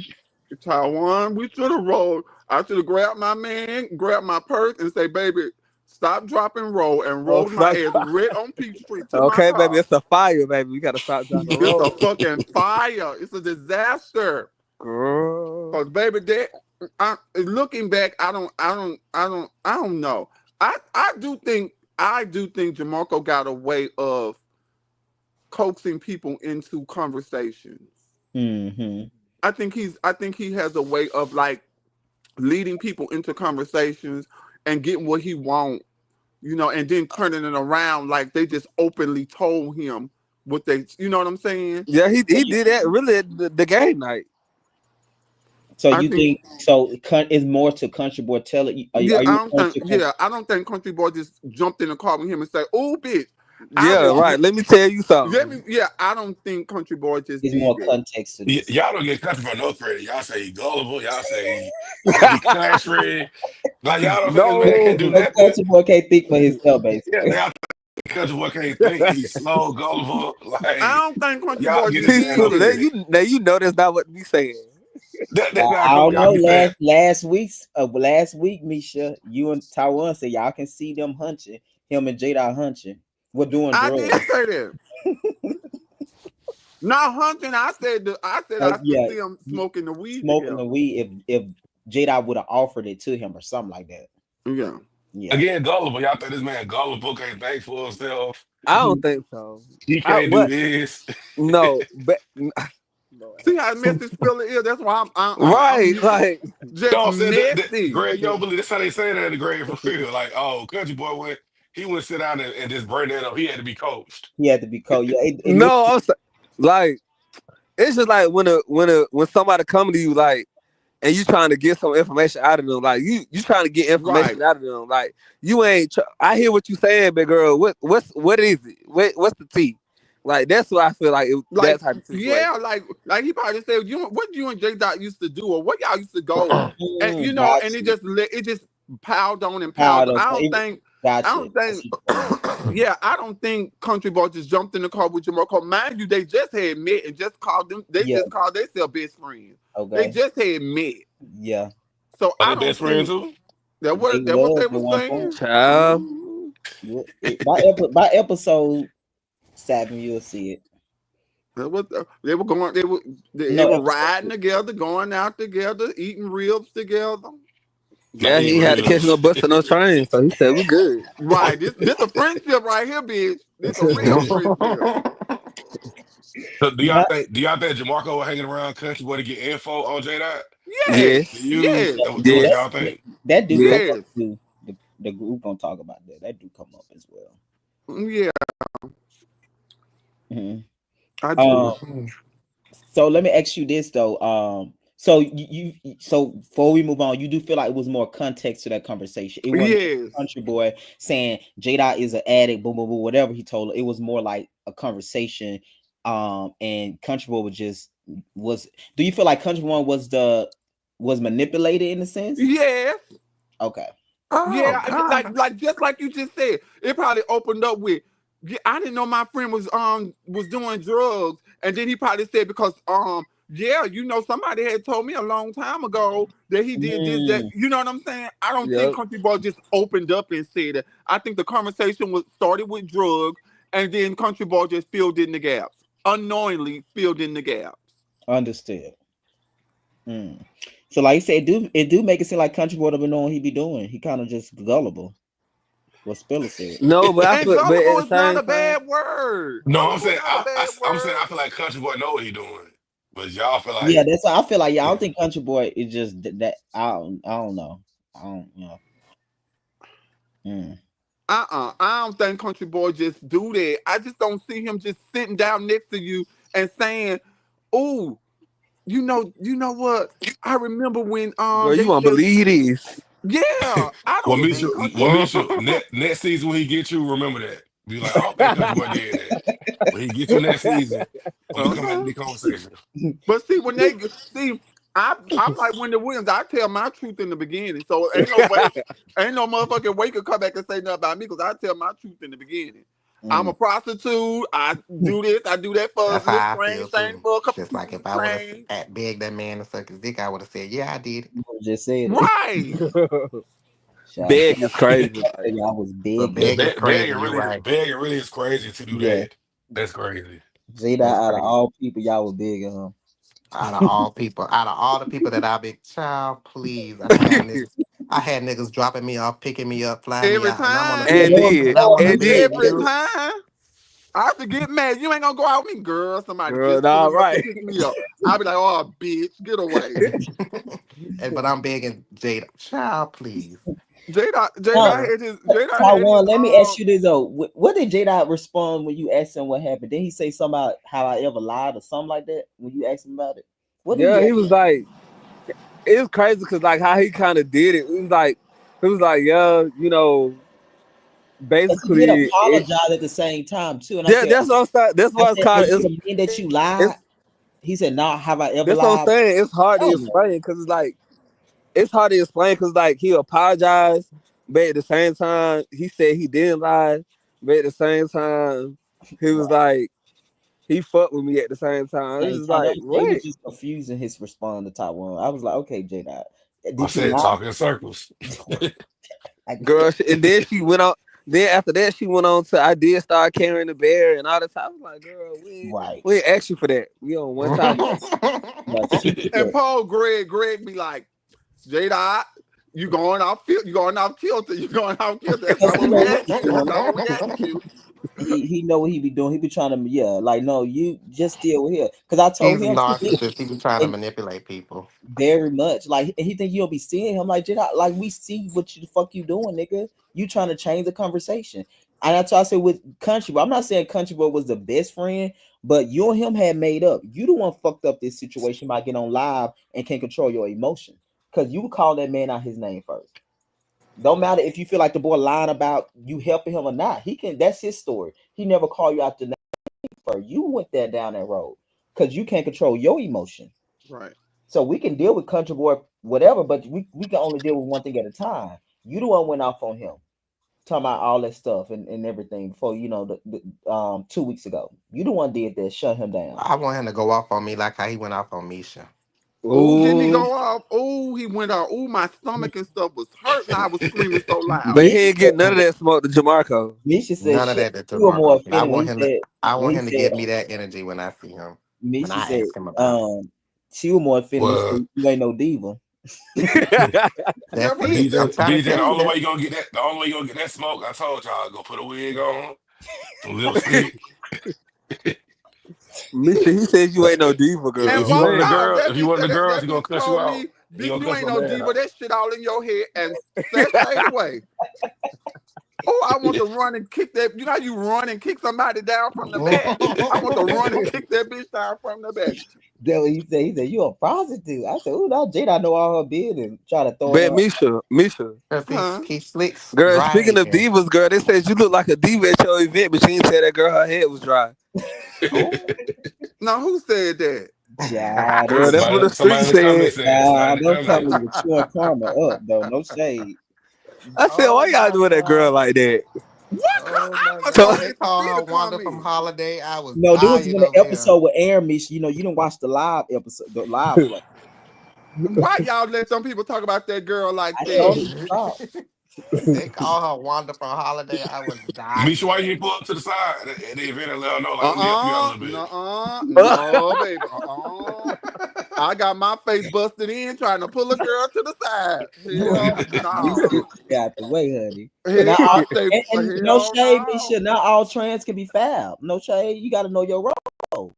Taiwan. We should have rolled. I should have grabbed my man, grabbed my purse, and say, "Baby, stop, drop, and roll," and Oh, rolled my ass right on Peachtree to my okay, baby, car. it's a fire, baby. We gotta stop, drop, and It's a roll, fucking fire. It's a disaster. girl. Cause baby, looking back, I don't know. I do think Jamarco got a way of coaxing people into conversations. Mm-hmm. I think he has a way of like leading people into conversations and getting what he want, and then turning it around like they just openly told him what they, you know what I'm saying? Yeah, So he did that really at the game night. I you think think so? It's more to Country Boy Tell it. Are you referring to Country? I don't think Country Boy just jumped in the car with him and said, "Oh, bitch, I Yeah, will." right. Let me tell you Let me, something. yeah, I don't think Country Boy just There's did more that. context to this. Y'all don't get country for no credit. Y'all say he gullible. Y'all say he country. Like y'all don't think this man can't do No, So nothing. Country Boy can't think for himself, Yeah, basically. y'all think country boy can't think. He's slow, gullible. I Like don't think Country y'all Boy get just this see, man did no Sula, that. credit. now you know that's not what we saying. That not I come. don't Y'all know. be saying Last last week, Misha, you and Taiwan said y'all can see them hunching. Him and Jada hunching. We're doing I drugs. did say that. Not hunting. I said I could Yeah, see them you- smoking the weed smoking together. the weed. If Jada would have offered it to him or something like that. Yeah. Yeah. again gullible. Y'all think this man gullible can't think for himself. I don't Mhm. think so. He I can't do what? this. No, but no, See how messy Spiller is? That's why I'm right, used like just No, I'm saying messy. Greg, you don't believe that's how they say that in the grade for real. Like, oh, country boy went. he wouldn't sit down and just bring that up. He had to be coached. He had to be cold. Yeah, it No, literally, like it's just like when somebody come to you like and you trying to get some information out of them, like you trying to get Right. information out of them, like you ain't. I hear what you saying, big girl. What is it? What's the tea? Like that's what I feel like that Like, type of yeah, situation. like he probably said, what you and J Dot used to do, or what y'all used to go, and got and you. it just piled on and Proud piled on. of I gotcha. don't I think, see your point. yeah, I don't think Country Boy just jumped in the car with Jamal. Cause mind you, they just had met and just called them. They Yeah. just called themselves best friends. They Okay. just had met, Yeah. so Are I they best don't friends think too? They that what was they at were one point. saying. Child, By episode 7, you'll see it. They were going. They No, were episode riding 6. together, going out together, eating ribs together. Not yeah, he eating ain't had to catch no ribs. bus or no train, so he said we good. Right. This a friendship right here, bitch. This a real friendship. So But do y'all think Jamarco was hanging around country boy to get info on J Dot Yes. Yes, to use? Yes. That what yes, y'all think? that do come yes. up Yes. too. The group gonna talk about that. That do come up as well. Yeah, Mhm. I Um, do. so let me ask you this though. So so before we move on, you do feel like it was more context to that conversation. It wasn't Yes. Country Boy saying Jada is an addict, boom, boom, boom, whatever he told her. It was more like a conversation. And Country Boy was. Do you feel like Country Boy was manipulated in a sense? Yes. Okay. Oh Yeah, God. like just like you just said, it probably opened up with. Yeah, I didn't know my friend was doing drugs, and then he probably said because yeah, somebody had told me a long time ago that he did this that, Mm, you know what I'm saying. I don't think Yep. Country Boy just opened up and said it. I think the conversation was started with drugs, and then Country Boy just filled in the gaps, unknowingly filled in the gaps. understood. Mm. So like you said, it do make it seem like Country Boy don't know what he be doing. He kind of just gullible. What Spiller said. No, but And but at gullible the is not same a time, bad word. No, I'm Gullible is saying not a bad I'm saying word. I feel like country boy know what he doing, but y'all feel Yeah, like that's why I feel like, yeah, I don't think Country Boy is just that. I don't know. I don't you know. Mm. I don't think Country Boy just do that. I just don't see him just sitting down next to you and saying, "Oh, you know what? I remember when girl, you they won't said, believe this. yeah." I well, don't Misha, think Country. well, Misha, next season when he get you, remember that. Be like, I don't think country boy did that. When he get you next season, when we come back to Uh-huh. the conversation, But see, when they see, I'm like Wendy Williams. I tell my truth in the beginning, so ain't no motherfucking way could come back and say nothing about me because I tell my truth in the beginning. I'm Mm. a prostitute. I do this. I do that for a That's little how I strange feel thing too. for a couple Just like pieces if of I would have change. begged that man to suck his dick, I would have said, "Yeah, I did it." You just said it. Right. Child, Beg is crazy. Like, I was But begging. yeah, beg is crazy. You're right. begging really is crazy to do Yeah, that. That's crazy. Jada That's out of crazy. all people, y'all was begging him. Out of all people, out of all the people that I big child, please. I done had niggas. I had niggas dropping me off, picking me up, flying me Every out, and I'm on the time. Yeah, and that bed, was did, and I'm on the and bed did, with Every you. time. I have to get mad. You ain't gonna go out with me, girl. Somebody girl. just pulling All up to right. pick me up. I'll be like, oh, bitch, get away. But I'm begging Jada, child, please. Now, Jada had his Taiwan, let me ask you this though. What did Jada respond when you asked him what happened? Did he say something about how I ever lied or something like that when you asked him about it? What did Yeah, he he ask? was like, it was crazy because like how he kind of did it. It was like, yeah, Because he did basically, apologize at the same time too. And I said, that's what I'm saying. That's I why it's said, kind does of it mean that you lied? it's He said, "Nah, have I ever that's what I'm lied?" saying. It's hard to Hell no. explain because it's hard to explain because like he apologized, but at the same time he said he didn't lie, but at the same time he was Right. like he fucked with me at the same time. It's Same just time, like they was what, just confusing his response to Taiwan. I was like, okay, Jada, I did you said lie? talk in circles. I, girl? And then she went on. Then after that, she went on to I did start carrying the bear and all the time. I was like, girl, right. we ain't asked you for that. We on one topic. No, she did and that. Paul Greg be like, Jada, you going off kilter. You going off kilter. That's Because not you what we know, asked you. That's not what we asked you. he know what he be doing. He be trying to like no, you just deal with here. Cause I told He's a him narcissist. He be trying to and manipulate people. very much like and he think you don't be seeing him like like we see what you the fuck you doing, nigga. You trying to change the conversation. And that's why I said with Country Boy, I'm not saying Country Boy was the best friend, but you and him had made up. You the one fucked up this situation by getting on live and can't control your emotion. Cause you call that man out his name first. Don't matter if you feel like the boy lying about you helping him or not. He can. That's his story. He never called you out the name first. You went there down that road because you can't control your emotion. Right. So we can deal with Country Boy whatever, but we can only deal with one thing at a time. You the one went off on him, talking about all that stuff and everything before 2 weeks ago. You the one did that. Shut him down. I want him to go off on me like how he went off on Misha. Oh, didn't he Ooh, go off? Oh, he went off. Oh, my stomach and stuff was hurting. I was screaming so loud. but he Misha ain't said, get none of that smoke to Jamarco. Misha said None of shit. that to You were more Marco. offended I when want he him to said give me that energy when I see him. When Misha I said ask him about it. she was more offended when she Well, said you ain't no diva. Yeah, That's but he it. BJ, I'm trying to BJ, tell the you only that. way you gonna get that, the only way you gonna get that smoke, I told y'all, go put a wig on, some lipstick. Misha, he said you ain't no diva and If girl. you walk one of the Man, off. girls, if you one of the girls, That he gonna bitch cuss you told out. me, He bitch, gonna you cuss ain't my no man diva. out. That shit all in your head and sashay away. Oh, I want to run and kick that. You know how you run and kick somebody down from the back? I want to run and kick that bitch down from the back. That's what he said. He said, you a prostitute. I said, oh, now Jada, I know all her bid and try to throw it man, up. Misha. Because Huh? he slicks Girl, speaking right. of And, divas, girl, they said you look like a diva at your event, but she didn't tell that girl her head was dry. oh. Now, who said that? Child, Girl, this that's what the Somebody street in the said. comments said. Somebody in the don't tell comments. me you're chewing karma up, though. No shade. I said, why Oh y'all my doing that girl God. like that? What? Oh I my must So God. don't They even see call the her Wanda from comment. Holiday. I was No, this was dying when the over here. episode with Aaron, Miss. You didn't watch the live episode, the live play. Why y'all let some people talk about that girl like I that? told her to stop. They call her Wanda from Holiday. I was Misha, why dying. you ain't pull up to the side at the event and let her know, like, let me help you out a little bit. No, baby. I got my face busted in trying to pull a girl to the side. Hell Misha, no. stay out the way, honey. Now, Hell, I stay. and no Hell shade, no. Misha. Not all trans can be foul. No shade. You got to know your role.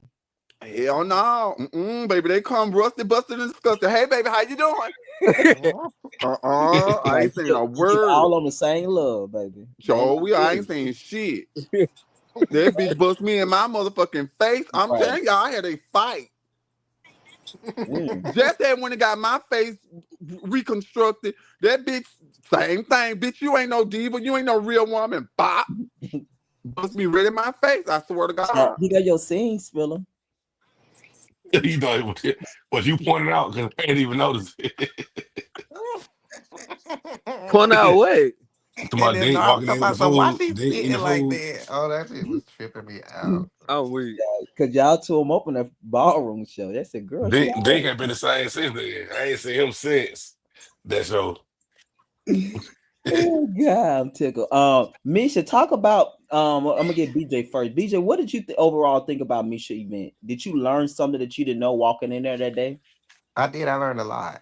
Hell no. Baby, they come rusty, busted, and disgusted. Hey, baby, how you doing? I Like ain't saying a you word. all on the same love, baby. They ain't Joe, gonna I do ain't saying shit. That bitch bust me in my motherfucking face. it. I'm Right. telling y'all, I had a fight. Mm. Just that when it got my face reconstructed, that bitch, same thing. Bitch, you ain't no diva. You ain't no real woman. Bop. Bust me right in my face. I swear to God. He got your scene spiller. You know, what you pointed out because I didn't even notice it. Point out what? To my And then date I was walking talking in with the about, so why food, she date eating the sitting like food. that? Oh, that shit was tripping me out. I'm weak. Cause y'all two them open a ballroom show. That's a girl. She Dink all ain't been the same since then. I ain't seen him since that show. oh god, I'm tickled. Misha, talk about I'm gonna get BJ first. BJ, what did you overall think about Misha event? Did you learn something that you didn't know walking in there that day? I did. I learned a lot.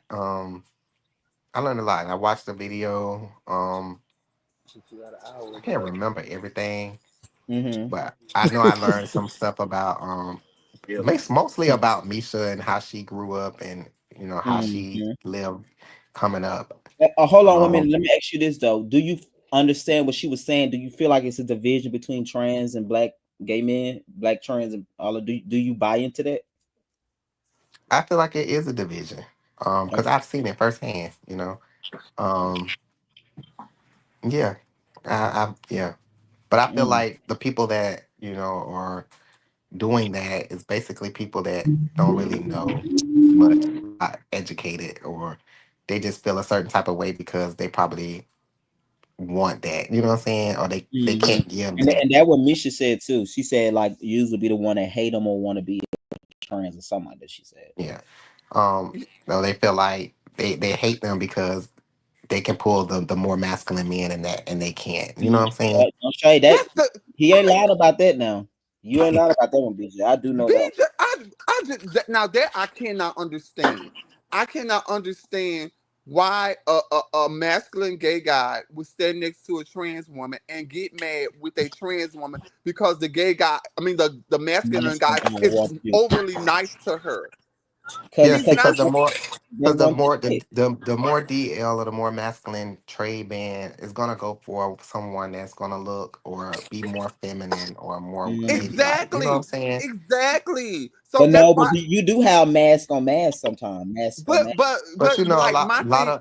I learned a lot. I watched the video. I can't remember everything, Mm-hmm. but I know I learned some stuff about mostly about Misha and how she grew up and how she Mm-hmm. lived coming up. Hold on one Um, minute. Let me ask you this though. Do you understand what she was saying? Do you feel like it's a division between trans and black gay men, black trans and all of do you buy into that? I feel like it is a division because Okay. I've seen it firsthand. Um, yeah, yeah, but I feel Mm, like the people that are doing that is basically people that don't really know much, not educated, or they just feel a certain type of way because they probably want that. You know what I'm saying? Or they mhm. can't give And that. and that what Misha said too. She said like usually be the one that hate them or want to be trans or something like that. She said. Yeah. No, they feel like they hate them because they can pull the more masculine men and that and they can't. You know Mm, what I'm saying? don't say that. That's the He ain't okay. lied about that now. You ain't lied about that one, BJ. I do know that. I just now that I cannot understand. I cannot understand. why a masculine gay guy would stand next to a trans woman and get mad with a trans woman because the gay guy, I mean the masculine Masculine guy kind of is walk you. overly nice to her. Cause, He's Yes, cause not. because they because the want more that shit. the more DL or the more masculine trade band is gonna go for someone that's gonna look or be more feminine or more Mhm. ladylike. You know what I'm Exactly. saying? Exactly. So But that's no, but why. you do have mask on mask sometimes. Mask on But mask. but But but you know, like my thing.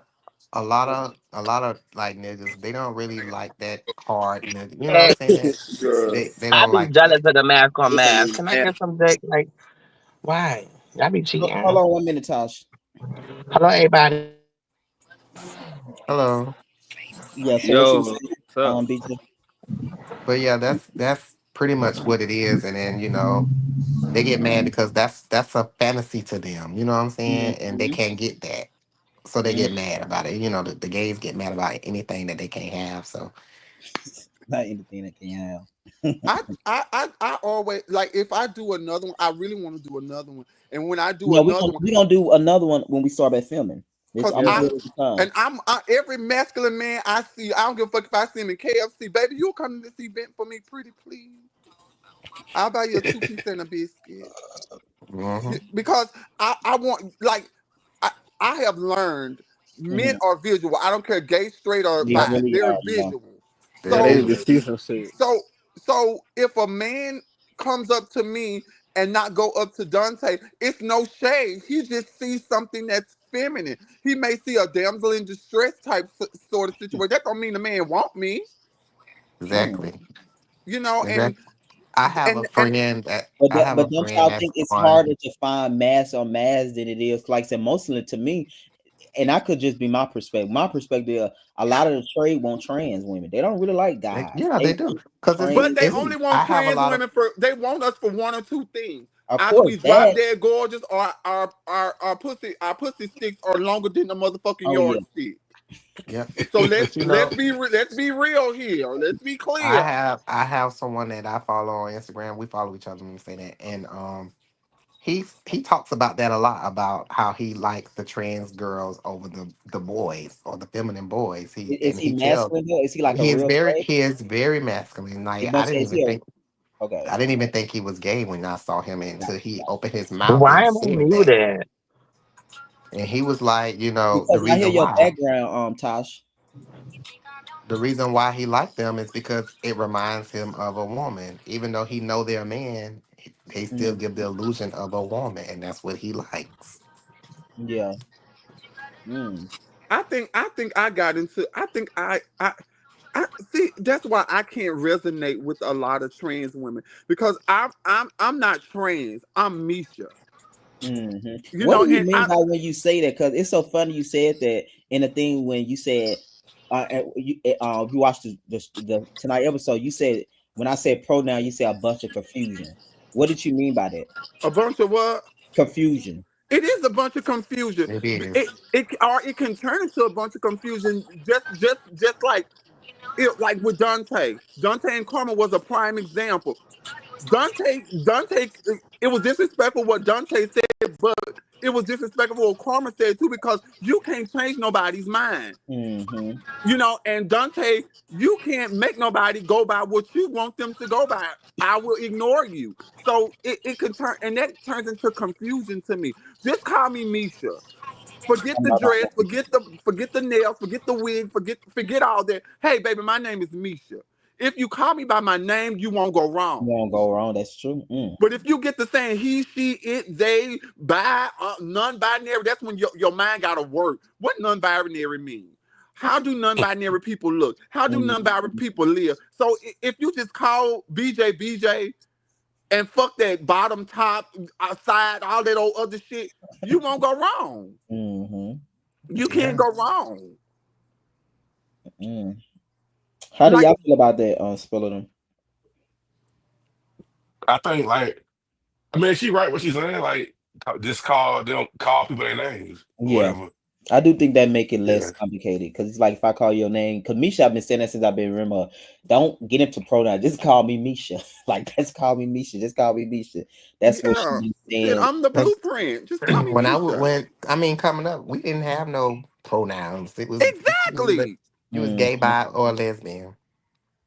a lot of like niggas, they don't really like that hard nigga. You know what I'm saying? Girl. They I don't be like jealous that. of the mask on This ain't mask. even Can I mad. get some dick? Like, why? Y'all be Hold cheating. on 1 minute, Tosh. Hello, everybody. Hello. Yeah. So what you Yo, was saying, what's up? BJ? But yeah, that's pretty much what it is. And then, you know, they get mad because that's a fantasy to them. You know what I'm saying? And they Mm-hmm. can't get that. So they Mm. get mad about it. You know, the gays get mad about anything that they can't have. So Not anything that can have. I always like if I do another one, I really want to do another one. And when I do Yeah, another one, we gonna do another one when we start back filming. This cause I'm gonna I do Yeah. it every time. and every masculine man I see, I don't give a fuck if I see him in KFC, baby. You come to this event for me, pretty please. I'll buy you a 2 piece and a biscuit. hmm Because I want like I I have learned men Hmm. are visual. I don't care gay, straight, or They bi. right. really They're are. Yeah. visual. There Yeah, it they So need to is. see some shit. so so if a man comes up to me and not go up to Dante, it's no shade. He just sees something that's feminine. He may see a damsel in distress type sort of situation. That don't mean the man want me, Mm. Exactly. and Exactly. I have a and friend that I have But a don't friend y'all that's think it's on. harder to find mass on mass than it is? Like I said, mostly to me, and I could just be my perspective. My perspective, a lot of the trade want trans women. They don't really like guys. Yeah, They they do. want Cause trans but they it's only women. want I have a trans lot of women for they want us for one or two things. Of Either course, we drop that. dead gorgeous or our pussy sticks are longer than the motherfucking Oh yeah. yardstick. yep. So But you know, let's be real here. Let's be clear. I have someone that I follow on Instagram. We follow each other, let me say that. And he talks about that a lot about how he likes the trans girls over the boys or the feminine boys. Is he He tells masculine though? Is he like a real trade? he is very masculine. Like Don't say is he a okay? I didn't even think he was gay when I saw him Got until you, he got opened his you. mouth Why and am I said that. muted? And he was like, you know, Because I hear your background, Tosh. the reason why he liked them is because it reminds him of a woman. Even though he know they're a man, they still Mm, give the illusion of a woman, and that's what he likes. yeah. Mm, I think I got into I see that's why I can't resonate with a lot of trans women because I'm not trans. I'm Misha. What do you And mean by when you say that? Because it's so funny you said that in the thing when you said, you watched the tonight episode. You said when I said pronoun, you said a bunch of confusion. What did you mean by that? a bunch of what? Confusion. It is a bunch of confusion. It is It can turn into a bunch of confusion just like with Dante. Dante and Karma was a prime example. Dante, it was disrespectful what Dante said, but it was disrespectful what Karma said too because you can't change nobody's mind. Mm-hmm. And Dante, you can't make nobody go by what you want them to go by. I will ignore you. So it can turn, and that turns into confusion to me. Just call me Misha. Forget I'm the not gonna dress, hold you. forget the nails, forget the wig, forget all that. Hey, baby, my name is Misha. If you call me by my name, you won't go You wrong. won't go wrong. That's true. Mm. But if you get to saying he, she, it, they, non-binary, that's when your mind got to work. What non-binary mean? How do non-binary people look? How do non-binary Mm. people live? So if you just call BJ and fuck that bottom top outside all that old other shit, you won't go wrong. Mm-hmm. You can't yeah. go wrong. Mm. How do Like y'all feel about that? Spilling them. I think like I mean she right what she's saying, like just call people their names or Yeah. whatever. I do think that make it less Yeah. complicated because it's like if I call your name, because Misha, I've been saying that since I've been remember. Don't get into pronoun. Just call me Misha. Like just call me Misha. Just call me Misha. That's what she Yeah. been Shit, saying. I'm the Because blueprint. Just call me when Misha. I mean, coming up, we didn't have no pronouns. It was Exactly. you was gay, Mhm. bi, or lesbian.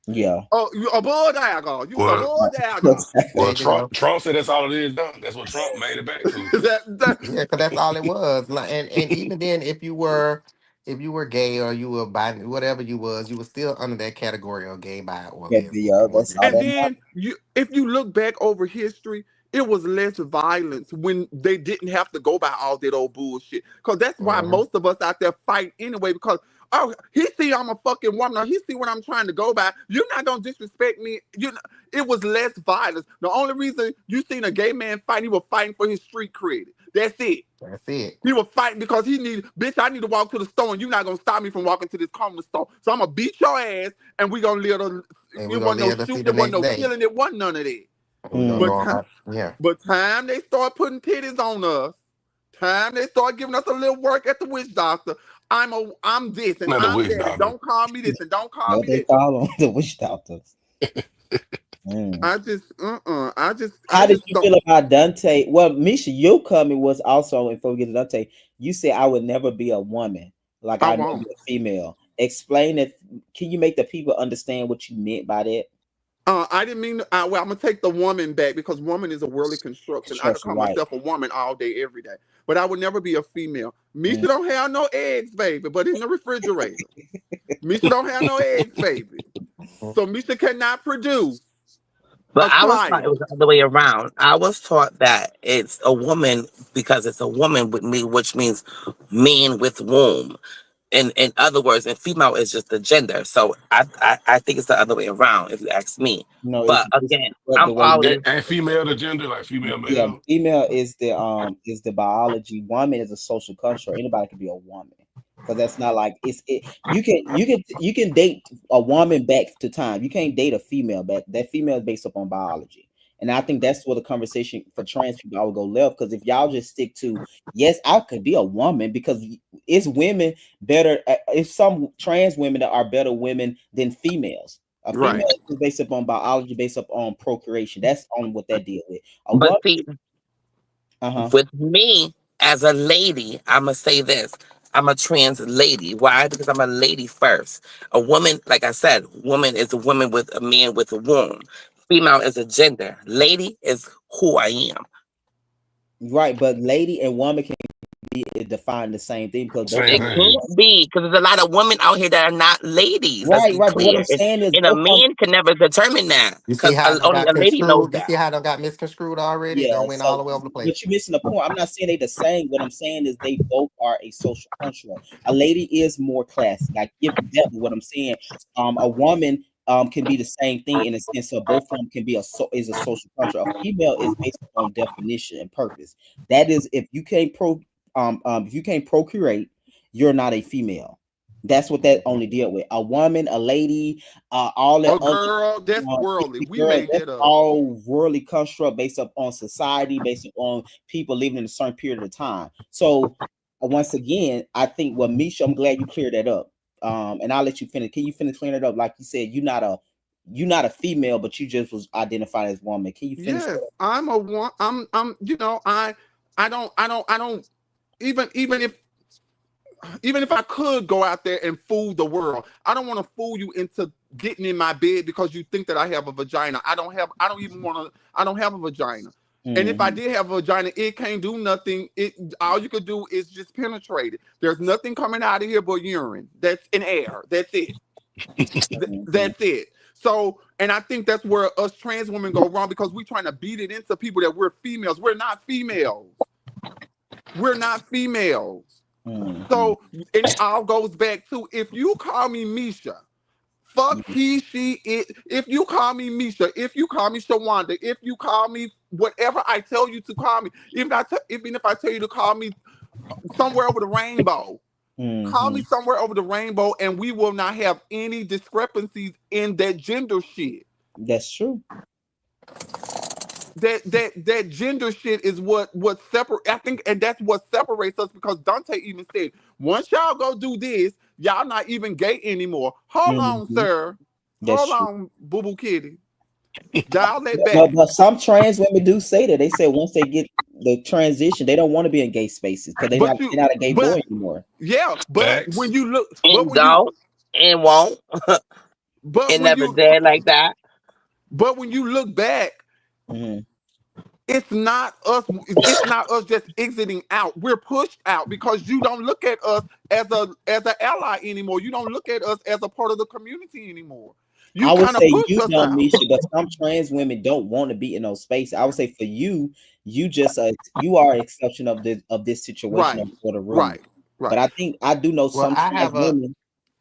Yeah. Oh, you a bulldog. You was a Well, bulldog. There well, you go. Trump said that's all it is done. That's what Trump made it back to. that Yeah, because that's all it was. Like, and even then, if you were gay or you were bi, whatever you were still under that category of gay, bi, or Yeah, lesbian. yeah, It that's wasn't all And that just then if you look back over history, it was less violence when they didn't have to go by all that old bullshit. Cause that's why mhm. most of us out there fight anyway. Because oh, he see I'm a fucking woman, or he see what I'm trying to go by. You're not gonna disrespect me. It was less violence. The only reason you seen a gay man fight, he was fighting for his street credit. That's it. That's it. He was fighting because he need, bitch, I need to walk to the store and you're not gonna stop me from walking to this corner store. So I'm gonna beat your ass and we gonna live And we're it gonna wasn't no live to see shooting, the it wasn't next no day. killing, it wasn't none of that. We're gonna But go Mm. on time, our yeah. but time they start putting titties on us, time they start giving us a little work at the witch doctor. I'm this and Not a I'm witch that and doctor. don't call me this and don't call What me they that. call them, the witch doctors. Mm. I How did just you don't. feel about Dante? Well, Misha, your comment was also, before we get to Dante, you said I would never be a woman. Like I I'd never won't. be a female. Explain it. Can you make the people understand what you meant by that? I didn't mean. Well, I'm gonna take the woman back because woman is a worldly construction. I could Structure, call right. myself a woman all day, every day, but I would never be a female. Mm. Misha don't have no eggs, baby, but in the refrigerator. Misha don't have no eggs, baby. Mhm. So Misha cannot produce But a I was taught it was child. the other way around. I was taught that it's a woman because it's a woman with me, which means man with womb. In other words, and female is just the gender. So I think it's the other way around if you ask me. No, But it's again, but I'm the way you always And female to gender, like female yeah, male. female is the biology. Woman is a social construct. Anybody can be a woman. Because that's not like you can date a woman back to time. You can't date a female back. That female is based upon biology. And I think that's where the conversation for trans people I would go left. Because if y'all just stick to yes, I could be a woman because it's women better. If some trans women that are better women than females. A female Right. is based upon biology, based upon procreation. That's on what that deal with. A but woman, see, uh-huh. with me as a lady, I'ma say this. I'm a trans lady. Why? Because I'm a lady first. A woman, like I said, woman is a woman with a man with a womb. Female is a gender. Lady is who I am. Right, but lady and woman can be defined the same thing because both Same It of them. thing. can't be because there's a lot of women out here that are not ladies. Let's Right, be right. But what clear. I'm saying is And a both of them. man can never determine that You see because how it done only got a lady knows construed? You that. see how it done got misconstrued already? It Yeah, done went all so the way over the place. but you're missing the point. I'm not saying they the same. What I'm saying is they both are a social construct. A lady is more classy. I give you that, but what I'm saying, a woman can be the same thing in a sense of both of them can be is a social construct. A female is based on definition and purpose. That is, if you can't procreate, you're not a female. That's what that only deal with. A woman, a lady, all that A other girl, that's worldly. We girl, made that's that up. all worldly construct based up on society, based on people living in a certain period of time. So once again, I think well, Misha, I'm glad you cleared that up. And I'll let you finish. Can you finish clearing it up? Like you said, you're not a female, but you just was identified as woman. Can you finish Yes, that? I'm a one. I'm. I don't. Even if I could go out there and fool the world, I don't want to fool you into getting in my bed because you think that I have a vagina. I don't even want to. I don't have a vagina. And if I Mm-hmm. did have a vagina, it can't do nothing. It all you could do is just penetrate it. There's nothing coming out of here but urine. That's in air. That's it. Mm-hmm. That's it. So, and I think that's where us trans women go wrong because we're trying to beat it into people that we're females. We're not females. We're not females. Mm-hmm. So, and it all goes back to if you call me Misha, fuck he, she, it. If you call me Misha, if you call me Shawanda, if you call me whatever I tell you to call me, even if I tell you to call me somewhere over the rainbow, call me Mm-hmm. somewhere over the rainbow, and we will not have any discrepancies in that gender shit. That's true. that gender shit is what separate. I think, and that's what separates us because Dante even said, once y'all go do this, y'all not even gay anymore. Hold on, Hmm. sir. That's Hold true. on, Boo Boo Kitty. Dial it But, back. but some trans women do say that. They say once they get the transition, they don't want to be in gay spaces because But you, they're not a gay boy but anymore. yeah, but Facts. when you look, but And when you, don't and won't but and when never you, did like that. but when you look back, Hmm. it's not us. It's not us just exiting out. We're pushed out because you don't look at us as an ally anymore. You don't look at us as a part of the community anymore. You I would kind of say push you us don't, out. Misha, but some trans women don't want to be in those spaces. I would say for you, you just you are an exception of this situation Right, for the room. right, But right. I think I do know Well, some trans women.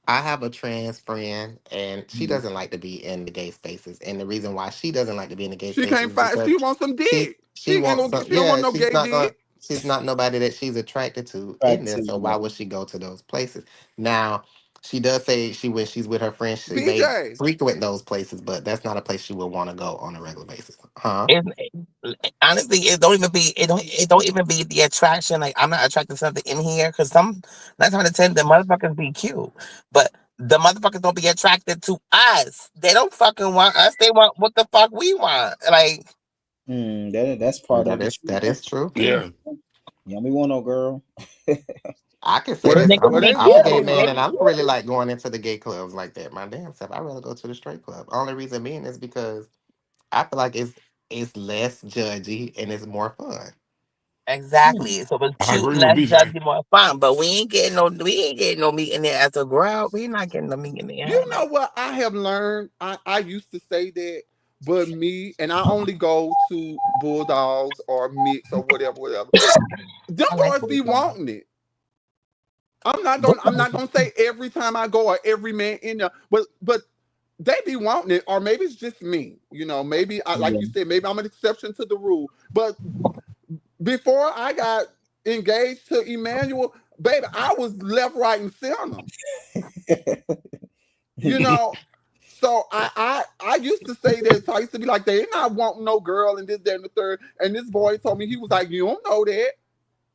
I have a trans friend, and she Mhm. doesn't like to be in the gay spaces. And the reason why she doesn't like to be in the gay She spaces can't is find. because She wants some dick. she She ain't wants gonna some. get. She don't want Yeah, no gay dick. she's not nobody that she's attracted to Right in there. to So you. why would she go to those places? Now, she does say she when she's with her friends, they BJ. frequent those places, but that's not a place she would want to go on a regular basis, huh? It, honestly, it don't even be the attraction. Like I'm not attracted to something in here because some 9 out of 10 the motherfuckers be cute, but the motherfuckers don't be attracted to us. They don't fucking want us. They want what the fuck we want. Like That's part of the truth. That is true. Yeah. Yummy want no girl. I can say Well, the this. niggas well, be they I'm a want gay no cute. They man, girl. and be I don't really cute. like going into the gay clubs like that. My damn self. I'd rather go to the straight club. Only reason being is because I feel like it's less judgy and it's more fun. Hmm. Exactly. So it's I cute, agree with less BJ. judgy, more fun. But we ain't getting no meat in there as a girl. We not getting no meat in there, You honey. know what I have learned? I used to say that, but me and I only go to bulldogs or mix or whatever, whatever. Them I like boys be bulldogs. wanting it. I'm not gonna I'm Bulldogs. not gonna say every time I go or every man in there, but they be wanting it, or maybe it's just me. You know, maybe like Yeah. you said, maybe I'm an exception to the rule. But before I got engaged to Emmanuel, baby, I was left, right, and center. You know, so I used to say that. So I used to be like, they not wanting no girl and this, that, and the third. And this boy told me he was like, you don't know that,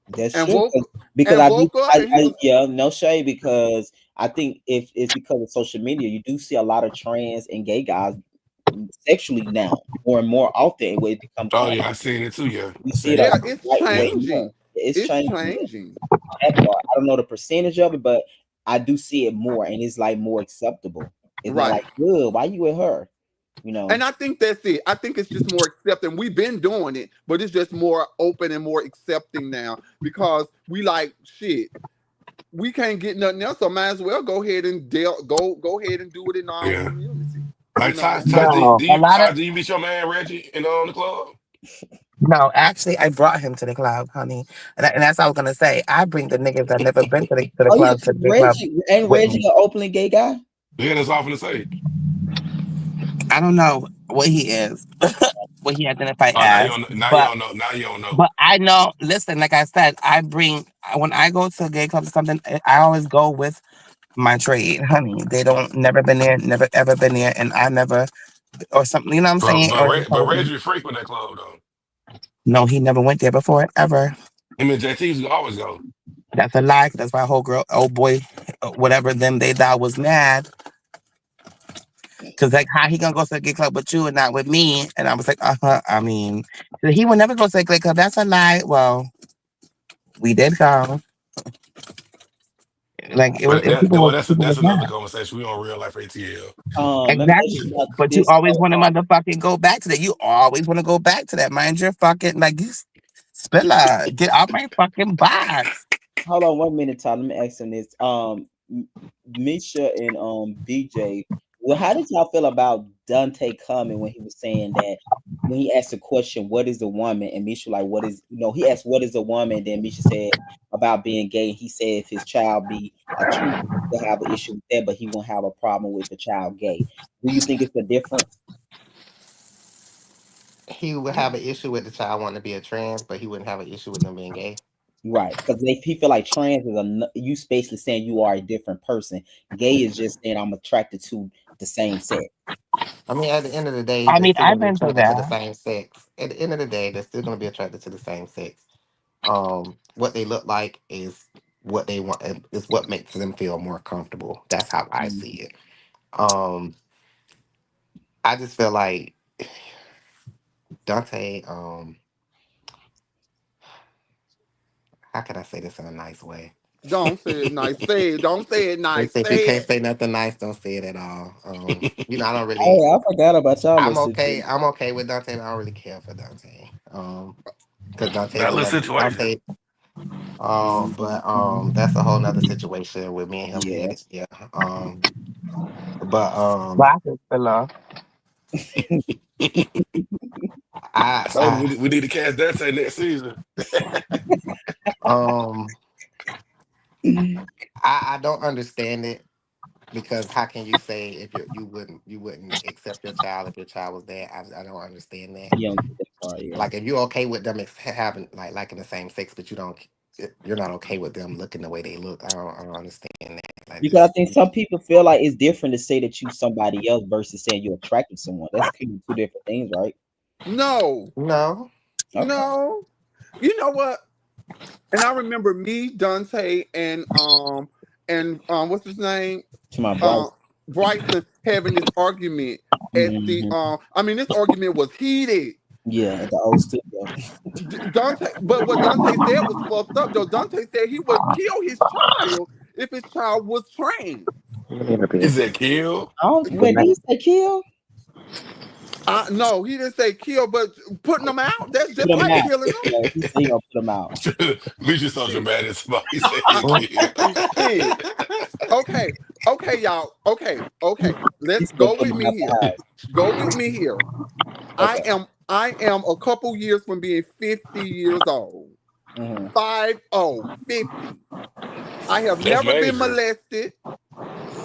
That's and true woke because and I do. woke up and he was Yeah, no shade because I think if it's because of social media, you do see a lot of trans and gay guys sexually now more and more often where it become Oh common. yeah, I seen it too. Yeah, You see it a seen yeah, it. lot, it's way more. changing. It's It's changing. changing. That part. I don't know the percentage of it, but I do see it more, and it's like more acceptable. It's not like Right. good. Why you with her? You know. And I think that's it. I think it's just more accepting. We've been doing it, but it's just more open and more accepting now because we like shit. We can't get nothing else, so might as well go ahead and go ahead and do it in our own Yeah. community. You Like Ty, know? Ty, No, a lot of Ty, do you meet your man Reggie in the club? no. Actually, I brought him to the club, honey, and that's what I was gonna say. I bring the niggas that never been to the Oh yeah, club to the club Reggie and with Reggie me. an openly gay guy. Yeah, that's all I'm gonna say. I don't know what he is, what he identified Oh, now you as, don't. Now you but don't know. Now you don't know. but I know. Listen, like I said, I bring when I go to a gay club or something. I always go with my trade, honey. They don't never been there, never ever been there, and I never or something. You know what I'm saying? Or he But told me, Reggie frequent that club though. no, he never went there before ever. Him and JT used to always go. That's a lie. 'Cause that's why whole girl, oh boy, whatever them they thought was mad. Cause like how he gonna go to a gay club with you and not with me? And I was like, I mean, he would never go to a gay club. That's a lie. Well, we did go. Like it was, But and people that's was another mad. conversation. We on real life ATL. Let me ask Exactly. you about But you this. always want to motherfucking go back to that. You always want to go back to that. Mind your fucking like you Spilla. Get out my fucking box. Hold on 1 minute, Todd. Let me ask him this. Misha and BJ. Well, how did y'all feel about Dante coming when he was saying that when he asked the question, "What is a woman?" and Misha like, "What is?" He asked, "What is a woman?" And then Misha said about being gay. He said if his child be a trans, he will have an issue with that, but he won't have a problem with the child gay. Do you think it's a difference? He would have an issue with the child wanting to be a trans, but he wouldn't have an issue with them being gay. Right, because he feel like trans is you basically saying you are a different person. Gay is just saying I'm attracted to the same sex. I mean, at the end of the day, I they're mean, still I've gonna be been through attracted to the that. same sex. At the end of the day, they're still gonna be attracted to the same sex. What they look like is what they want. Is what makes them feel more comfortable. That's how I Mm. see it. Um, I just feel like Dante. How can I say this in a nice way? Don't say it nice. Say it. Don't say it They nice. say if you Say can't it. say nothing nice, don't say it at all. I don't really. Oh, I forgot about y'all little I'm okay. situation. I'm okay with Dante. And I don't really care for Dante. Because Dante's That little another situation. Dante. But that's a whole nother situation with me and him Yeah. being yeah. But But I just feel love. So I we need to cast that say next season. um I don't understand it because how can you say if you wouldn't accept your child if your child was there? I don't understand that. You don't get that far, yeah. Like if you're okay with them having like liking the same sex, but you're not okay with them looking the way they look. I don't understand that. Like Because I this. think some people feel like it's different to say that you somebody else versus saying you're attracted to someone. That's kind of two different things, right? No. No. Okay. No. You know what? And I remember me, Dante, and what's his name? To my Bryce. Uh Bryson having this argument at the Hmm. I mean this argument was heated. Yeah, at the old studio. Dante, but what Dante said was fucked up though. Dante said he would kill his child if his child was trans. Give me the He beer. said kill. Oh, Good wait, did night. he say kill? No, he didn't say kill, but putting them out, that's Put just him like out. killing them. Yeah, he said he gonna put him out. Me just so Shit. dramatic. Somebody said I, Mm. kill. shit. Okay. Okay, y'all. Okay. He Let's still go put with him me out the here. house. Go with me here. I Okay. am I am a couple years from being 50 years old. Hmm. 50. I have That's never been major. molested.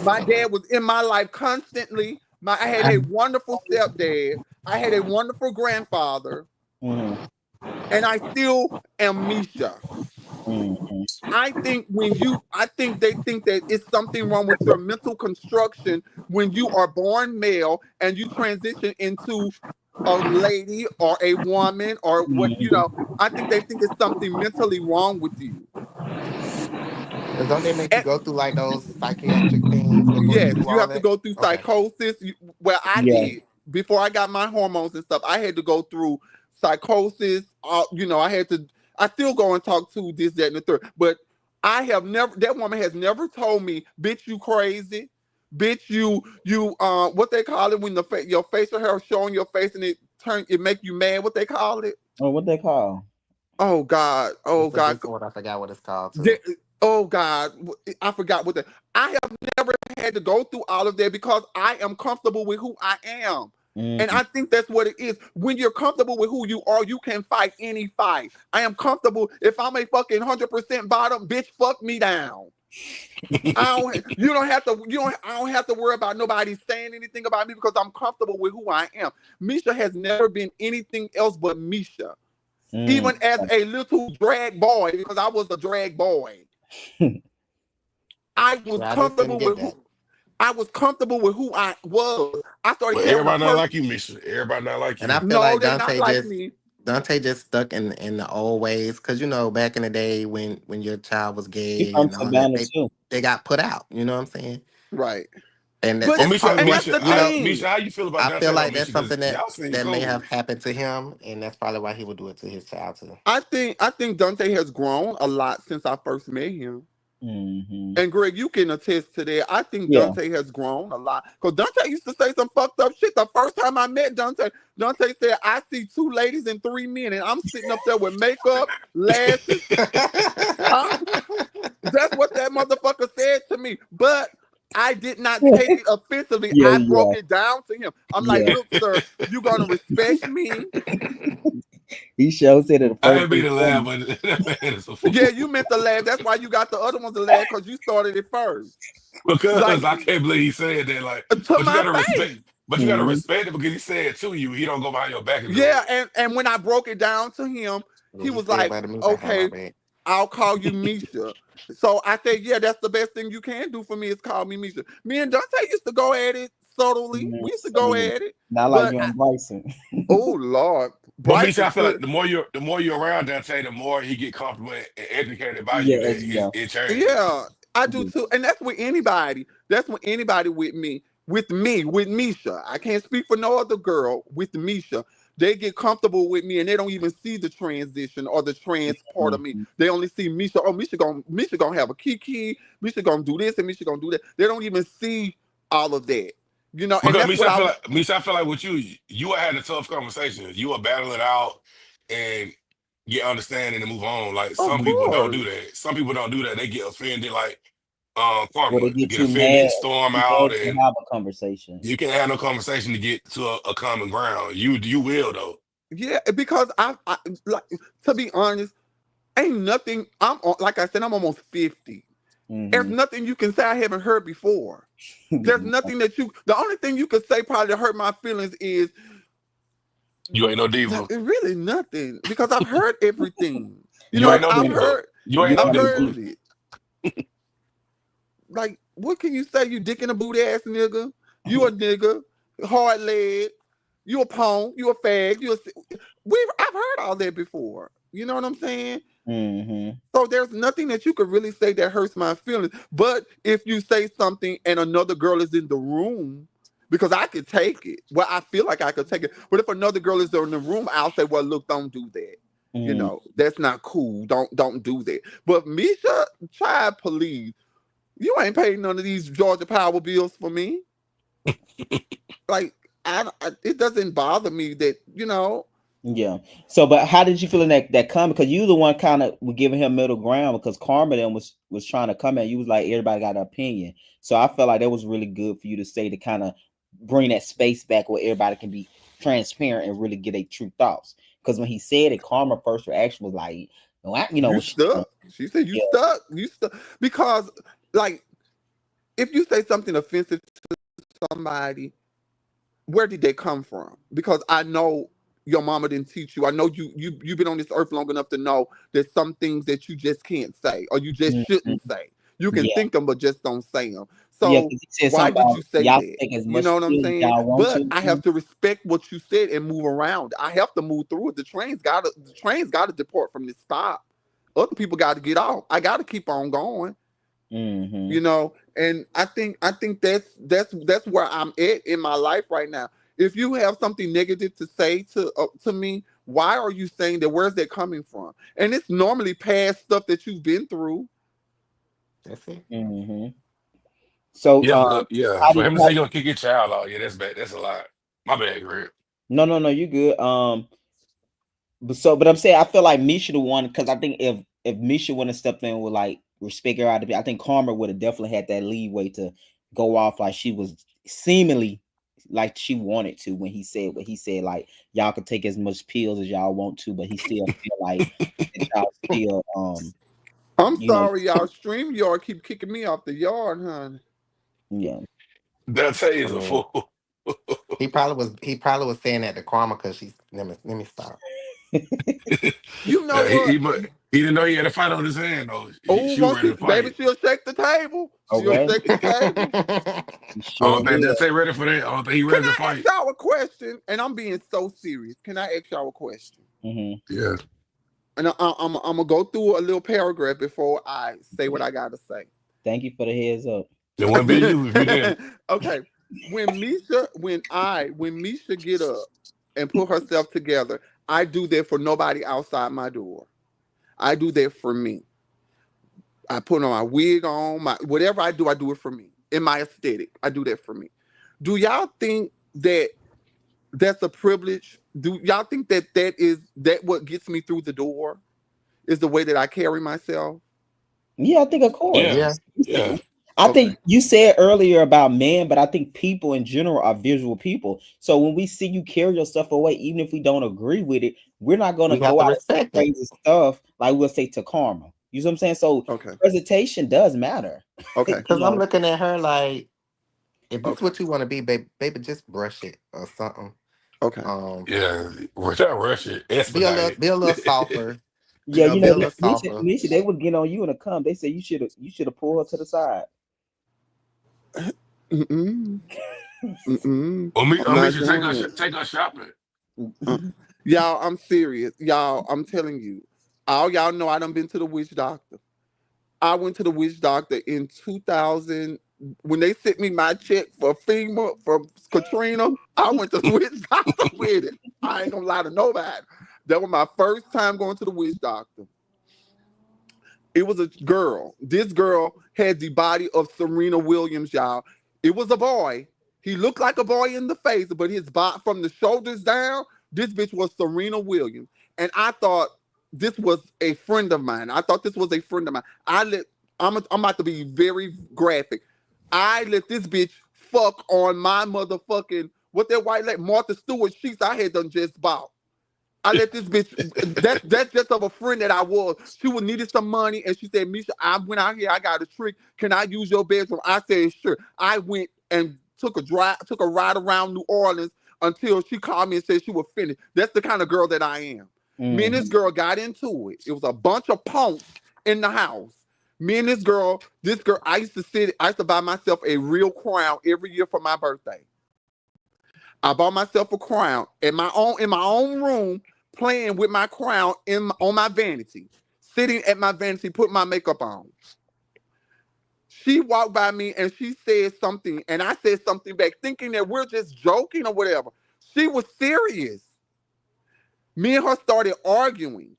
My dad was in my life constantly. I had a wonderful stepdad. I had a wonderful grandfather, Hmm. and I still am Misha. Hmm. I think they think that it's something wrong with your mental construction when you are born male and you transition into a lady or a woman or what, you Hmm. know. I think they think it's something mentally wrong with you. Because don't they make you go through like those psychiatric things before you Yes, do you all have to that? go through Okay. psychosis. Well, I Yeah. did before I got my hormones and stuff. I had to go through psychosis. I had to. I still go and talk to this, that, and the third. But I have never. That woman has never told me, "Bitch, you crazy." Bitch, what they call it when your facial hair showing your face and it make you mad? What they call it? Oh, what they call? Oh God, oh It's a God. disorder. I forgot what it's called There- too. oh God, I forgot what the. I have never had to go through all of that because I am comfortable with who I am. And Mm. I think that's what it is. When you're comfortable with who you are, you can fight any fight. I am comfortable. If I'm a fucking 100% bottom, bitch, fuck me down. I don't. You don't have to. You don't. I don't have to worry about nobody saying anything about me because I'm comfortable with who I am. Misha has never been anything else but Misha. Mm. Even as a little drag boy, because I was a drag boy. I was Yeah, I just didn't comfortable get with that. who I was. I started Well, having a everybody not person. like you, Misha. Everybody not like And I you. feel No, like they not like me. Dante just stuck in the old ways because back in the day when your child was He gay from and all that Savannah too. they got put out. You know what I'm saying? Right. And But Well, that's Misha, probably and what that's Misha, the Misha, thing. how you feel about I feel Dante though, like Misha? that's Because something y'all seem that may have cool. happened to him, and that's probably why he would do it to his child too. I think Dante has grown a lot since I first met him. Hmm. And Greg, you can attest to that. I think Yeah. Dante has grown a lot. Because Dante used to say some fucked up shit. The first time I met Dante, Dante said, I see two ladies and three men. And I'm sitting up there with makeup, lashes. I, That's what that motherfucker said to me. But I did not take it offensively. Yeah. I Yeah. broke it down to him. I'm like, Yeah. look, sir, you're gonna respect me. He shows it in the I first ain't mean thing. to laugh, but that man is a fool. Yeah, you meant to laugh. That's why you got the other ones to laugh because you started it first. Because Like I can't believe he said that. Like, to but you my gotta respect. face. But you gotta Hmm. respect it because he said it to you. He don't go behind your back and do Yeah, it. and when I broke it down to him, Well, he he was said like, better than me behind my okay, back. I'll call you Misha. So I said, yeah, that's the best thing you can do for me is call me Misha. Me and Dante used to go at it subtly. Mhm. We used to So, go yeah. at it. Not like But you and Bryson. oh Lord, But Misha, Bryson I feel like could. the more you're around Dante, the more he get comfortable and educated by you. Yeah, That yeah, it changes. Yeah, I do yeah. too. And that's with anybody. That's with anybody with me. With Misha. I can't speak for no other girl. With Misha. They get comfortable with me and they don't even see the transition or the trans part of me. Mhm. They only see Misha. Oh, Misha gonna have a kiki. Misha gonna do this and Misha gonna do that. They don't even see all of that. And Because that's what I was. Misha, I feel like with you will had a tough conversation. You will battle it out and get understanding and move on. Like Of some people don't course. do that. Some people don't do that. They get offended, like Or karma, they get get too offended, mad, storm too mad out, to and have a conversation. you can't have no conversation to get to a common ground. You will though. Yeah, because I like to be honest, ain't nothing. Like I said, I'm almost 50. There's Hmm. nothing you can say I haven't heard before. There's nothing that the only thing you could say probably to hurt my feelings is You ain't no diva. really nothing because I've heard everything. You ain't no I've diva. heard, You ain't You no I've ain't a diva. heard diva. it. Like, what can you say? You dick in a boot ass nigga. You a nigga, hard leg. You a punk. You a fag. I've heard all that before. You know what I'm saying? Hmm. So there's nothing that you could really say that hurts my feelings. But if you say something and another girl is in the room, because I could take it. Well, I feel like I could take it. But if another girl is in the room, I'll say, well, look, don't do that. Hmm. That's not cool. Don't do that. But Misha, child, please, you ain't paid none of these Georgia Power bills for me. Like, it doesn't bother me that. Yeah. So, but how did you feel in that comment? Because you the one kind of was giving him middle ground because Karma then was trying to come at you. Was like everybody got an opinion. So I felt like that was really good for you to say to kind of bring that space back where everybody can be transparent and really get their true thoughts. Because when he said it, Karma first reaction was like, You what she doing? stuck. She said you Yeah. stuck. You stuck because, like, if you say something offensive to somebody, where did they come from? Because I know your mama didn't teach you. I know you've been on this earth long enough to know there's some things that you just can't say or you just Mhm. shouldn't say. You can Yeah. think them, but just don't say them. Yeah. So Because he said why something did about you say y'all that? take as You much know what I'm pills as saying? y'all want But to. I have to respect what you said and move around. I have to move through it. The train's gotta depart from this stop. Other people got to get off. I got to keep on going. Mm-hmm. And I think that's where I'm at in my life right now. If you have something negative to say to me, why are you saying that? Where's that coming from? And it's normally past stuff that you've been through. That's it. Mm-hmm. So, Yeah. how For did him to say you gonna kick your child out, yeah, that's bad. That's a lot. My bad, Greg. no, no, no, you good. But I'm saying I feel like Misha the one because I think if Misha wouldn't have stepped in with like respect her out to be, I think Karma would have definitely had that leeway to go off like she was seemingly like she wanted to when he said what he said, like y'all can take as much pills as y'all want to, but he still feel like that y'all still I'm you know sorry, y'all. Stream yard keep kicking me off the yard, honey. yeah. That say I is a mean, fool. he probably was saying that to Karma because she's. Let me stop. You know Yeah, what? he didn't know he had a fight on his hand though. Oh, She was once ready to baby, fight. she'll shake the table. She'll Okay, shake the table. you I sure don't think will. that's ready for that. I don't think he Can ready to I ask fight. y'all a question? And I'm being so serious. Can I ask y'all a question? Hmm. Yeah. And I'm gonna go through a little paragraph before I say what I gotta say. Thank you for the heads up. It wouldn't be you if you didn't. Okay, when Misha get up and put herself together, I do that for nobody outside my door. I do that for me. I put on my wig on my whatever I do it for me. In my aesthetic, I do that for me. Do y'all think that that's a privilege? Do y'all think that what gets me through the door is the way that I carry myself? Yeah, I think of course. Yeah. Yeah. Yeah. I Okay. think you said earlier about men, but I think people in general are visual people. So when we see you carry yourself away, even if we don't agree with it, we're not gonna We have go to out and say respect it. crazy stuff like we'll say to karma. You know what I'm saying? So Okay. presentation does matter. Okay. Cause You I'm know. looking at her like, if this Okay. what you want to be, baby, just brush it or something. Okay. Um, Yeah. Rush it. be a little, Expedite be a little it. softer. Yeah, you know, Build a softer. Misha, they would get on you in a come. They say you should have pulled her to the side. Mm-mm. Mm-mm. Or me, I'm or me not should doing it. take us shopping. Uh, y'all, I'm serious. Y'all, I'm telling you. All y'all know I done been to the witch doctor. I went to the witch doctor in 2000 when they sent me my check for FEMA for Katrina. I went to the witch doctor with it. I ain't gonna lie to nobody. That was my first time going to the witch doctor. It was a girl. This girl had the body of Serena Williams, y'all. It was a boy. He looked like a boy in the face, but his body from the shoulders down, this bitch was Serena Williams. And I thought this was a friend of mine. I thought this was a friend of mine. I'm about to be very graphic. I let this bitch fuck on my motherfucking what that white lady Martha Stewart sheets I had done just bought. I let this bitch. That's just of a friend that I was. She was needed some money, and she said, "Misha, I went out here. I got a trick. Can I use your bedroom?" I said, "Sure." I went and took a ride around New Orleans until she called me and said she was finished. That's the kind of girl that I am. Me and this Hmm. girl got into it. It was a bunch of punks in the house. Me and this girl, I used to buy myself a real crown every year for my birthday. I bought myself a crown in my own room, playing with my crown on my vanity, sitting at my vanity, putting my makeup on. She walked by me and she said something, and I said something back, thinking that we're just joking or whatever. She was serious. Me and her started arguing.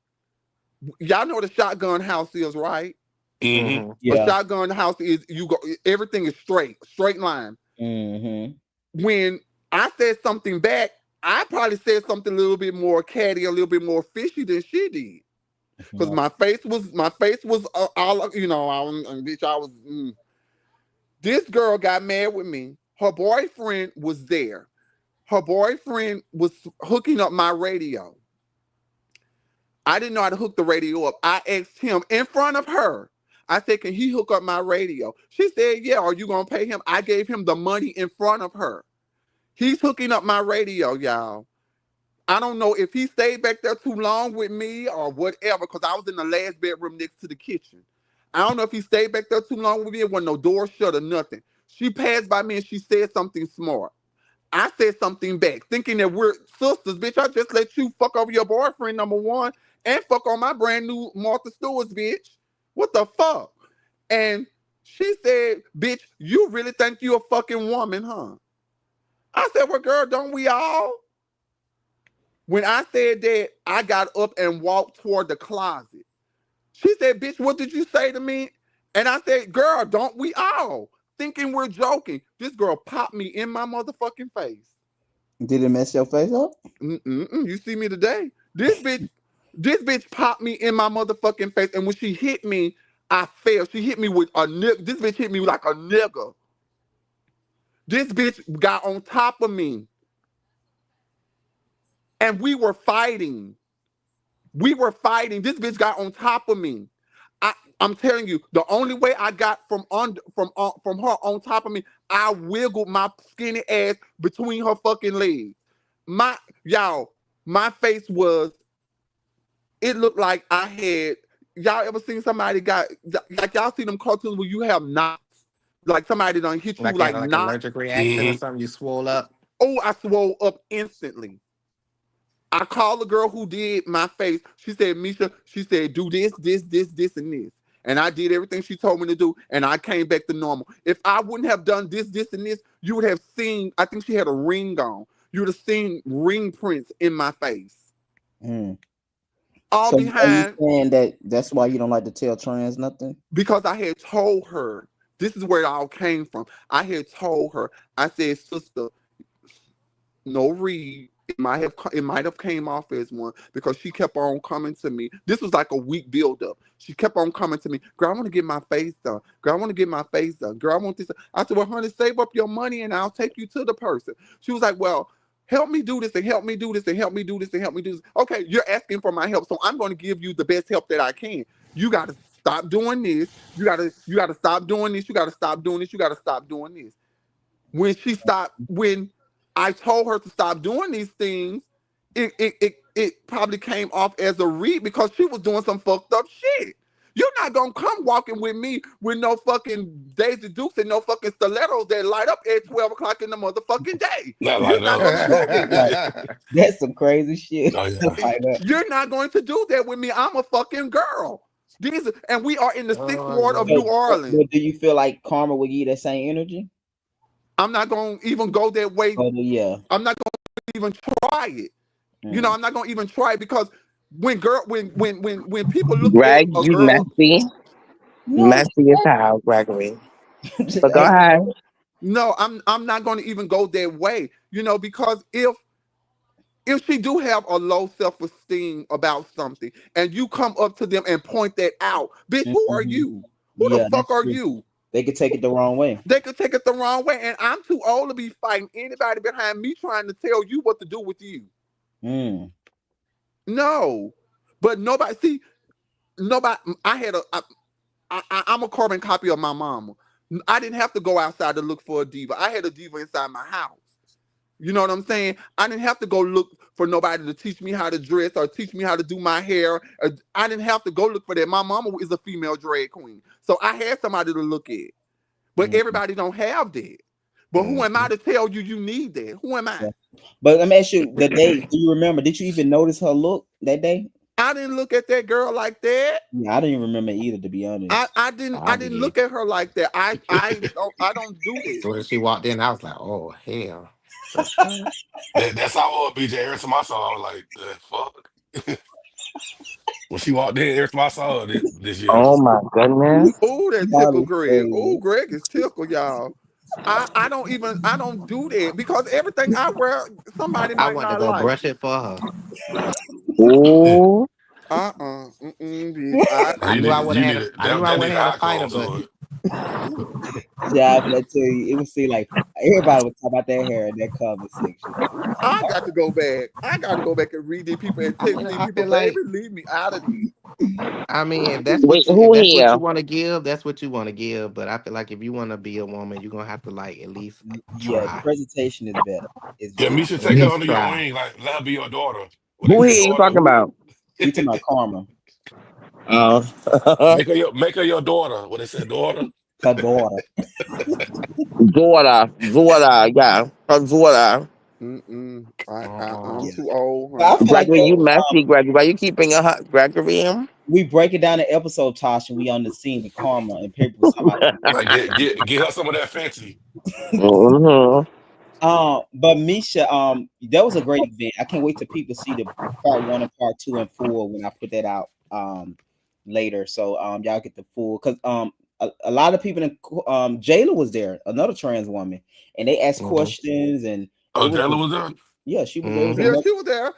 Y'all know what a shotgun house is, right? Mm-hmm. Mm-hmm. A Yeah. shotgun house is you go, everything is straight line. Hmm. When I said something back, I probably said something a little bit more catty, a little bit more fishy than she did. Because my face was all bitch. I was. This girl got mad with me. Her boyfriend was there. Her boyfriend was hooking up my radio. I didn't know how to hook the radio up. I asked him in front of her. I said, "Can he hook up my radio?" She said, "Yeah." Are you gonna pay him? I gave him the money in front of her. He's hooking up my radio, y'all. I don't know if he stayed back there too long with me or whatever, because I was in the last bedroom next to the kitchen. I don't know if he stayed back there too long with me. It wasn't no door shut or nothing. She passed by me and she said something smart. I said something back, thinking that we're sisters. Bitch, I just let you fuck over your boyfriend, number one, and fuck on my brand new Martha Stewart's bitch. What the fuck? And she said, "Bitch, you really think you a fucking woman, huh?" I said, "Well, girl, don't we all?" When I said that, I got up and walked toward the closet. She said, "Bitch, what did you say to me?" And I said, "Girl, don't we all?" Thinking we're joking. This girl popped me in my motherfucking face. Did it mess your face up? Mm-mm, you see me today. This bitch popped me in my motherfucking face. And when she hit me, I fell. She hit me with a nigga. This bitch hit me like a nigga. This bitch got on top of me. And we were fighting. We were fighting. This bitch got on top of me. I'm telling you, the only way I got from her on top of me, I wiggled my skinny ass between her fucking legs. My y'all, my face was. It looked like I had. Y'all ever seen somebody got like y'all see them cartoons where you have knots, like somebody done hit you Like you had like like an knots. allergic reaction or Mm-hmm. something. You swole up. Oh, I swole up instantly. I called the girl who did my face. She said, "Misha," she said, "Do this, and this." And I did everything she told me to do, and I came back to normal. If I wouldn't have done this, and this, you would have seen, I think she had a ring on. You would have seen ring prints in my face. Mm. All So are you behind, saying that that's why you don't like to tell trans nothing? because I had told her, this is where it all came from. I had told her, I said, "Sister, no read. It might have came off as one because she kept on coming to me. This was like a week buildup. She kept on coming to me. Girl, I want to get my face done. Girl, I want to get my face done. Girl, I want this. I said, "Well, honey, save up your money and I'll take you to the person." She was like, "Well, help me do this and help me do this and help me do this and help me do this." Okay, you're asking for my help, so I'm going to give you the best help that I can. You got to stop doing this. You got to stop doing this. You got to stop doing this. You got to stop doing this. When I told her to stop doing these things, it it probably came off as a read because she was doing some fucked up shit. You're not gonna come walking with me with no fucking Daisy Dukes and no fucking stilettos that light up at 12 o'clock in the motherfucking day. Not You're like not that. gonna do that. Like that's some crazy shit. Oh yeah. Like that. You're not going to do that with me. I'm a fucking girl. And we are in the sixth Oh ward of New But, Lord. Orleans. do you feel like karma will give you that same energy? I'm not gonna even go that way. Oh yeah. I'm not gonna even try it. Mm. I'm not gonna even try it because when people look at Greg, a you girl, messy. No, Messy as hell, Gregory. But go hey, ahead. no, I'm not gonna even go that way. Because if she do have a low self-esteem about something and you come up to them and point that out, bitch, who are mhm. you? Who the Yeah, fuck that's are true. you? They could take it the wrong way. They could take it the wrong way, and I'm too old to be fighting anybody behind me trying to tell you what to do with you. Mm. No, but nobody. See, nobody. I had a. I'm a carbon copy of my mama. I didn't have to go outside to look for a diva. I had a diva inside my house. You know what I'm saying? I didn't have to go look for nobody to teach me how to dress or teach me how to do my hair. I didn't have to go look for that. My mama is a female drag queen, so I had somebody to look at. But Mm. everybody don't have that. But who am I to tell you you need that? Who am I? Yeah. But let me ask you, the day, do you remember? Did you even notice her look that day? I didn't look at that girl like that. Yeah, I didn't even remember either, to be I, honest. I didn't I I didn't did. look at her like that. I don't do As that. soon as she walked in, I was like, oh hell. The fuck? That's how old BJ. Every time I saw her, I was like, the fuck. When she walked in, every time I saw her this year. Oh my goodness. Oh, that That tickle is Greg. Oh, crazy. Greg is tickle, y'all. I don't do that because everything I wear somebody I might went to not go like. brush it for her. Ooh. Bitch. No, you need to, I knew I that would need have had to eye fight her, color but to it. Yeah, but I tell you, it would seem like everybody would talk about that hair in that comment section. I got to go back. I got to go back and read these people and I text mean, these I people, feel baby, like leave me out of this. if that's Wait, what you if who that's what here? you want to give, that's what you want to give. But I feel like if you want to be a woman, you're gonna have to like at least Yeah, the try. presentation is better. Yeah, Is Misha, At take her least under your try. wing. Like, let her be your daughter. What they Who say, here you daughter? talking about? we talking about karma. Oh. Make her your daughter. What they say, daughter? Her daughter. Zora. Zora, yeah. Her Zora. I'm Uh-uh. Yeah. too old, But I honey. feel like Gregory, you that messy, Gregory. Why you keeping a hot Gregory? we break it down the episode, Tosh, and we on the scene of karma, and people was talking about some Like, get her some of that fancy. Mm-hmm. But Misha, that was a great event. I can't wait till people see the part one and part two and four when I put that out later. So y'all get the full because a lot of people in Jayla was there, another trans woman, and they asked Mm-hmm. questions and it Oh, was Jayla was there? yeah, she was there. It was a Yeah, Mm-hmm. much she was there.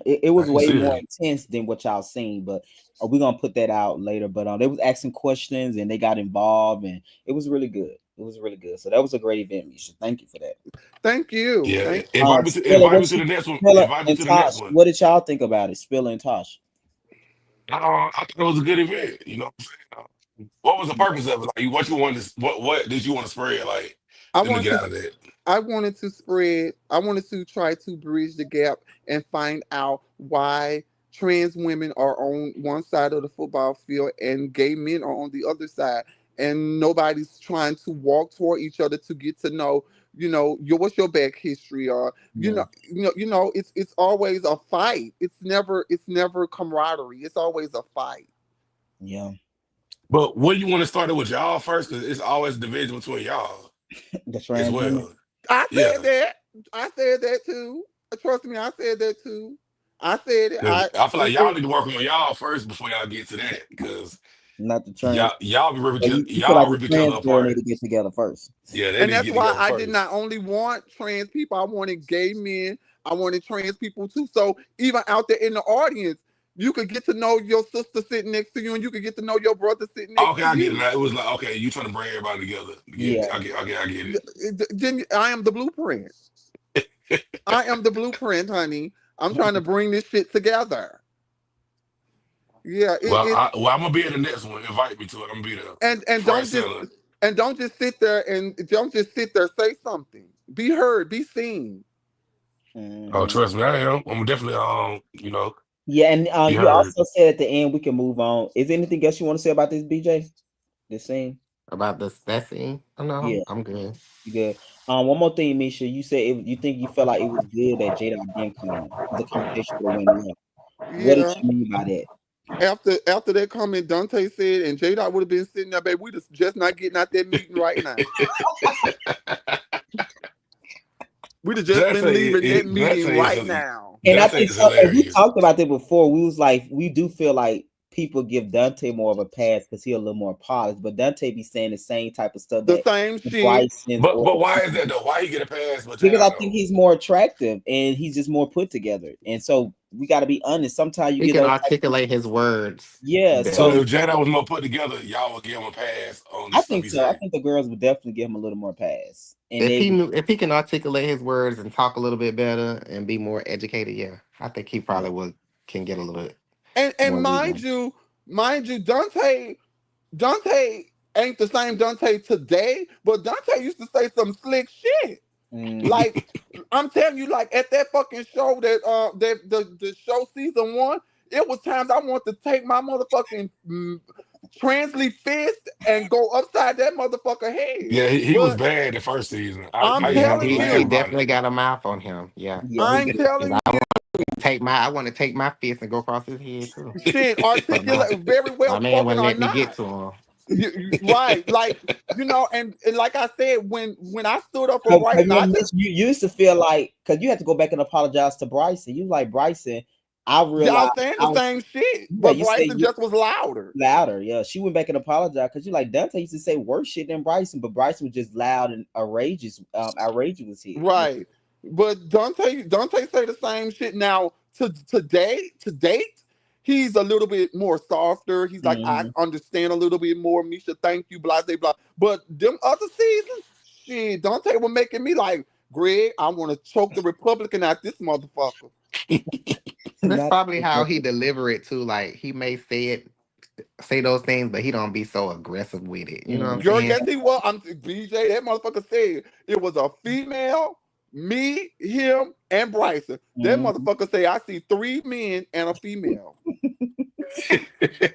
it I was didn't way see more her. intense than what y'all seen, but we're gonna put that out later. But they was asking questions and they got involved and it was really good. It was really good. So that was a great event, Misha. Thank you for that. Thank you. Yeah, Thank Spiller, invite what me to you the next one. Spiller Invite me and to the Tosh, next one. what did y'all think about it? Spiller and Tosh. I thought it was a good event. You know what I'm saying? What was the purpose of it? Like, what you wanted to, what did you want to spread? Like, I them to wanted get to out of that. I wanted to try to bridge the gap and find out why trans women are on one side of the football field and gay men are on the other side. And nobody's trying to walk toward each other to get to know, what's your back history or Yeah, it's always a fight. It's never camaraderie. It's always a fight. yeah. But what you want to start it with y'all first? Because it's always a division between y'all The as trans women. well. I Yeah. said that. I said that too. Trust me, I said that too. I said it. 'Cause I I feel like y'all it, need to work on y'all first before y'all get to that. Because Not the trans. y'all be ripping So you feel like y'all the rip each other trans girl need apart. to get together first. Yeah, they and need to that's get why together I did first. not only want trans people. I wanted gay men. I wanted trans people too. So even out there in the audience, you could get to know your sister sitting next to you, and you could get to know your brother sitting next Okay, to I get it you. now. It was like, okay, you trying to bring everybody together. Yeah. I get it. Then I am the blueprint. I am the blueprint, honey. I'm trying to bring this shit together. Yeah, it's I'm gonna be at the next one. Invite me to it. I'm gonna be there. and Fred Seller. don't just sit there and don't just sit there. Say something. Be heard. Be seen. Oh, Hmm. trust me, I am. I'm definitely Yeah, and you you heard. also said at the end we can move on. Is there anything else you want to say about this, BJ? This scene? About this that scene. Oh no, Yeah, I'm good. you good. One more thing, Misha. You said you think you felt like it was good that Jada didn't come. The conversation would have went left. What did Yeah. you mean by that? After that comment Dante said, and J Dot would have been sitting there, baby, we just not getting out that meeting right now. We'd have just been leaving that meeting right now. And I Dante think is so, and we hilarious. talked about that before. We was like, we do feel like people give Dante more of a pass because he a little more polished, but Dante be saying the same type of stuff The that same shit. Bryson's But or but why is that though? Why he get a pass but because y'all I think don't? he's more attractive and he's just more put together. And so we got to be honest. Sometimes you He get can those type of, articulate his words yeah. So better. So if Jada was more put together, y'all would give him a pass on the I stuff think he so. I say. think the girls would definitely give him a little more pass, and they would, If he can articulate his words and talk a little bit better and be more educated, yeah, I think he yeah, probably would can get a little bit And more leeway. mind you, Dante ain't the same Dante today, but Dante used to say some slick shit. Hmm. Like I'm telling you, like at that fucking show that the show season one, it was times I want to take my motherfucking translate fist and go upside that motherfucker head. Yeah, he was But bad the first season. I'm I used to have Yeah, to telling laugh he you, about it. definitely got a mouth on him. Yeah. yeah, he I'm did. 'Cause telling you, I want to take my fist and go across his head too. shit, But my articulate, very well my man spoken wouldn't or let me get not. to him. Right, like and like I said, when I stood up for 'Cause Bryson, you, I just you used to feel like because you had to go back and apologize to Bryson. You like Bryson. I realized y'all saying I the was same shit, yeah. but You say Bryson just was louder. louder. Yeah, she went back and apologized because you like Dante used to say worse shit than Bryson, but Bryson was just loud and outrageous. Outrageous was here. Yeah. Right. But Dante say the same shit now to date. He's a little bit more softer. He's like, I Hmm. understand a little bit more. Misha, thank you, blah, blah, blah. But them other seasons, shit, Dante was making me like, Greg, I want to choke the Republican at this motherfucker. That's Not. probably how he deliver it too. Like he may say those things, but he don't be so aggressive with it. You know what I'm Mm, Girl, saying? yes, he was. I'm BJ. That motherfucker said it was a female, me, him, and Bryson. That mm, motherfucker say I see three men and a female.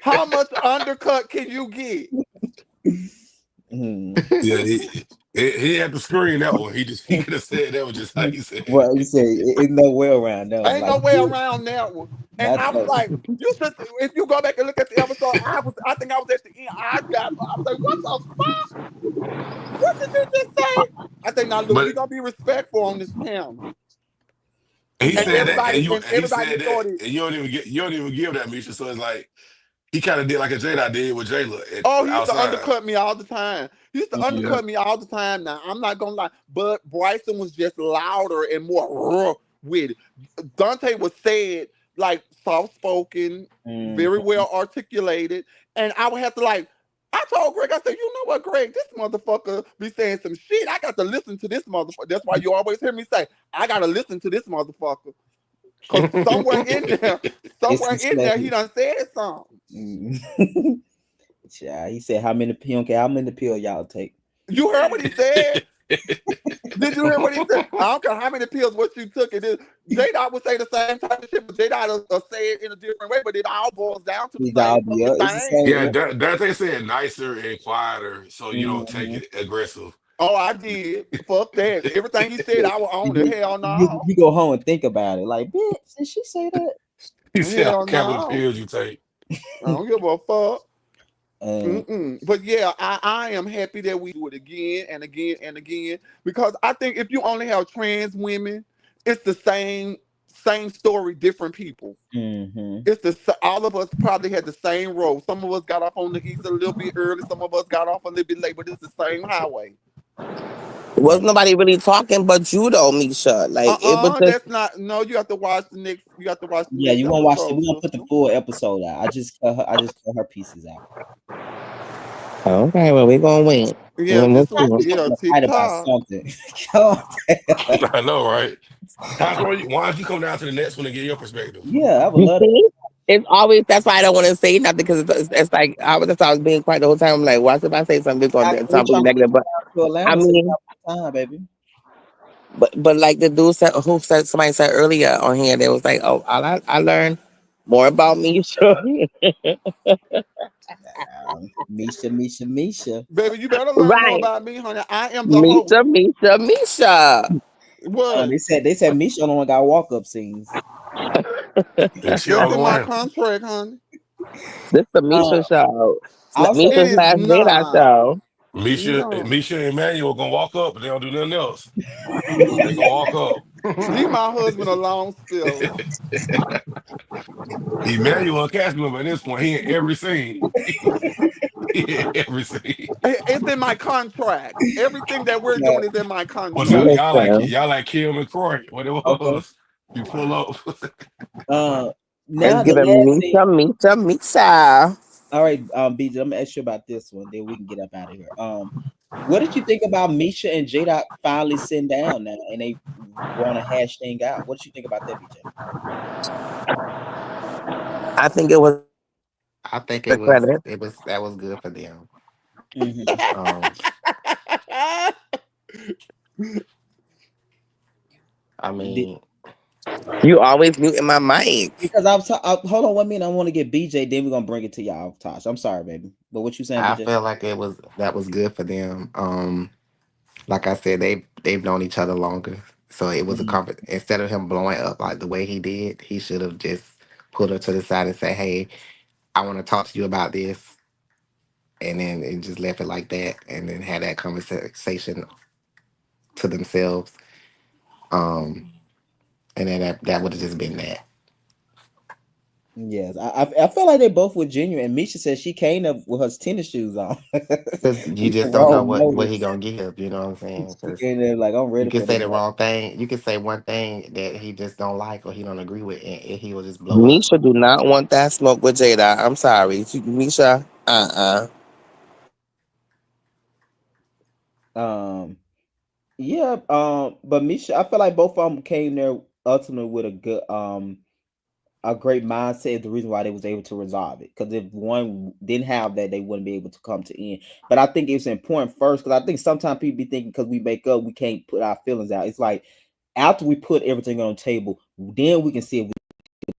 How much undercut can you get? mm. Yeah, he had to screen that one. He could have said that was just how he said Well, you it. say it's no way around that one. Ain't Like no way around that one. And not I was that. like, you should. If you go back and look at the episode, I think I was at the end. I was like, what the fuck? What did you just say? I think now look, we But gonna be respectful on this panel. he And Nah. said that, everybody and and he everybody said that, started. and you don't even give that Misha. So it's like he kind of did like a Jada did with Jayla Oh, he used to outside. undercut me all the time. He used to Mm, Yeah, undercut me all the time. Now I'm not gonna lie, but Bryson was just louder and more raw with it. Dante was said like soft spoken, mm, very well articulated, and I would have to like. I told Greg, I said, you know what, Greg, this motherfucker be saying some shit. I got to listen to this motherfucker. That's why you always hear me say, I gotta listen to this motherfucker. Cause it's somewhere his in there, he slave. done said something. Mm. Yeah, he said how many he don't care how many pills y'all take. You heard what he said? Did you hear what he said? I don't care how many pills what you took. It is J Dot would say the same type of shit, but J Dot will say it in a different way. But it all boils down to the These same all fucking yeah, it's the thing. yeah. same. Dante said nicer and quieter, so you don't take Mhm. it aggressive. Oh, I did. Fuck that. Everything he said, I was on it. Hell no. You go home and think about it. Like, bitch, did she say that? He said, "I Hell don't care what no. pills you take." I don't give a fuck. Um, Mm-mm. But yeah, I am happy that we do it again and again and again because I think if you only have trans women, it's the same story, different people. hmm. It's all of us probably had the same road. Some of us got off on the east a little bit early. Some of us got off a little bit late, but it's the same highway. Was nobody really talking but you though, Misha. Like it was just That's not. No, you have to watch the next. You have to watch the Yeah, next you wanna watch it. episode, We're gonna put the sister. full episode out. I just cut her pieces out. okay. Well, we gonna wait. Yeah, Let's just I see. watch. think I'm Yeah, gonna fight about TikTok. something. God damn. I know, right? Why don't you come down to the next one and get your perspective? Yeah, I would You love see, it's always that's why I don't want to say nothing because it's like that's why I was being quiet the whole time. I'm like, watch if I say something, it's that. gonna We sound really trying to get negative. you But down to I Atlanta so you mean, have time, baby. But like the dude said, who said somebody said earlier on here, they was like, oh, I learned more about me. Misha, Misha, Misha. Baby, you better learn more Right, about me, honey. I am the host. Misha, Misha, Misha. What? They said Misha only got walk up scenes. And she That's on the in my one. contract, honey. This the Uh, Misha show. also, It Misha's is last date I not. show. No. Misha and Emmanuel gonna walk up, but they don't do nothing else. They gonna walk Leave up. my husband alone still. Emmanuel a cast member at this point. He in every scene. He in every scene. It's in my contract. Everything that we're yeah, doing is in my But contract. Listen, y'all like Kim and Croy. What it okay. was. You pull up. Uh, it's now the giving last scene. Misha, Misha, Misha. All right, BJ, I'm gonna ask you about this one. Then we can get up out of here. What did you think about Misha and J Dot finally sitting down now and they want to hash thing out? What did you think about that, BJ? I think it was a credit. I think that was good for them. Mm-hmm. Um, I mean, You always muting my mic. Because hold on 1 minute. I want to get BJ. Then we're gonna bring it to y'all, Tosh. I'm sorry, baby, but what you saying, I BJ? felt like that was good for them. Like I said, they've known each other longer, so it was a Mhm. comfort. Instead of him blowing up like the way he did, he should have just pulled her to the side and say, "Hey, I want to talk to you about this," and then it just left it like that, and then had that conversation to themselves. Um, and then that would have just been that. Yes, I feel like they both were genuine. And Misha said she came up with her tennis shoes on. Because you The just don't know wrong what motive. he gonna give. You know what I'm saying? She Because came there like I'm you ready can for say this. the wrong thing. You can say one thing that he just don't like or he don't agree with, and he will just blow up. Misha do not want that smoke with Jada. I'm sorry. Misha, Um, yeah, but Misha, I feel like both of them came there ultimately with a great mindset. The reason why they was able to resolve it, because if one didn't have that, they wouldn't be able to come to end. But I think it's important first, because I think sometimes people be thinking because we make up, we can't put our feelings out. It's like after we put everything on the table, then we can see if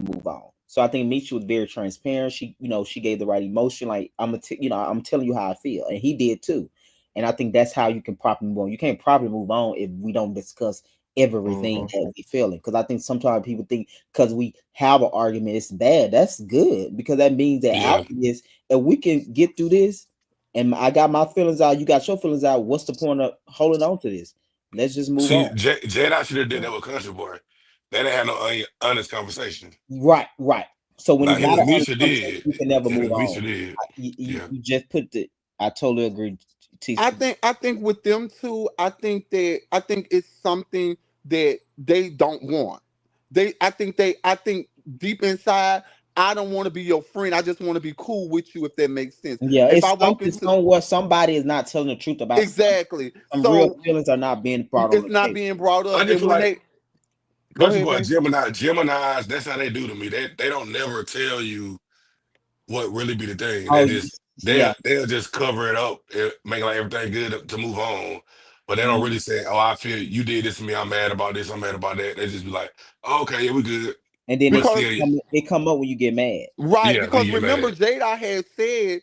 move on. So I think Misha was very transparent. She gave the right emotion. Like I'm telling you how I feel, and he did too. And I think that's how you can properly move on. You can't properly move on if we don't discuss everything Hmm. that we feeling. Because I think sometimes people think because we have an argument, it's bad. That's good because that means that Yeah. after this, if we can get through this, and I got my feelings out, you got your feelings out. What's the point of holding on to this? Let's just move See, on. Jada should have did that with Country Boy. They didn't have no honest conversation. Right, right. So when it's Like him not an and honest Misha conversation, did. you can never Him move and on. Misha did. You, Yeah. you just put the. I totally agree, teaspoon. I think with them two, I think it's something that they don't want. I think deep inside, I don't want to be your friend. I just want to be cool with you if that makes sense. Yeah, If I it's walk something into somewhere somebody is not telling the truth about something. exactly. Some real So feelings are not being brought on it's the not table. being brought up I just and feel when like they go Country ahead, Boy, babe. Gemini's, that's how they do to me. They don't never tell you what really be the thing. They Oh, just yeah. they'll just cover it up, make like everything good to move on. But they don't Mhm. really say, "Oh, I feel you did this to me. I'm mad about this. I'm mad about that." They just be like, oh, "Okay, yeah, we good." And then But Because still, it come up when you get mad. right, yeah, we because get remember mad. Jada had said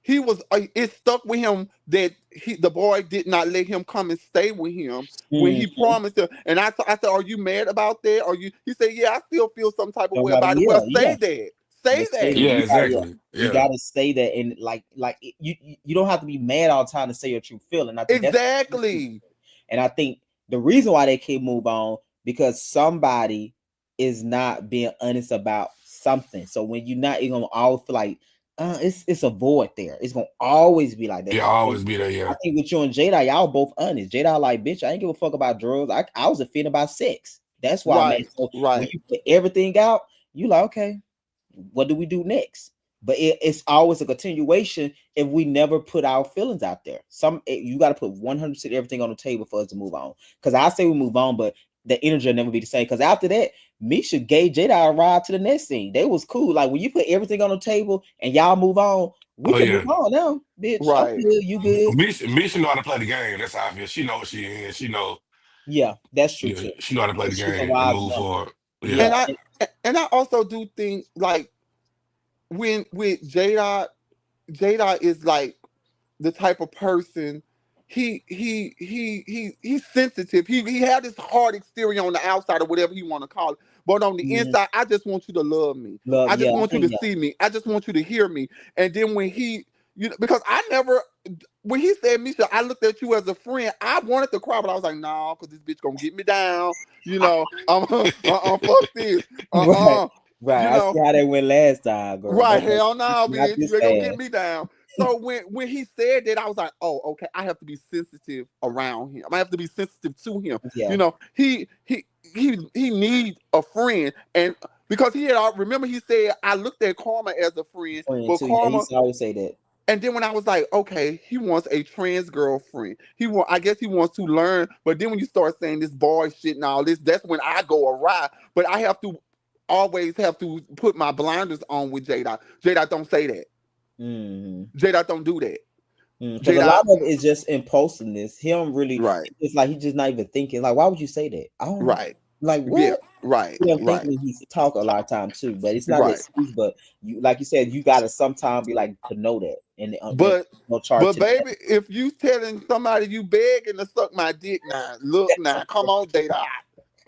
he was it stuck with him that the boy did not let him come and stay with him when he Mhm. promised him. And I said, "Are you mad about that? Are you?" He said, "Yeah, I still feel some type of way Somebody, about it." Well, yeah, say yeah. that. Say Let's say that that. Yeah, you got yeah, exactly. you Yeah, gotta say that and you don't have to be mad all the time to say your true feeling. I think that's Exactly. and I think the reason why they can't move on because somebody is not being honest about something. So when you're not, you're gonna always feel like it's a void there. It's gonna always be like that. yeah, But always be there. I Yeah, think with you and Jada, y'all both honest. Jada like, bitch, I ain't give a fuck about drugs. I was offended about sex. That's why I'm mad. Right. So when Right. you put everything out, you like, okay, what do we do next? But it's always a continuation if we never put our feelings out there. You got to put 100% everything on the table for us to move on. Because I say we move on, but the energy will never be the same. Because after that, Misha gave Jada a ride to the next scene. They was cool. Like when you put everything on the table and y'all move on, we oh can move yeah. on now, bitch. I'm Right. good. You good? Misha know how to play the game. That's how I feel. She know what she is. She know. Yeah, that's true Yeah, too. she know how to play the She's a game and wise move woman. forward. Yeah. Yeah, And I also do think like when with Jada is like the type of person he's sensitive. He had this hard exterior on the outside or whatever he want to call it, but on the mm-hmm. inside, I just want you to love me. Love. I Yeah, just I want you think to yeah. see me. I just want you to hear me. And then when he, you know, because I never. When he said, Misha, I looked at you as a friend. I wanted to cry, but I was like, nah, because this bitch gonna get me down. You know, fuck this. Right, Uh-uh. right. You I see know, how they went last time, girl. right, Don't make hell no, not bitch. this You ain't gonna get fast. me down. So when he said that, I was like, oh, okay, I have to be sensitive around him. I have to be sensitive to him. Yeah, You know, he needs a friend. And because he had remember he said I looked at Karma as a friend, friend but too. Yeah, he Karma used to always say that. and then when I was like, okay, he wants a trans girlfriend. I guess he wants to learn. But then when you start saying this boy shit and all this, that's when I go awry. But I have to always have to put my blinders on with Jada. Jada don't say that. Mm-hmm. Jada don't do that. Because a lot Jada, of it is just impulsiveness. He don't really. right, It's like he just not even thinking. Like, why would you say that? I don't know. right, Like yeah, what? right, He don't think right, when he's talk a lot of time too. But it's not an right. excuse. But you, like you said, you gotta sometime be like to know that, and But no charge but to that. baby, if you telling somebody you begging to suck my dick now, look now, come on, Jada.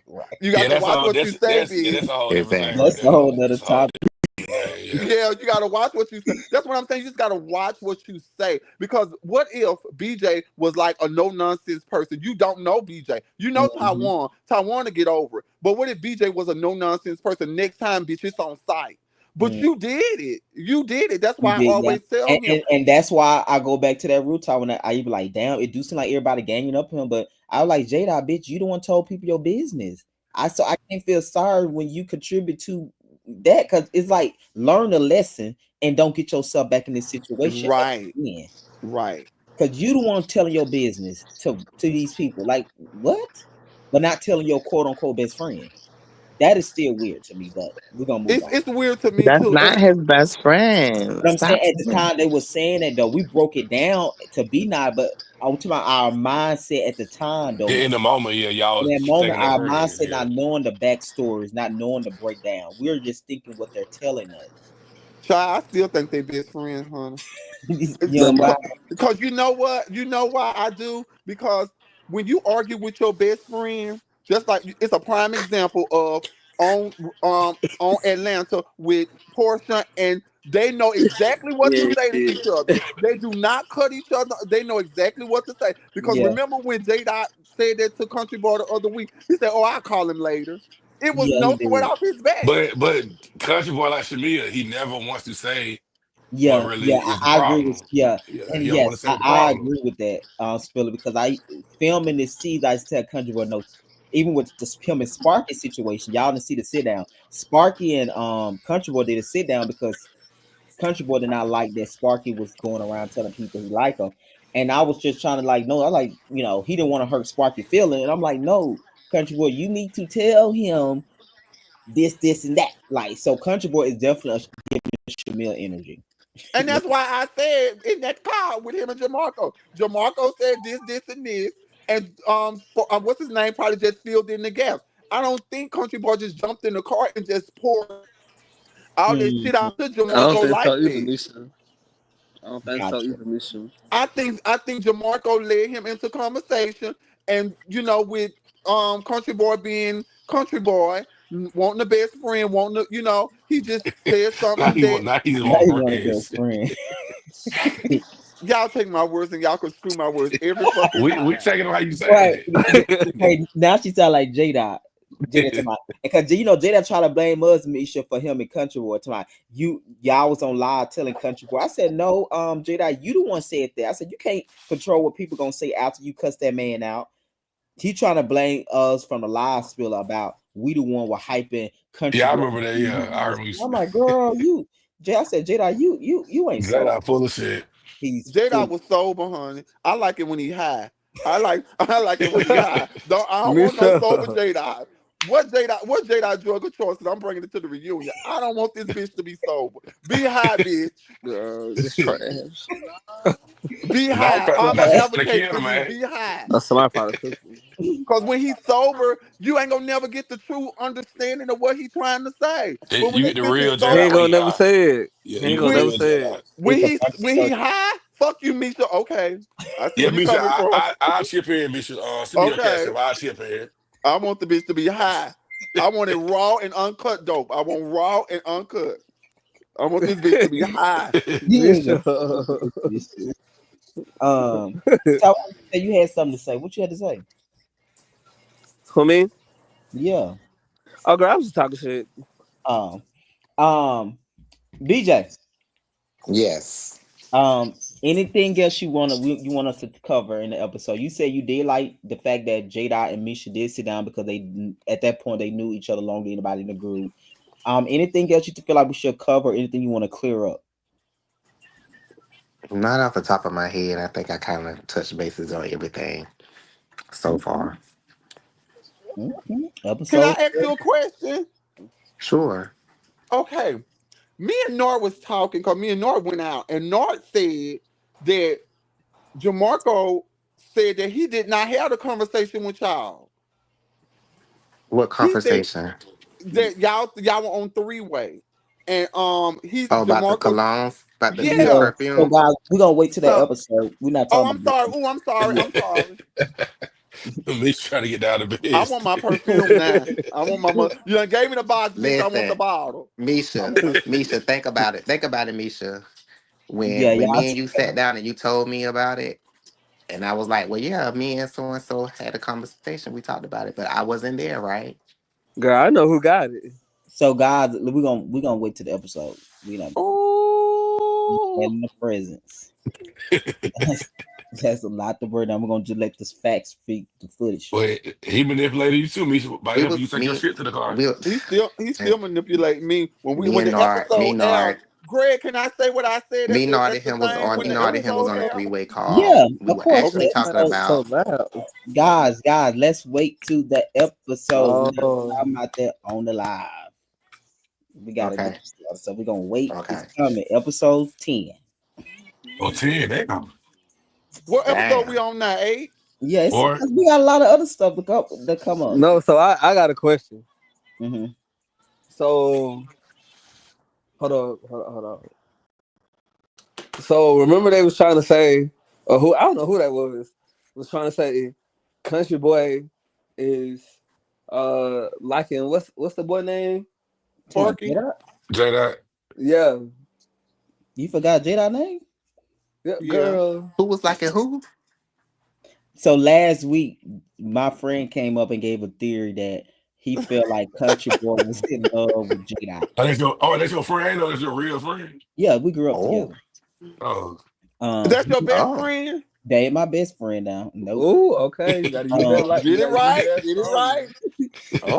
Right. You Yeah, got to watch what you say, that's bitch. a whole different thing right Exactly. That's there a though. whole nother That's a whole topic. different thing. Yeah. Yeah, you gotta watch what you say. That's what I'm saying. You just gotta watch what you say. Because what if BJ was like a no nonsense person? You don't know BJ. You know Hmm. Taiwan. Taiwan to get over it. But what if BJ was a no nonsense person? Next time, bitch, it's on site. But you did it. You did it. That's You why I did, yeah, always tell and, him. and that's why I go back to that root talk when I be like, damn, it do seem like everybody ganging up on him, but I was like, Jada, bitch, you the one told people your business. I can't feel sorry when you contribute to that because it's like learn a lesson and don't get yourself back in this situation Right. again. Right. Because you the one telling your business to these people, like what? But not telling your quote unquote best friend. That is still weird to me, but we're gonna move on. It's weird to me That's too. not And his best friend. But I'm saying Stop at the saying time they were saying that though, we broke it down to be not, but I'm talking about our mindset at the time though. In the moment, yeah, y'all In was that moment, taking their our friend. mindset Yeah. not knowing the backstories, not knowing the breakdown. We're just thinking what they're telling us. child, I still think they best friends, honey. You The don't buy? Because you know what? You know why I do? Because when you argue with your best friend, just like it's a prime example of on on Atlanta with Portia, and they know exactly what to yeah, say to yeah. each other. They do not cut each other. They know exactly what to say. Because Yeah, remember when J Dot said that to Country Boy the other week? He said, "Oh, I'll call him later." It was yeah, he no sweat did. off his back. But country boy like Shamia, he never wants to say what Yeah, really yeah, is the I agree with problem. yeah, Yeah, and he don't yes, want to say what the I problem. agree with that, Spiller, because I filming this season, I used to tell Country Boy no, even with the him and Sparky situation, y'all didn't see the sit down. Sparky and Country Boy did a sit down because Country Boy did not like that Sparky was going around telling people he liked them. And I was just trying to like, no, I like, he didn't want to hurt Sparky feeling. And I'm like, no, Country Boy, you need to tell him this, and that. Like, so Country Boy is definitely a Shamil energy. And that's why I said in that car with him and Jamarco. Jamarco said this, and this. And what's his name? Probably just filled in the gaps. I don't think Country Boy just jumped in the car and just poured all that shit Mhm. out to I don't Jamarco think so like either, that. Misha. I don't think so Gotcha. either, Misha. I think Jamarco led him into conversation, and with Country Boy being Country Boy, wanting the best friend, wanting to, he just said Now something he that want now he Now want you want a friends. best friend. y'all take my words and y'all can screw my words every fucking We time. taking it how you saying Right. it. Okay, now she sound like Jada. Jada to my because Jada try to blame us, Misha, for him and Country Boy. To my y'all was on live telling Country Boy. I said no, Jada, you the one said that. I said you can't control what people gonna say after you cuss that man out. He trying to blame us from the live spill about we the one were hyping Country Yeah, I Boy. remember that. Yeah, I remember you. I'm like, girl, I said, Jada, you ain't That so. out full of shit. He's J full. Dot was sober, honey. I like it when he high. I like it when he high. I don't want no sober Misha. J Dot. What's J-Dot drug of choice? Cause I'm bringing it to the reunion. I don't want this bitch to be sober. Be high, bitch. Girl, this trash. Be Now high. I'm I'ma trying to advocate kill for him, you. man. Be high. Somebody probably cooking. Cause when he's sober, you ain't gonna never get the true understanding of what he's trying to say. But when You this get the bitch is real He J ain't Dot when sober, gonna he never high. say it. Yeah, He you ain't get the gonna when never real say J it. Dot. It's a bunch of when stuff. he high, fuck you, Misha. Okay, I see Yeah, where you Misha, coming from. I chip in, Misha. Send me your cash Okay, app. I'll chip in. I want the bitch to be high. I want it raw and uncut dope. I want raw and uncut. I want this bitch to be high. You ain't gonna Misha. do this shit. So you had something to say. What you had to say? Who me? Yeah. Oh, girl, I was just talking shit. Um. Um. BJ. Yes. Anything else you want us to cover in the episode? You said you did like the fact that Jada and Misha did sit down because they at that point they knew each other longer than anybody in the group. Anything else you feel like we should cover? Anything you want to clear up? Not off the top of my head. I think I kind of touched bases on everything so Okay. far. Okay. Can I Episode. ask you a question? Sure. Okay, me and Nord was talking because me and Nord went out, and Nord said that Jamarco said that he did not have the conversation with y'all. What He said conversation? that y'all were on three way, and he Oh, about the Jamarco, colognes, about the yeah. Yeah. So perfume. guys, we're gonna wait till that So, episode. We're not oh, talking I'm about sorry. this. Oh, I'm sorry. I'm sorry. Misha trying to get down to I want my business. perfume now. I want my money. You done gave me the box, bitch. I want the Listen, bottle. I Misha, want that shit. Misha, think about it. Think about it, Misha. Yeah, When y'all. me and you sat down and you told me about it, and I was like, well, yeah, me and so had a conversation. We talked about it, but I wasn't there, right? Girl, I know who got it. So guys, we're gonna wait till the episode. We not Oh, in the presence. That's a lot to word. I'm gonna just let the facts speak the footage. But he manipulated you too, Misha, by We helping you was take your me, shit to the car. we, he and still manipulate me me when and the Nard, episode aired. Greg, can I say what I said Me, Nard, at and the him was thing on. when Me, the Nard, and him was episode on a aired? three-way call. Yeah, We of were course. Okay, actually Let's talking so about. so loud. guys, let's wait to the episode. We're not Oh, talking about that on the live. We gotta get Okay, this started. So we're gonna wait. It's okay. coming. Episode 10. Oh, 10, damn. What episode we Damn. on now? Eight. Yeah, it's Or we got a lot of other stuff to come up. no, so I got a question. Hmm. So hold on. So remember they was trying to say, or who I don't know who that was trying to say, Country Boy is liking what's the boy name? Damn, Porky. Jada. J Dot. Yeah, You forgot Jada name? yeah, Yeah. girl. Who was like a who? So last week, my friend came up and gave a theory that he felt like Country Boy was in love with Jada. That's your friend or that's your real friend? Yeah, we grew up Oh, together. Oh. That's your best oh. friend. They ain't my best friend now. Nope. Ooh, okay. You gotta use Um, that like you Get it gotta use right. that Get it strongly. right.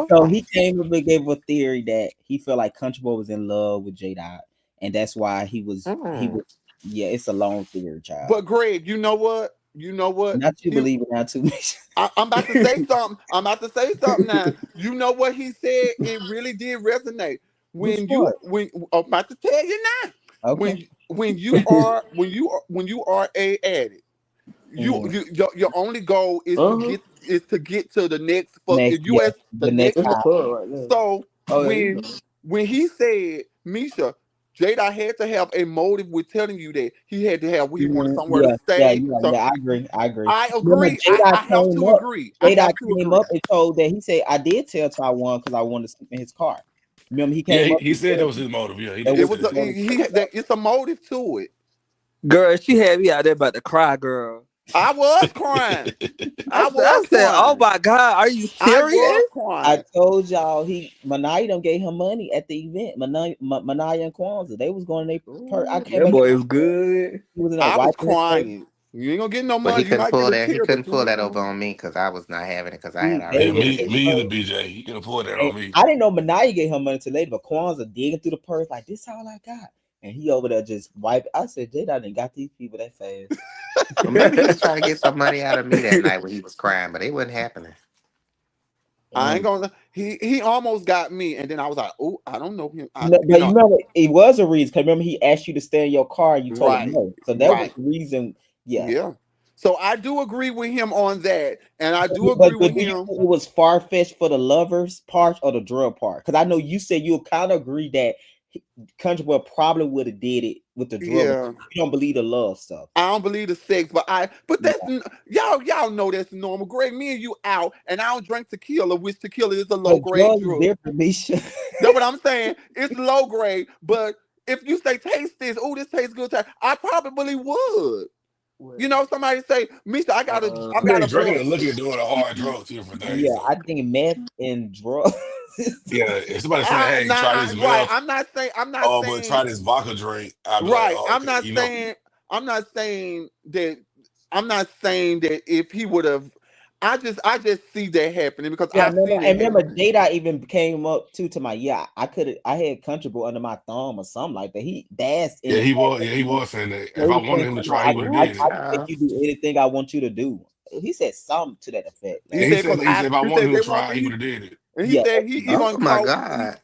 so Oh. he came up and gave a theory that he felt like Country Boy was in love with J Dot, and that's why he was. Mm. Yeah, it's a long theory, child. But Greg, you know what? You know what? Not you believe it now too much. I'm about to say something. I'm about to say something now. You know what he said? It really did resonate. Which When you part? when I'm about to tell you now. Okay. When you are a addict, Mhm. your only goal Uh-huh. is to get to the next fuck Next, yeah, US the the next next It's the high. high. plug right there. So Oh yeah, you know. when he said, Misha, Jada had to have a motive with telling you that he wanted Mhm. somewhere to Yeah, yeah, stay. yeah, So yeah. I agree. I agree. I Remember, agree. J Dot I have came to up. agree. I J have Dot to came agree. up and told that he said, "I did tell Taiwan because I wanted to sleep in his car." Remember, he Yeah, came up he and said that said was his motive. Yeah, he that did It was say was his a, that. motive. it's a motive to it. Girl, she had me out there about to cry, girl. I was crying. I I was said, oh crying. my God, are you I serious? was I crying. told y'all Manaya done gave him money at the event. Manaya and Kwanzaa, they was going to I Ooh, came that back. boy is good. He was in there I was wiping his face. crying. You ain't gonna get no But he money. You couldn't might get pull a that. He tear, but couldn't you pull ain't that getting over no. on me because I was not having it because I had He already Yeah, gave it paid to me it. either, her. BJ. He can afford that And on me. I didn't know Manaya gave her money till later, but Kwanzaa digging through the purse like this all I got. And he over there just wipe. I said, J Dot done got these people that fast. Well, maybe he was trying to get some money out of me that night when he was crying, but it wasn't happening. I ain't gonna. He almost got me, and then I was like, oh, I don't know him. I, No, you but you know, remember it was a reason. Cause remember he asked you to stay in your car, and you told him right, no. So that was right, the reason. Yeah. yeah. So I do agree with him on that, and I do agree But with do you him. think it was far fetched for the lovers part or the drug part? Because I know you said you kind of agree that Country Boy probably would have did it with the drug. Yeah, You don't believe the love stuff. I don't believe the sex, but that's Yeah. y'all know that's normal. Greg, me and you out, and I don't drink tequila, which tequila is a low But grade drugs is drug. different, Misha. That's what I'm saying. It's low grade, but if you say taste this, oh, this tastes good, I probably would. What? You know, somebody say, Misha, I I got think a Uh, drinking blood. and looking at doing a hard drug, two different things, Yeah, though. I think meth and drugs. Yeah, if somebody say, "Hey, try this Right. meth," I'm not but try saying, this vodka drink, I'd be like, right. "Oh, okay," you know. I'm not saying that, I'm not saying that if he would have, I just see that happening because Yeah, I've seen it and remember, happen. Jada even came up to my I had Country Boy under my thumb or something like that. He danced in Yeah, the he back was. of Yeah, he the room. was saying that So if I he wanted said, him to something like, try, he would have did I it. can make you do anything I want you to do. He said something to that effect. He Like, And said, he said if I he wanted said him to they want try, he would me, have did it. and he yeah, said he Oh even my called, God.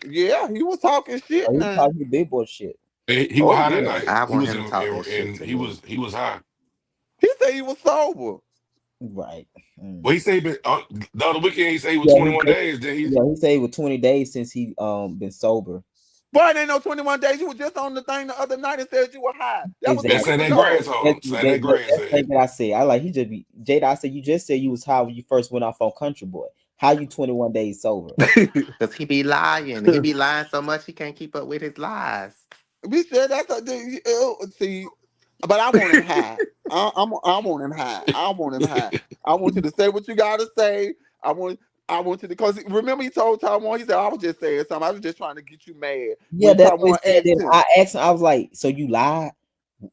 yeah, he was talking shit he now. talking big boy shit. And he was Oh high that yeah. night. I He want was him to talk that shit and to me. he was high. He said he was sober. Right. Well, Mm. he said the other weekend he said he was Yeah, 21 days. Then he he said it was 20 days since he been sober. But ain't no 21 days. You were just on the thing the other night and said you were high. That was a that Exactly. week San that ago. grass on San that grass That's the said. thing that I said. I like he just be Jada. I said you just said you was high when you first went off on Country Boy. How you 21 days sober? Because he be lying. He be lying so much he can't keep up with his lies. We said that's see, but I want him high. I want him high. I want him high. I want you to say what you gotta say. I want I want you to, because remember he told Taiwan, he said I was just saying something. I was just trying to get you mad Yeah, when that's what Taiwan he said. asked Then him. I asked him. I was like, "So you lied?"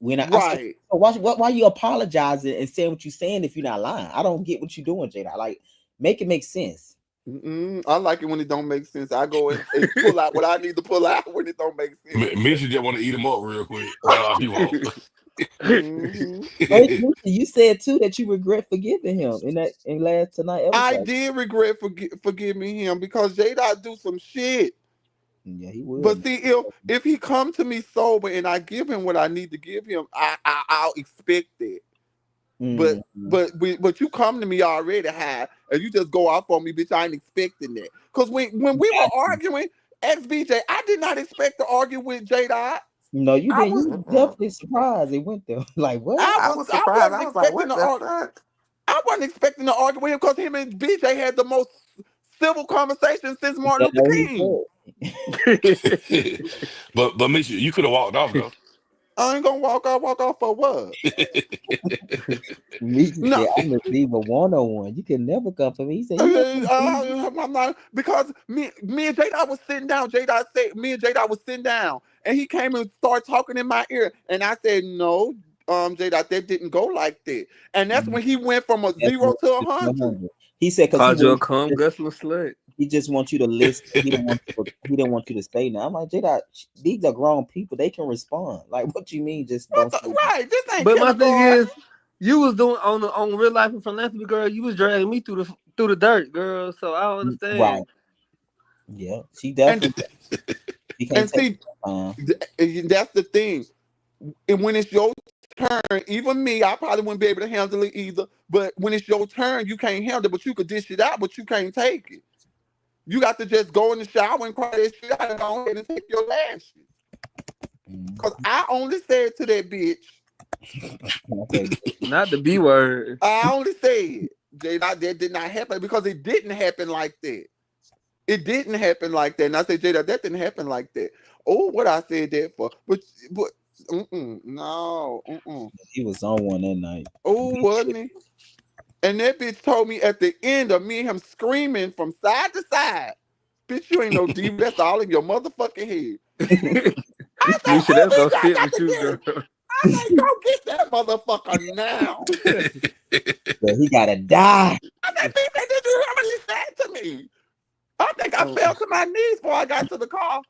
When I said, Right. so why you apologizing and saying what you saying if you're not lying? I don't get what you're doing, Jada. Like, make it make sense. Mm-mm. I like it when it don't make sense. I go and pull out what I need to pull out when it don't make sense. Misha just want to eat him up real quick. That's all he want. Hmm. But you said too that you regret forgiving him in last tonight I episode. did regret forgiving him because Jada do some shit. Yeah, he will. But see, if he come to me sober and I give him what I need to give him, I'll expect it. But Mm-hmm. but you come to me already high and you just go off on me, bitch. I ain't expecting that. Cause when we were arguing, XBJ, I did not expect to argue with J Dot. No, you I didn't. was You Mm-mm. definitely surprised it went there. Like what? I I was was I surprised. wasn't I was like, expecting what to the argue. fuck? I wasn't expecting to argue with him because him and BJ had the most civil conversation since Martin Yeah, Luther no, he King. said. but Misha, you could have walked off though. I ain't gonna walk off for what? Misha No, said, "I'm gonna leave a one-on-one. You can never come for me." He said, "You gonna come for me?" I'm not, because me and J Dot was sitting down. J Dot said me and J Dot was sitting down, and he came and started talking in my ear, and I said, "No, J Dot, that didn't go like that." And that's Mhm. when he went from a That's zero what to a it's hundred. 100. He said, "Cause Called you a cum guzzler slut. he just wants you to listen. He don't want you to stay now." I'm like, Jada, these are grown people. They can respond. Like, what you mean? Just What don't the, say right? This ain't But my thing kindergarten. is, you was doing on real life and philanthropy, girl. You was dragging me through the dirt, girl. So I don't nothing. Right? understand. Yeah, she And definitely. She can't and take see, that time. that's the thing. And when it's your turn, even me, I probably wouldn't be able to handle it either. But when it's your turn, you can't handle it. But you could dish it out, but you can't take it. You got to just go in the shower and cry that shit out and go ahead and take your lashes. Cause Mhm. I only said to that bitch, Okay. Not the B word. I only said that did not happen because it didn't happen like that. It didn't happen like that. And I said, Jada, that didn't happen like that. Oh, what I said that for? But no, He was on one that night. oh, wasn't he? And that bitch told me at the end of me and him screaming from side to side, bitch, you ain't no diva. That's all in your motherfucking head. I said, Misha, oh, that's gonna bitch, I stick got with to you, get girl. it. I said, go get that motherfucker now. Yeah, he gotta die. I said, bitch, did you hear what he said to me? I think I Oh, fell to my knees before I got to the car.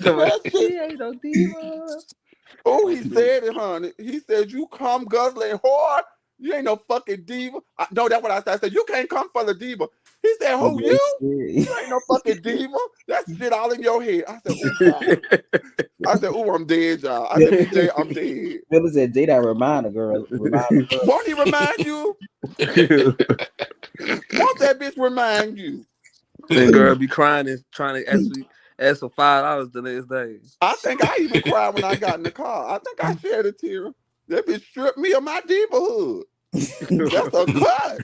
so That shit. she ain't no diva. Oh, he said it, honey. He said, you come guzzling hard. You ain't no fucking diva. No, that's what I said. I said, you can't come for the diva. He said, Oh who, yeah, you? shit. You ain't no fucking diva. That shit all in your head. I said, ooh, child. I said, ooh, I'm dead, y'all. I said, BJ, I'm dead. Phyllis said, "J that remind a girl, remind a girl." Won't he remind you? Won't that bitch remind you? And girl be crying and trying to actually ask for $5 the next day. I think I even cried when I got in the car. I think I shed a tear. That bitch stripped me of my divahood. That's a cut.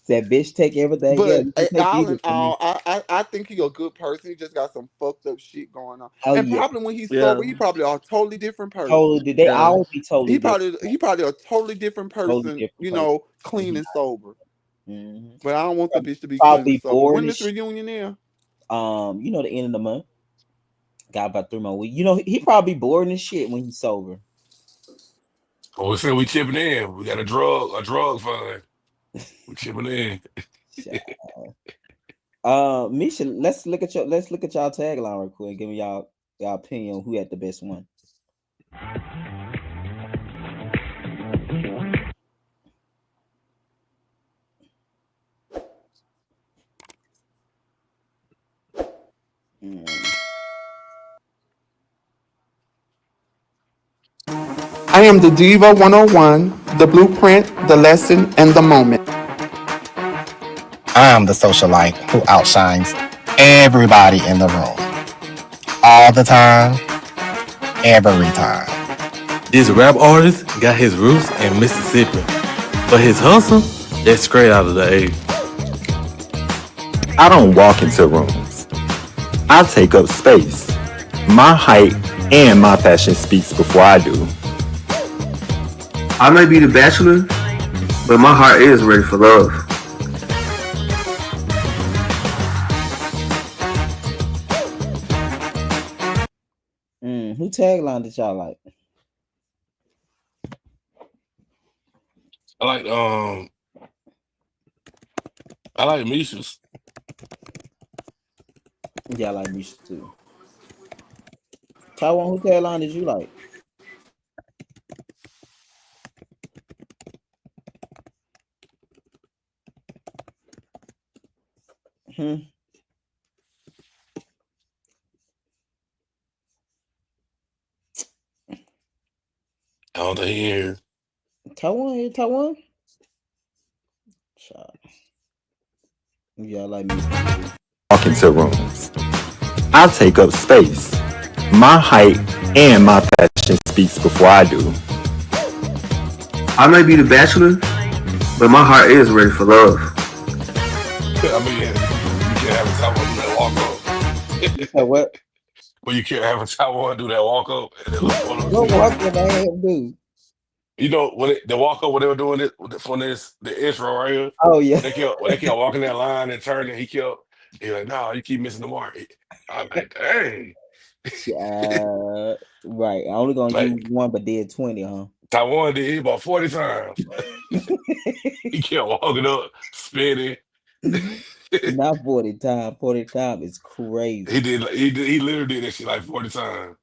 Said, "Bitch, take everything else. But You can take all either in from me." all, I think he a good person. He just got some fucked up shit going on. Oh And yeah, probably when he's Yeah, sober, he probably a totally different person. totally. They yeah. always be totally different. He probably a totally different Totally person, different person. When clean he, and sober. mhm. But I don't want the bitch to be clean and Probably sober. bored When as this shit. reunion is, The end of the month. Got about 3 more weeks. He probably bored as shit when he's sober. Well, we said we chipping in. We got a drug fund. We chipping in. Shit. Misha, let's look at y'all tagline real quick. Give me y'all opinion on who had the best one. Mm. I am the Diva 101, the blueprint, the lesson, and the moment. I'm the socialite who outshines everybody in the room. All the time, every time. This rap artist got his roots in Mississippi, but his hustle, that's straight out of the A. I don't walk into rooms. I take up space. My height and my fashion speaks before I do. I may be the bachelor, but my heart is ready for love. Who tagline did y'all like? I like I like Misha's. Y'all like Misha too. Taiwan, who tagline did you like? Hmm. I don't think he here. Taiwan. Child. Y'all like Misha too. Walk into rooms. I take up space. My height and my fashion speaks before I do. I may be the bachelor, but my heart is ready for love. I mean, yeah, you can't have a Taiwan do that walk You said up. what? Well, you can't have a Taiwan do that walk up and that little photo What shoot. walk up I had do? The walk up when they were doing it for the intro right here. Oh yeah. When they kept walking that line and turning, he like, no, you keep missing the mark. I'm like, dang. Right. I only gonna Like use one, but did 20, huh? Taiwan did it about 40 times. He kept walking up, spinning. Not 40 times. 40 times is He crazy. did. He literally did that shit like 40 times.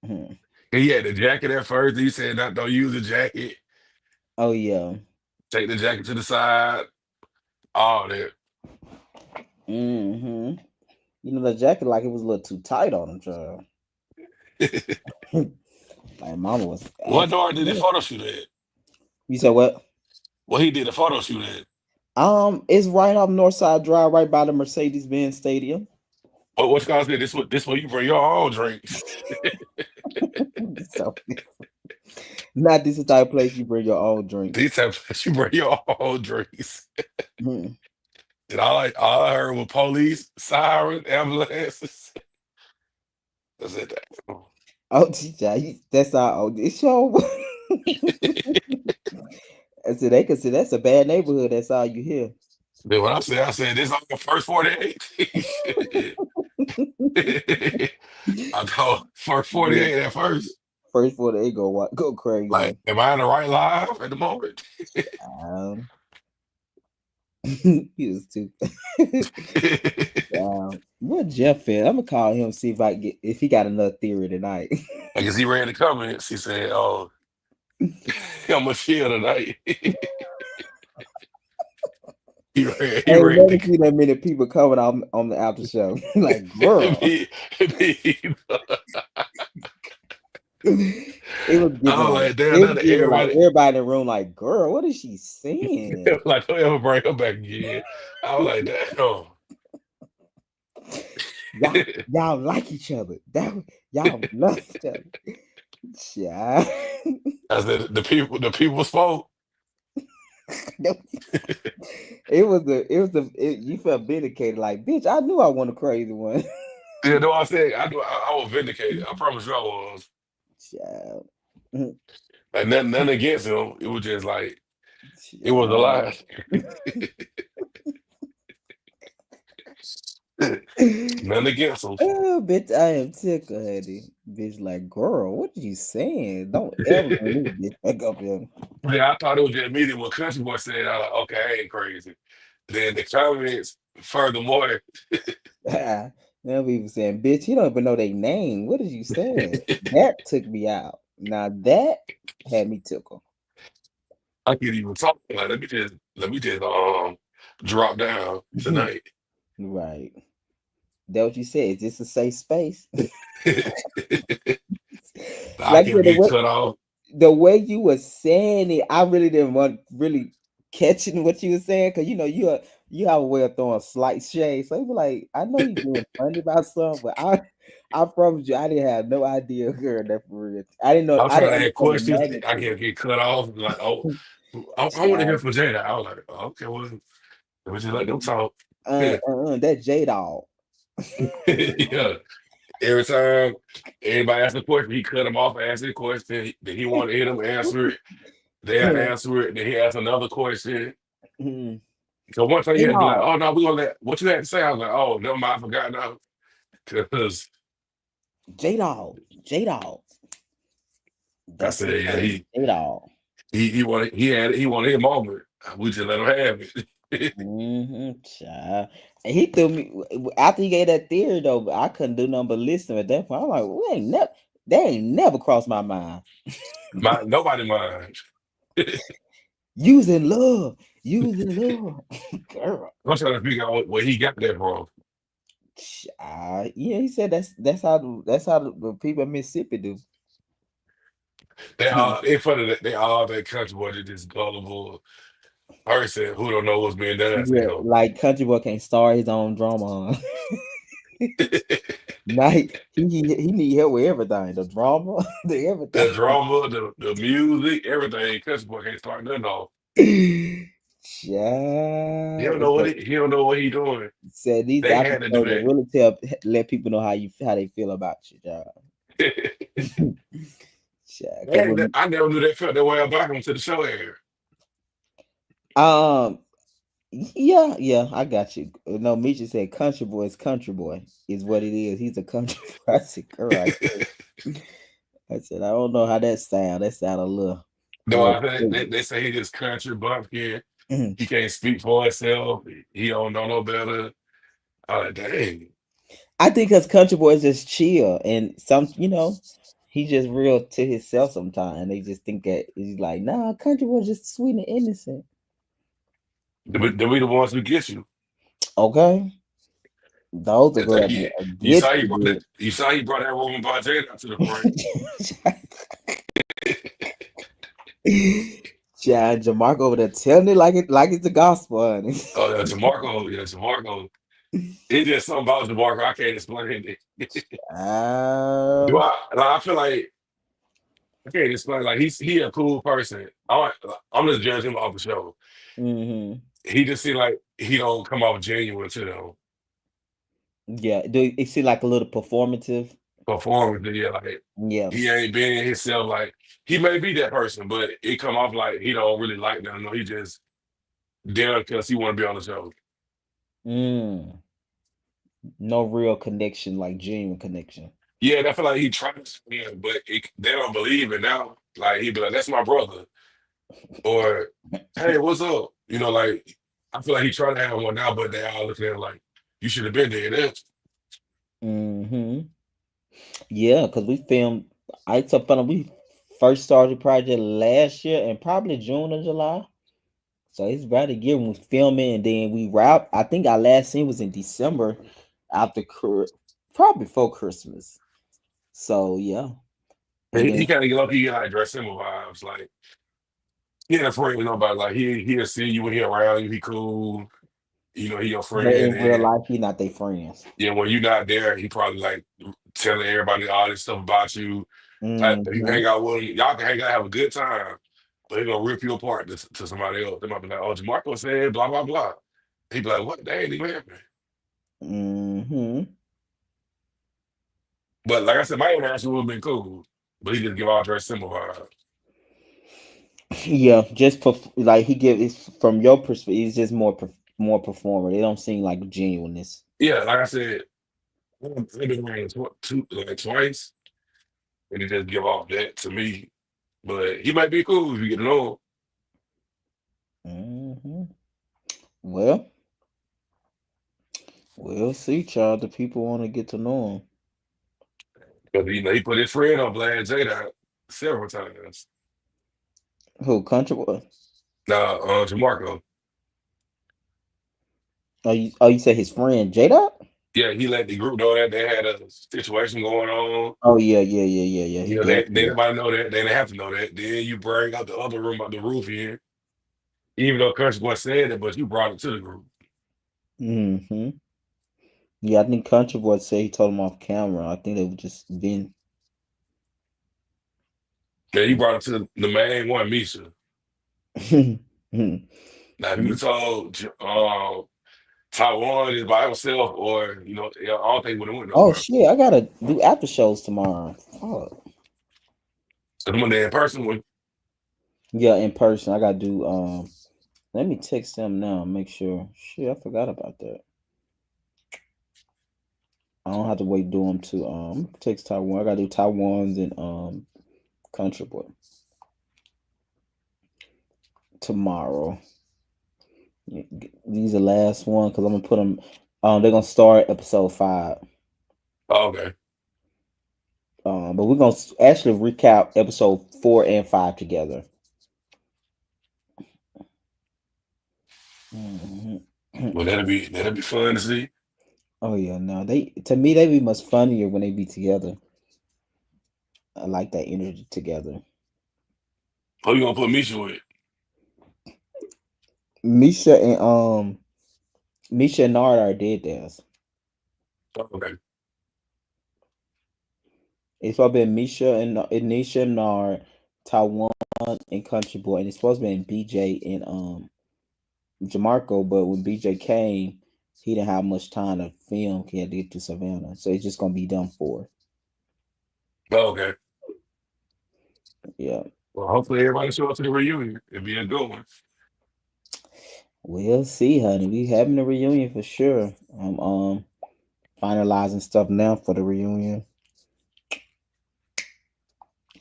Hmm. And he had the jacket at first. He said, "Not don't use the jacket. Oh yeah. Take the jacket to the side." All that. Hmm. The jacket like it was a little too tight on him, child. Like mama was What asking door for did the that. photo shoot at? You said what? Well, he did a photo shoot at. It's right off Northside Drive, right by the Mercedes Benz Stadium. What's called said this way you bring your own drinks. So not this the type of place you bring your own drinks. These times you bring your own drinks. Hmm. And all I heard was police, sirens, ambulances. I said that. Oh, teacher, that's all. Oh, this show. I said they could say that's a bad neighborhood. That's all you hear. Then when I said this on the first 48. Shit. I told first Yeah. 48 at first. First for they go Like, crazy. am I in the right live at the moment? Um, he was too. What Jeff fed? I'm gonna call him see if he got another theory tonight. Like, as he read the comments, he said, "Oh." I'm gonna chill tonight. He Ain't ready never seen that many people coming on the after show. Like, to girl. be, be, It was I giving was like like, damn, it was now that giving like everybody everybody in the room like, girl, what is she saying? like don't ever bring her back again. I was like, damn. Y'all like each other. Y'all love each other. Yeah. I said the people spoke. You felt vindicated, like, bitch, I knew I wasn't a crazy one. You know what I said? I was vindicated. I promise you I was. Child. Like nothing against him. It was just like it was a Child. lie. Nothing against him. Oh, bitch, I am tickled, honey. Bitch, like, girl, what are you saying? Don't ever bring this bitch back up here. Yeah, I thought it was just me that what Country Boy said. I was like, okay, I ain't crazy. Then the comments, furthermore, Now people saying, bitch, you don't even know their name. What is you saying? That took me out. Now that had me tickled. I can't even talk. Like, let me just drop down tonight. Right. That what you said. Is this a safe space? I Like I can said, get cut off. the way you were saying it, I really didn't want really catching what you were saying because you have a way of throwing slight shade. So you be like, I know you being funny about something, but I promise you, I didn't have no idea, girl. That for real. I didn't know. I'm I trying didn't to ask understand the questions. I magnitude. can get cut off. Like, oh, I want to hear Child. from Jada. I was like, okay, well, let me just let them talk. Yeah. That J Dog. Yeah. Every time anybody asks a question, he cut him off, ask a question. Then he wanted to hear them answer it. They answer it. Then he asked another question. So one time he J had to be like, Dog. oh, no, we're going to let, what you had to say? I was like, oh, never mind, I forgot now. Because J Dog. J Dog. I That's his said, yeah, name. J Dog. he wanted his moment. We just let him have it. Child. And he threw me after he gave that theory though. I couldn't do nothing but listen at that point. I'm like, they ain't never crossed my mind. Nobody mind. Using love, girl. I'm trying to figure out where he got that from. Child. Yeah, he said that's how the people in Mississippi do. In front of that, they all that country boy, they just gullible person who don't know what's being done to Yeah, him. like Country Boy can't start his own drama. Now he need help with everything. The drama, the The everything. drama, the music, everything. Country boy can't start nothing off. Child. He don't know what he doing. Said these They after had to do shows will that. really let people know how they feel about you, job. Because when I never knew they felt that way about him to the show air. um yeah, I got you. No, Misha said country boy is country boy is what it is. He's a country boy. I said, girl, I said, I don't know how that sound. That sound a No, little I think crazy. they say he just country bumpkin. He can't speak for himself. He don't know no better. I like, dang. I think because country boy is just chill and he just real to himself sometimes. And they just think that he's like, nah, country boy just sweet and innocent. They be the ones who get you. Okay. Those are It's like girls you, that you get saw he brought you, that. You saw he brought that woman by Jada to the front. yeah, Jamarco over there telling it like it's the gospel, honey. Oh yeah, Jamarco. Yeah, Jamarco. It's just something about Jamarco. I can't explain it. Do um, I feel like I can't explain. Like he a cool person. I'm just judging him off the show. hmm He just seem like he don't come off genuine to them yeah, do it seem like a little performative? performance. Yeah, like Yeah. he ain't being himself. Like he may be that person, but it come off like he don't really like them. No, he just there because he want to be on the show. Mm, no real connection, like genuine connection. Yeah, and I feel like he tries, yeah, but they don't believe it now. Like he be like, "That's my brother," or "Hey, what's up?" Like I feel like he trying to have one now, but they all looking at him like, "You should have been there." That's hmm Yeah, because we filmed. I took fun. We First started project last year and probably June or July. So it's about to get when we filming and then we wrap. I think our last scene was in December after probably before Christmas. So yeah. And He then kind of get up, he get like dress symbol vibes. Like he ain't afraid with nobody. Like he'll see you when he around you. He cool. You know he your but friend. in real And life, he not their friends. yeah, when you not there, he probably like telling everybody all this stuff about you. Like if you Hmm. hang out with him, y'all can hang out, have a good time. But he gonna rip you apart to somebody else. They might be like, "Oh, Jamarco said blah blah blah." He be like, "What? They ain't even happen." Hmm. But like I said, my interaction would have been cool. But he just give all dress symbol vibes. Yeah, just like he give it's from your perspective, it's just more performer. They don't seem like genuineness. Yeah, like I said, I've been around twice, and he just give off that to me. But he might be cool if you get to know him. Hmm. Well, we'll see, child. The people want to get to know Because he put his friend on Blast Jada several times. him. Who country boy? Now, Jamarco, Oh, you said his friend J Dot? yeah, he let the group know that they had a situation going on. Oh yeah, yeah, yeah, yeah, yeah. He You know, they definitely. nobody know that. They didn't have to know that. Then you bring out the other room out the roof in, even though Country Boy said it, but you brought it to the group. Hmm. Yeah, I think country boy said he told him off camera. I think they were just being. Yeah, you brought it to the main one, Misha. Now, if you told Taiwan is by himself, or yeah, I don't think it would have went Oh nowhere. shit! I gotta do after shows tomorrow. Fuck. So when they in person, when Yeah, in person. I gotta do. Let me text them now. Make sure. Shit, I forgot about that. I don't have to wait. Do them to text Taiwan. I gotta do Taiwan's and country boy tomorrow. Yeah, these are the last one because I'm gonna put them. They're gonna start episode 5. oh, okay. But we're gonna actually recap episode 4 and 5 together. Hmm. Well, that'll be fun to see. Oh yeah, no, they to me they be much funnier when they be together. I like that energy together. Who you gonna put Misha with? Misha and Misha and Nard are dead theirs. Oh, okay. It's supposed to be Misha and Nisha and Nard, Taiwan and Country Boy, and it's supposed to be BJ and Jamarco. But when BJ came, he didn't have much time to film. He had to get to Savannah, so it's just gonna be them 4. Oh, okay. Yeah, Well, hopefully everybody show up to the reunion. It'd be a good one. we'll see, honey. We having a reunion for sure. I'm finalizing stuff now for the reunion.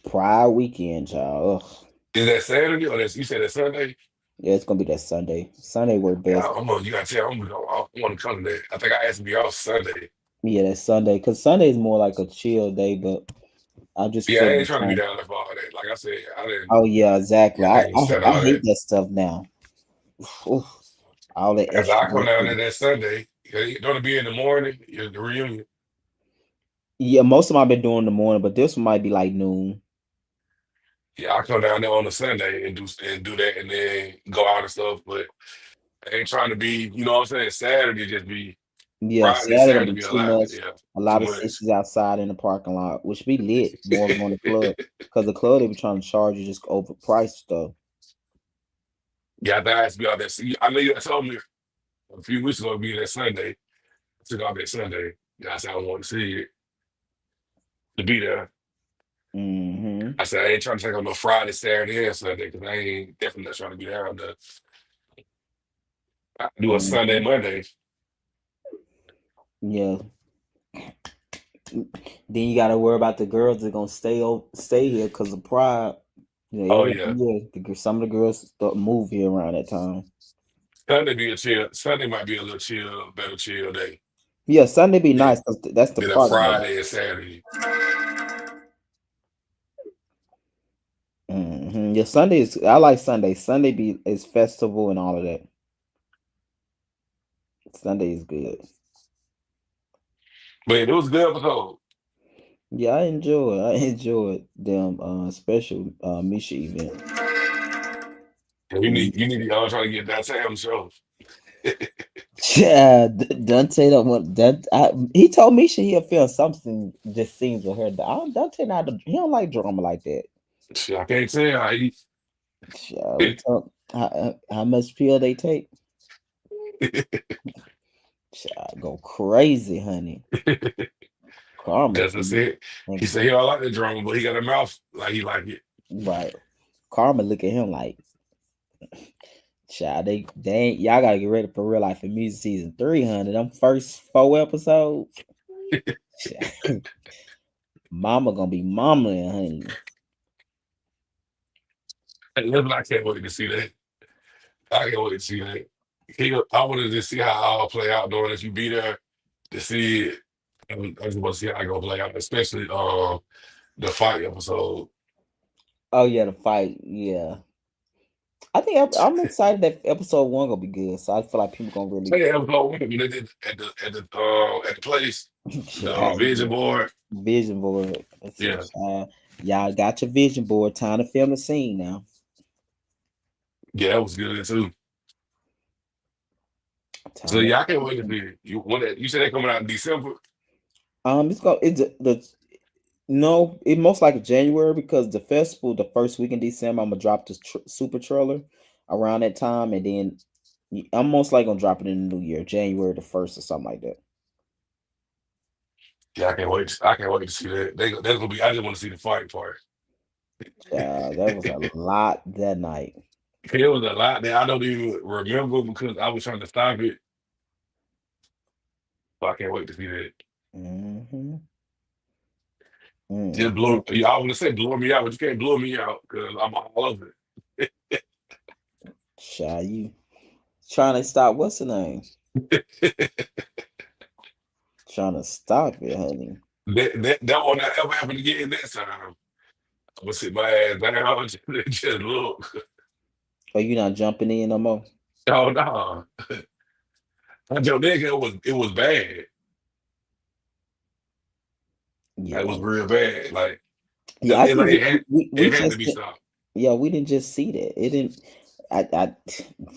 Pride weekend, y'all. Ugh. Is that Saturday or you said that Sunday? Yeah, it's gonna be that Sunday. Sunday work Yeah, best. I'm on. You gotta tell. I want to come to that. I think I asked to be off Sunday. Yeah, that Sunday. Cause Sunday is more like a chill day, but I just Yeah, I feel ain't like trying to be time. down there for all that. Like I said, I didn't. Oh yeah, exactly. Yeah, I I, ain't gonna I stand I all hate that. that stuff now. Oof, all that As I extra come work. down there that Sunday, don't it be in the morning? The reunion. Yeah, most of them I've been doing in the morning, but this one might be like noon. Yeah, I come down there on a Sunday and do that, and then go out and stuff. But I ain't trying to be. You know what I'm saying? Saturday just be Yeah, Friday. Saturday gonna Saturday be be a too lot. much. Yeah, A too lot of much. sixes outside in the parking lot, which be lit more going to club. Cause the club they be trying to charge you just overpriced stuff. Yeah, I think I has to be out there. See, I know you told me a few weeks ago it'd be that Sunday. I took off that Sunday. That's how I wanted to see it to be there. Hmm. I said I ain't trying to take on no Friday, Saturday, and Sunday because I ain't definitely not trying to be there on the. I do a Sunday, Hmm. Monday. Yeah. Then you gotta worry about the girls that gonna stay here because of pride. You know, Oh every yeah, year some of the girls start move here around that time. Sunday be a chill. Sunday might be a little chill, better chill day Yeah, Sunday be than nice because that's the than a party day. Friday and Saturday. Yeah, Sunday is. I like Sunday. Sunday be is festival and all of that. Sunday is good. But it was a good episode. Yeah, I enjoy it. I enjoyed them special Misha event. And Mm. you need to try to get that Sam show. Yeah, Dante don't want that. He told Misha he'll feel something just seems with her. Dante not. He don't like drama like that. Shit, I can't tell. Yeah, we talk how much pill they take. Child, go crazy, honey. Karma, That's what I said. He and said he don't like the drama, but he got a mouth like he like it. right. Karma look at him like, child, they ain't y'all gotta get ready for real life for music season 300. Them first 4 episodes, child, mama gonna be mama and honey. And listen, I can't wait to see that. I can't wait to see that. I wanted to see how it all play out, knowing that you be there to see it. I just want to see how it gonna play out, especially the fight episode. Oh yeah, the fight, yeah. I think I'm excited that episode one gonna be good. So I feel like people gonna really, Say that episode one when they did at the place, the yeah, vision board. vision board. So, Yeah, y'all got your vision board. Time to film the scene now. yeah, that was good too. So Time yeah, I can't to wait to see it. You said they coming out in December. it's the no, it most likely January because the festival the first week in December. I'm gonna drop the super trailer around that time, and then I'm most likely gonna drop it in the new year, January the 1st or something like that. Yeah, I can't wait. I can't wait to see that. That's gonna be. I just want to see the fight part. That was a lot that night. It was a lot that I don't even remember because I was trying to stop it. But I can't wait to see that. Mm-hmm. Just Mm-hmm. blow. Y'all want to say blow me out, but you can't blow me out because I'm all over Shy, you trying to stop? What's the name? it. Trying to stop it, honey. That won't ever happen again next time. I'm gonna sit my ass down and just look. Are you not jumping in no more? Oh no. I told nigga it was bad. Like, it Yeah, was real bad. Like yeah. I think it had we it had to just be stopped. yeah we didn't just see that. It didn't. I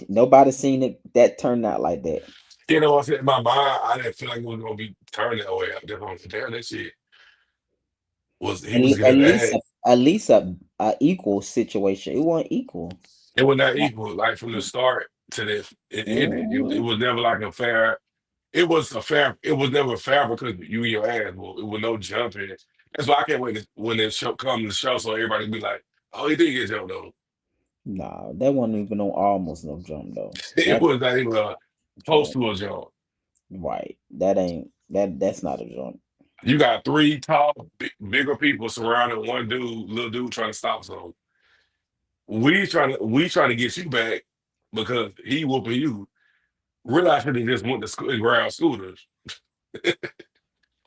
nobody seen it that turned out like that. You know, I said in my mind, I didn't feel like it was gonna be turned that way. I just want to damn that shit was he was At getting least bad. at least a equal situation. It wasn't equal. It was not equal. Like from the start to the it ended. It Mhm. was never like a fair. It was a fair. It was never fair because you and your ass. Well, it was no jumping. That's why I can't wait when the show come to the show, so everybody be like, "Oh, he did get jumped though." Nah, that wasn't even no almost no jump though. It That was not even close jump to a jump. right. That ain't that's not a jump. You got three tall, bigger people surrounding one dude, little dude trying to stop something. We trying to get you back because he whooping you. Really, I should have just went to school and grabbed scooters.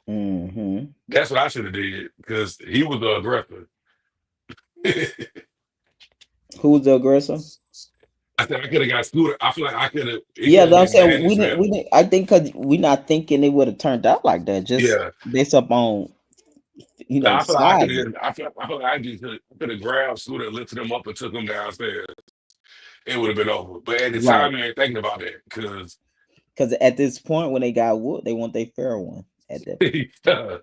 Mm-hmm. That's what I should have did because he was the aggressor. Who's the aggressor? I think I could have got scooter. I feel like I could have. It Yeah, could have I'm been saying managed we better. didn't. I think because we not thinking it would have turned out like that. Just Yeah. based up on No, I feel like I could sizing. have. I feel like I just could have grabbed scooter, lifted him up, and took him downstairs. It would have been over. But at the Right. time, I ain't thinking about that because Because at this point, when they got wood, they want their fair one. At that point,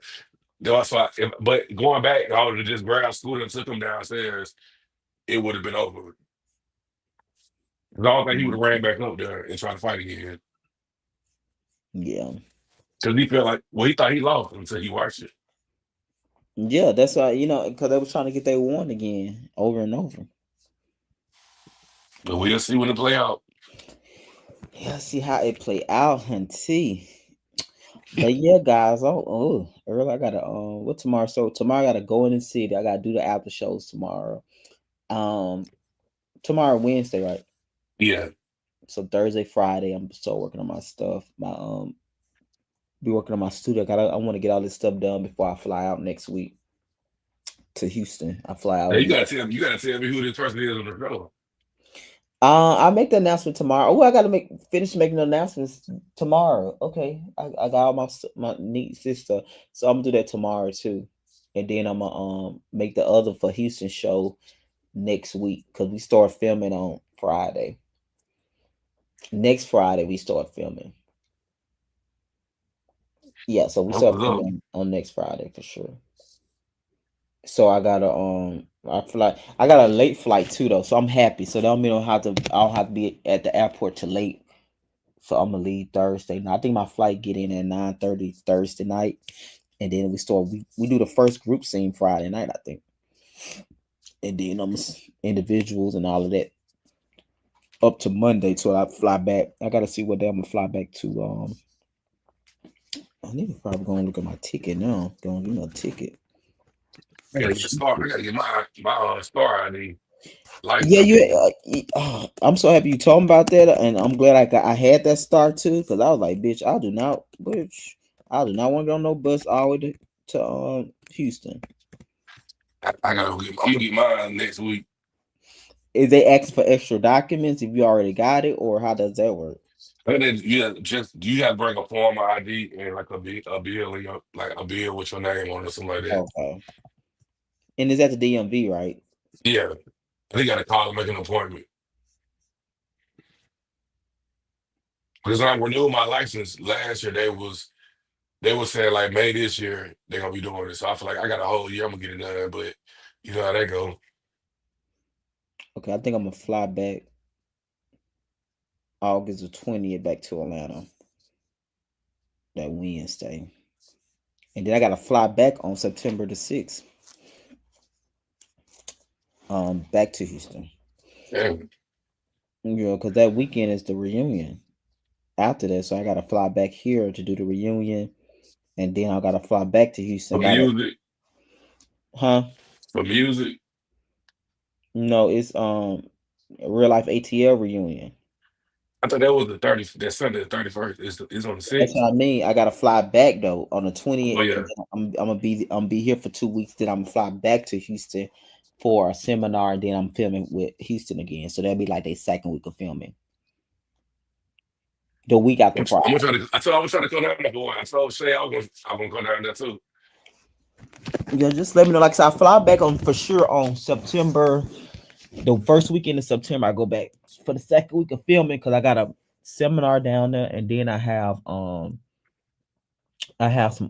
that's why. But going back, I would have just grabbed scooter and took him downstairs. It would have been over. 'Cause I don't think he would have ran back up there and tried to fight again. yeah, Because he felt like, well, he thought he lost until he watched it. yeah. That's why because they was trying to get their one again over and over. But we'll see when it play out. Yeah, see how it play out and see. But yeah, guys. Early. I gotta what tomorrow? So tomorrow I gotta go in the city. I gotta do the after shows tomorrow. Um, tomorrow Wednesday, right? Yeah. So Thursday, Friday, I'm still working on my stuff. Be working on my studio. I want to get all this stuff done before I fly out next week to Houston. I fly Now out. you gotta tell me who this person is on the show. I'll make the announcement tomorrow. Oh, I gotta finish making the announcements tomorrow. Okay, I got all my neat sister, so I'm gonna do that tomorrow too, and then I'm gonna make the other for Houston show next week because we start filming on Friday. Next Friday we start filming. Yeah, so we I'm start up. filming on next Friday for sure. So I got I fly. I got a late flight too though, so I'm happy. So that don't mean I don't have to be at the airport till late. So I'm gonna leave Thursday. Now I think my flight get in at 9:30 Thursday night, and then we do the first group scene Friday night, I think, and then individuals and all of that up to Monday till I fly back. I gotta see what day I'm gonna fly back to. I need to probably go and look at my ticket now. Going to get my ticket. I gotta get a star. I gotta get my star ID life Yeah, updated. I'm so happy you told me about that, and I'm glad I had that start too, because I was like, bitch, I do not want to go on no bus all the way to Houston. I gotta get. I'm gonna get mine next week. Is they asking for extra documents if you already got it, or how does that work? And then you have to bring a form of ID and like a bill in your, like a bill with your name on it or something like that. Okay, and is at the DMV, right? Yeah, they gotta call and make an appointment. Because when I renewed my license last year, they was saying like May this year they're gonna be doing it. So I feel like I got a whole year. I'm gonna get it done, but you know how that go. Okay, I think I'm gonna fly back August the 20th back to Atlanta that Wednesday, and then I gotta fly back on September the 6th, back to Houston. And Because that weekend is the reunion. After that, so I gotta fly back here to do the reunion, and then I gotta fly back to for Houston. music, Huh? for music, No, it's a real life ATL reunion. I thought that was the 30th. That Sunday, the 31st. It's on the That's 6th. what I mean. I gotta fly back though on the Oh 20th, and yeah. then I'm gonna be here for 2 weeks. Then I'm gonna fly back to Houston for a seminar, and then I'm filming with Houston again. So that'll be like their second week of filming. The week after I'm gonna Pride. try to. I was trying to come down there, boy. I told Shay I was gonna come down there too. Yeah, just let me know. Like I said, I fly back on for sure on September. The first weekend of September, I go back for the second week of filming because I got a seminar down there, and then I have some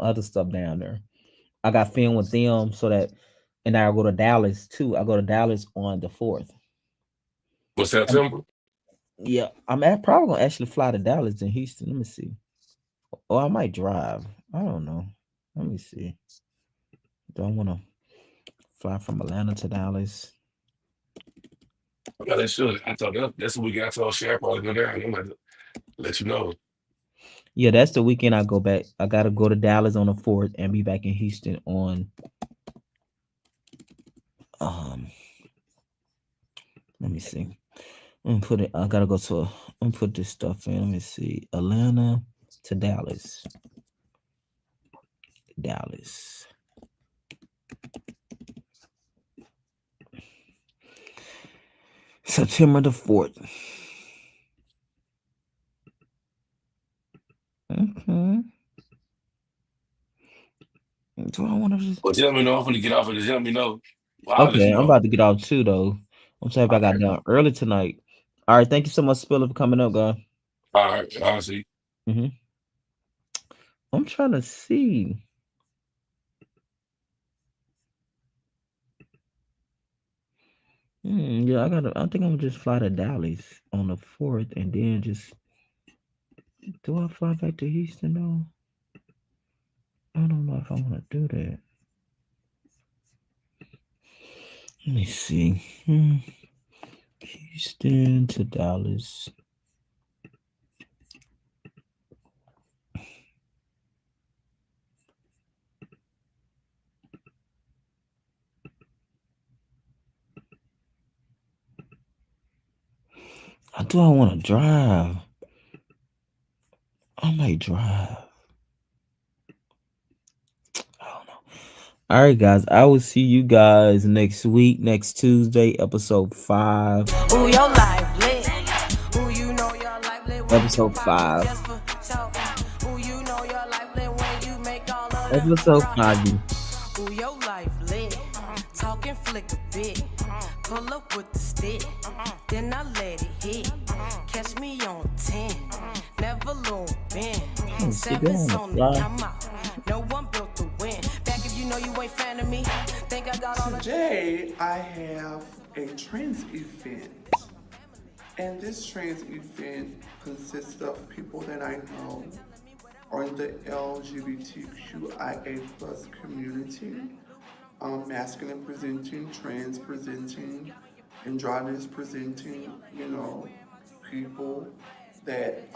other stuff down there. I got film with them so that, and I go to Dallas too. I go to Dallas on the 4th. For September. Yeah, probably gonna actually fly to Dallas and Houston. Let me see. Or I might drive. I don't know. Let me see. Do I want to fly from Atlanta to Dallas? Yeah, they should. I told them that's the weekend. I told Shay I probably go down. I'm gonna let you know. Yeah, that's the weekend I go back. I gotta go to Dallas on the 4th and be back in Houston on um. Let me see. I'm gonna put it. I gotta go to. I'm gonna put this stuff in. Let me see. Atlanta to Dallas. Dallas. September the 4th. Okay. Do I want to just? But tell me know if I'm gonna get off of this. Let me know. Well, I'll let Okay, you I'm know. about to get off too though. I'm sorry if I All got right. done early tonight. All right, thank you so much, Spiller, for coming up, guy. All right. I'll see. hmm I'm trying to see. Yeah, I gotta. I think I'm gonna just fly to Dallas on the 4th, and then just. Do I fly back to Houston though? I don't know if I want to do that. Let me see. Houston to Dallas. Do I want to drive? I might drive. I don't know. All right, guys. I will see you guys next week, next Tuesday, episode 5. Who your life lit? Who you know your life lit when you Episode pop it 5. just for show? Who you know your life lit when you make all of the Episode profit? 5. Who your life lit? Talking flick a bit. Pull up with the stick. Then I let it hit. Catch me on 10. Never low bend. Sevens on the come out. No one built to win. Back if you know you ain't fan of me. Think I got all the. Today, I have a trans event. And this trans event consists of people that I know are in the LGBTQIA plus community, masculine presenting, trans presenting, androgynous presenting, people that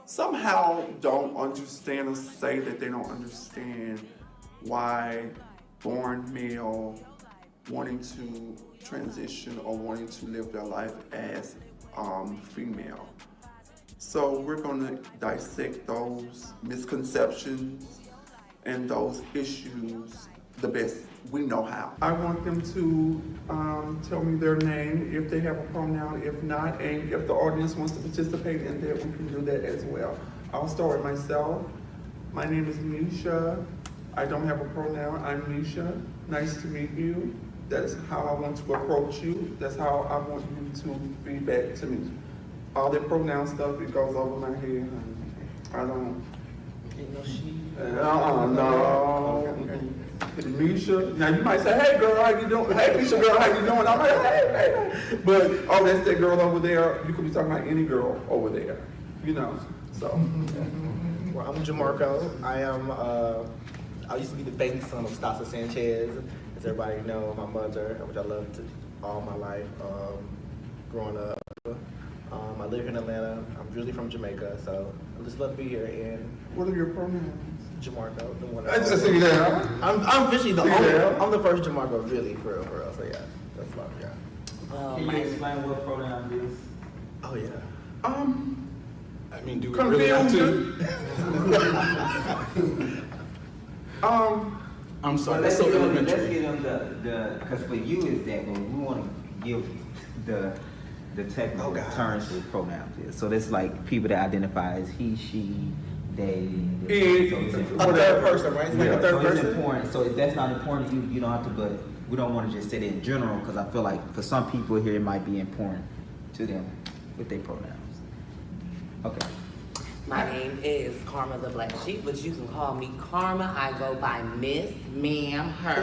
somehow don't understand or say that they don't understand why born male wanting to transition or wanting to live their life as female. So we're going to dissect those misconceptions and those issues the best we know how. I want them to tell me their name, if they have a pronoun, if not, and if the audience wants to participate in that, we can do that as well. I'll start with myself. My name is Misha. I don't have a pronoun. I'm Misha. Nice to meet you. That's how I want to approach you. That's how I want you to feedback to me. All that pronoun stuff, it goes over my head. I don't. No. Misha. Now you might say, "Hey girl, how you doing? Hey Misha girl, how you doing?" I'm like, "Hey." But oh, that's that girl over there. You could be talking about any girl over there, So. Well, I'm Jamarco. I used to be the baby son of Stasa Sanchez. As everybody know, my mother, which I loved all my life, growing up. I live here in Atlanta. I'm originally from Jamaica, so I just love to be here. And What are your pronouns? Jamarco, the one. I just see that. I'm officially the only. I'm the first Jamarco, really, for real. So yeah, that's love. Yeah. Can you explain what pronoun is? Oh yeah. I mean, do we really have to? I'm sorry, that's so elementary. Let's get them the because for you is that when we want to give the technical terms for pronouns is. So that's like people that identify as he, she, they. So it's a third person, right? It's like a third person. It's important. So if that's not important, you don't have to. But we don't want to just say it in general because I feel like for some people here it might be important to them with their pronouns. Okay. My name is Karma the Black Sheep, but you can call me Karma. I go by Miss, Ma'am, Her.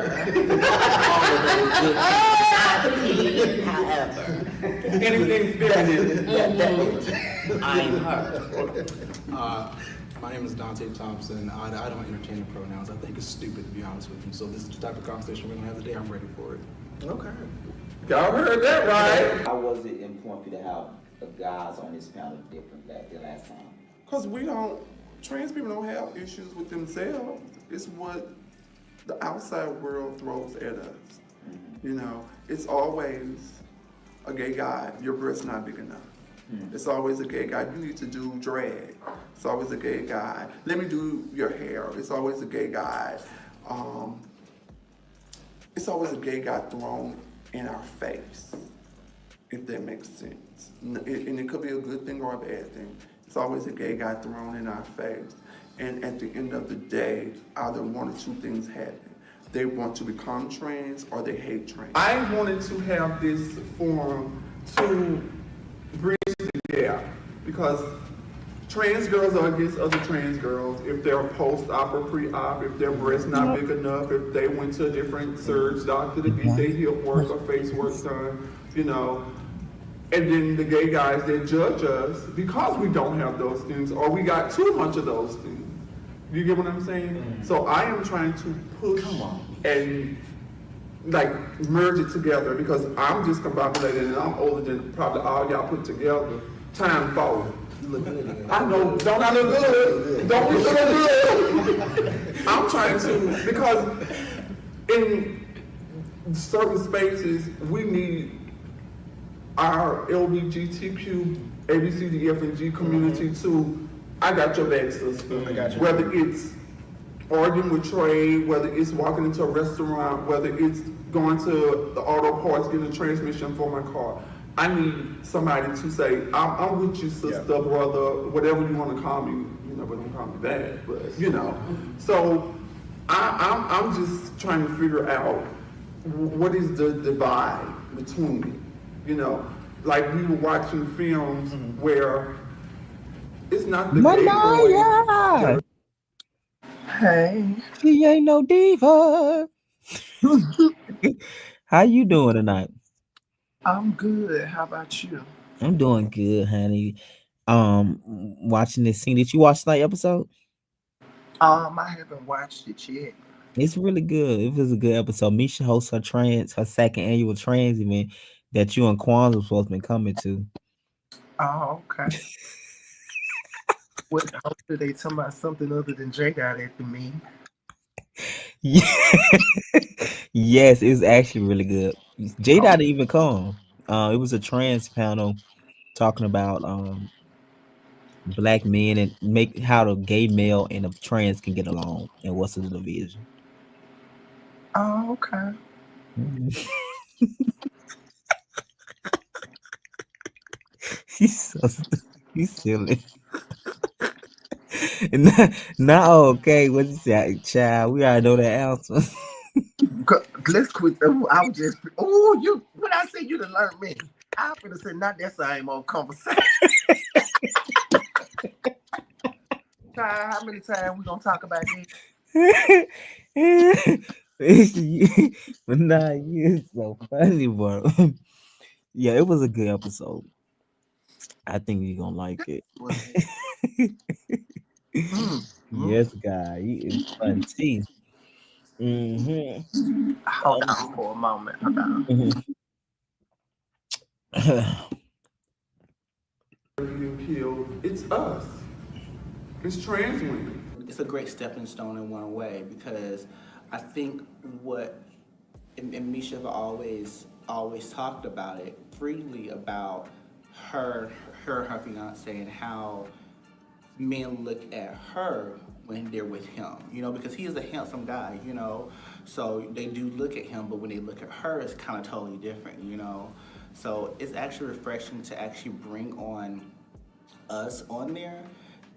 All of those good things. However. Anything feminine. I'm her. My name is Dante Thompson. I don't entertain the pronouns. I think it's stupid, to be honest with you. So this is the type of conversation we're going to have today. I'm ready for it. Okay. Y'all heard that right. How was it important for you to have the guys on this panel different back the last time? Because trans people don't have issues with themselves. It's what the outside world throws at us. It's always a gay guy, your breast's not big enough. It's always a gay guy, you need to do drag. It's always a gay guy, let me do your hair. It's always a gay guy. It's always a gay guy thrown in our face, if that makes sense. And it could be a good thing or a bad thing. It's always a gay guy thrown in our face. And at the end of the day, either one or two things happen. They want to become trans or they hate trans. I wanted to have this forum to bridge the gap because trans girls are against other trans girls. If they're post-op or pre-op, if their breast's not big enough, if they went to a different surgeon doctor to get their hip work or face work done, And then the gay guys, they judge us because we don't have those things or we got too much of those things. You get what I'm saying? Mm-hmm. So I am trying to push and merge it together because I'm discombobulated and I'm older than probably all y'all put together. Time forward. You look good again. I know, don't I look good? Don't we look good? I'm trying to, because in certain spaces, we need our LGBTQ, ABCDF and G community to, I got your back, sister. I got you. Whether it's arguing with Trey, whether it's walking into a restaurant, whether it's going to the auto parts, getting a transmission for my car. I need somebody to say, I'm with you, sister, brother, whatever you want to call me. You know, but don't call me that, but you know. So I'm just trying to figure out what is the divide between it. You know, like we were watching films where it's not the gay Manaya! boys. Hey, She ain't no diva. How you doing tonight? I'm good. How about you? I'm doing good, honey. Watching this scene. Did you watch that episode? I haven't watched it yet. It's really good. It was a good episode. Misha hosts her second annual trans event that you and Kwanzaa was supposed to be coming to. Oh, okay. What? Hopefully they talking about something other than Jay got at the me. Yeah. Yes, it's actually really good. Jay didn't even come. It was a trans panel talking about black men and make how the gay male and the trans can get along and what's the division. Oh, okay. Mhm. He's so he's silly. Not okay. What you say, child? We already know the answer. Let's quit. Ooh, I was just. Oh, you. When I say you to learn me, I'm gonna say not that same old conversation. How many times we gonna talk about this? But nah, you're so funny, bro. Yeah, it was a good episode. I think you're gonna like it. Yes, guy, he is fun too. Hold on for a moment. Hold on. It's us. It's trans women. It's a great stepping stone in one way because I think what and Misha have always talked about it freely about her fiance and how men look at her when they're with him, you know, because he is a handsome guy, you know, so they do look at him, but when they look at her, it's kind of totally different, you know. So it's actually refreshing to actually bring on us on there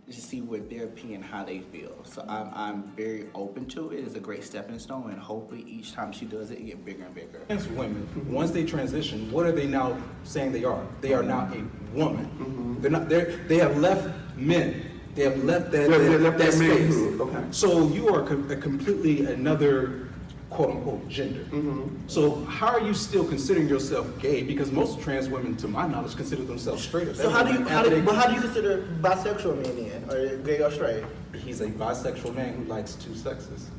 to see what their opinion, how they feel. So I'm very open to it. It's a great stepping stone, and hopefully each time she does it, it get bigger and bigger. Trans women, once they transition, what are they now saying they are? They are now a woman. They're not. They have left men. They have left that space. Okay. So you are a completely another quote unquote gender. So how are you still considering yourself gay? Because most trans women, to my knowledge, consider themselves straight. So how do you consider bisexual men then, or gay or straight? He's a bisexual man who likes two sexes.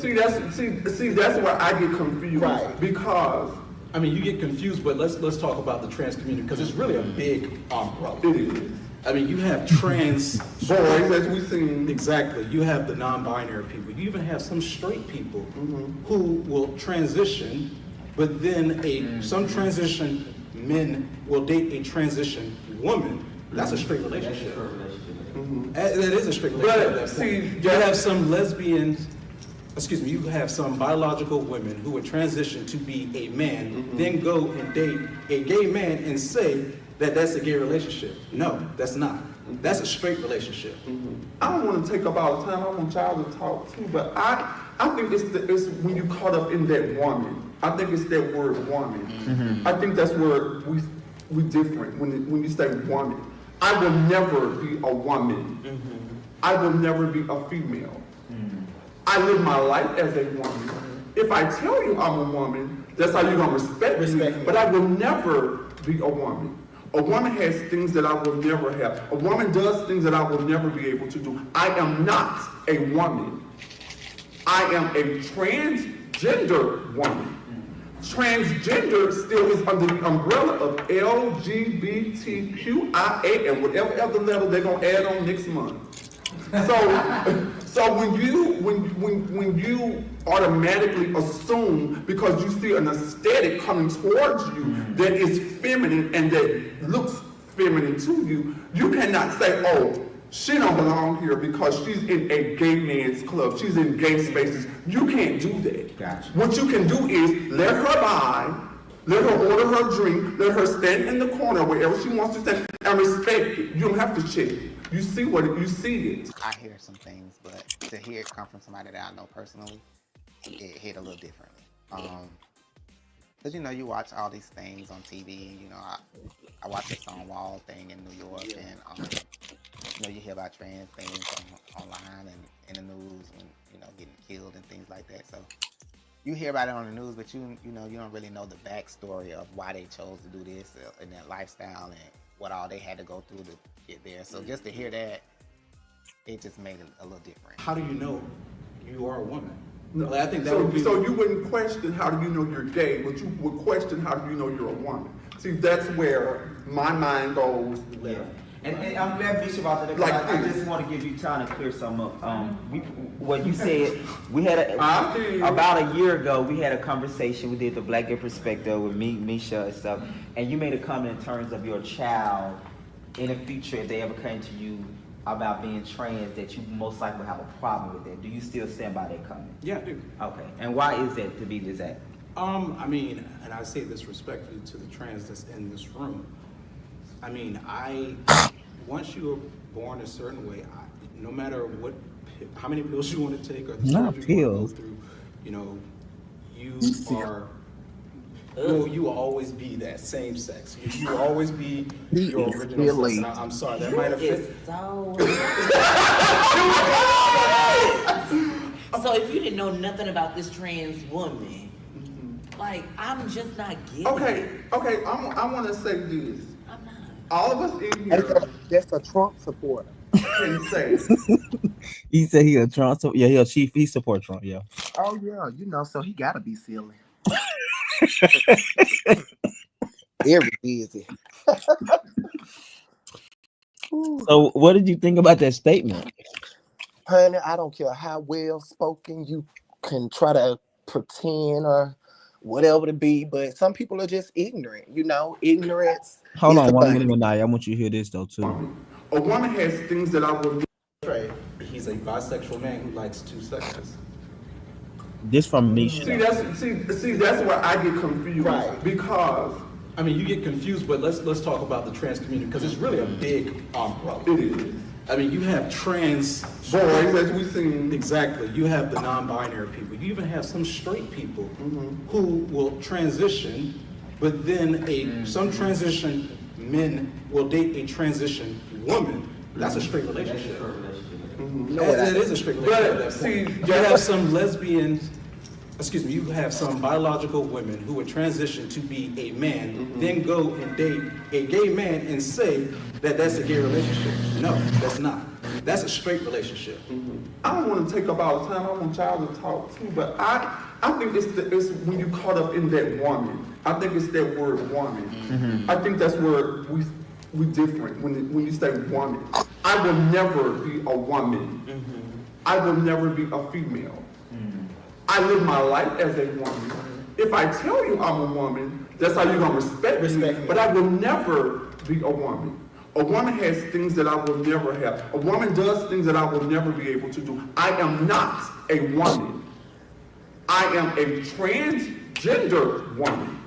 See, that's where I get confused. Right. Because I mean, you get confused, but let's talk about the trans community because it's really a big umbrella. it is. I mean, you have trans Boys, as we've seen. Exactly. You have the non-binary people. You even have some straight people who will transition, but then some transition men will date a transition woman. That's a straight relationship. That is a straight relationship. But see, you have some lesbians. Excuse me. You have some biological women who would transition to be a man, then go and date a gay man and say that that's a gay relationship. No, that's not. That's a straight relationship. I don't want to take up all the time. I want y'all to talk too, but I think it's when you caught up in that woman. I think it's that word woman. I think that's where we different when you say woman. I will never be a woman. I will never be a female. I live my life as a woman. If I tell you I'm a woman, that's how you're gonna respect me. But I will never be a woman. A woman has things that I will never have. A woman does things that I will never be able to do. I am not a woman. I am a transgender woman. Transgender still is under the umbrella of LGBTQIA and whatever other level they're gonna add on next month. So when you automatically assume because you see an aesthetic coming towards you that is feminine and that looks feminine to you, you cannot say, oh, She don't belong here because she's in a gay man's club. She's in gay spaces. You can't do that. Gotcha. What you can do is let her buy, let her order her drink, let her stand in the corner wherever she wants to stand, and respect it. You don't have to check it. You see you see it. I hear some things, but to hear it come from somebody that I know personally, it hit a little differently. Cause you watch all these things on TV. I watched the Stonewall thing in New York, and you hear about trans things online and in the news when getting killed and things like that. So you hear about it on the news, but you don't really know the backstory of why they chose to do this and their lifestyle and what all they had to go through to get there. So just to hear that, it just made it a little different. How do you know you are a woman? No. I think that so, would be. So you wouldn't question how do you know you're gay, but you would question how do you know you're a woman. See, that's where my mind goes. Yeah. And I'm glad Bishop out there because I just want to give you time to clear something up. What you said, we had about a year ago, we had a conversation. We did the Black Gay Perspective with me, Misha, and stuff. And you made a comment in terms of your child in the future, if they ever came to you about being trans, that you most likely would have a problem with that. Do you still stand by that comment? Yeah, I do. Okay. And why is that, to be exact? I mean, and I say this respectfully to the trans that's in this room. I mean, once you are born a certain way, no matter how many pills you want to take or the surgery you want to go through, you are. You will always be that same sex. You will always be your original sex. I'm sorry, that might have So if you didn't know nothing about this trans woman, like I'm just not getting it. Okay. I want to say this. I'm not. All of us in here. That's a Trump supporter. Can say. He said he a Trump. So yeah, he support Trump. Yeah. Oh yeah, so he gotta be silly. Very busy. So what did you think about that statement? Honey, I don't care how well spoken you can try to pretend or whatever to be, but some people are just ignorant. Ignorance. Hold on 1 minute, Naya. I want you to hear this though too. A woman has things that I will. He's a bisexual man who likes two sexes. This from Misha. See, that's where I get confused. Right. Because I mean, you get confused, but let's talk about the trans community because it's really a big umbrella. It is. I mean, you have trans boys, as we've seen. Exactly. You have the non-binary people. You even have some straight people who will transition, but then some transition men will date a transition woman. That's a straight relationship. No, that is a straight relationship. You have some lesbians. You have some biological women who would transition to be a man, then go and date a gay man and say that that's a gay relationship. No, that's not. That's a straight relationship. I don't want to take up all the time. I want y'all to talk too, but I think it's when you caught up in that woman. I think it's that word woman. I think that's where we different when you say woman. I will never be a woman. I will never be a female. I live my life as a woman. If I tell you I'm a woman, that's how you're going to respect me. But I will never be a woman. A woman has things that I will never have. A woman does things that I will never be able to do. I am not a woman. I am a transgender woman.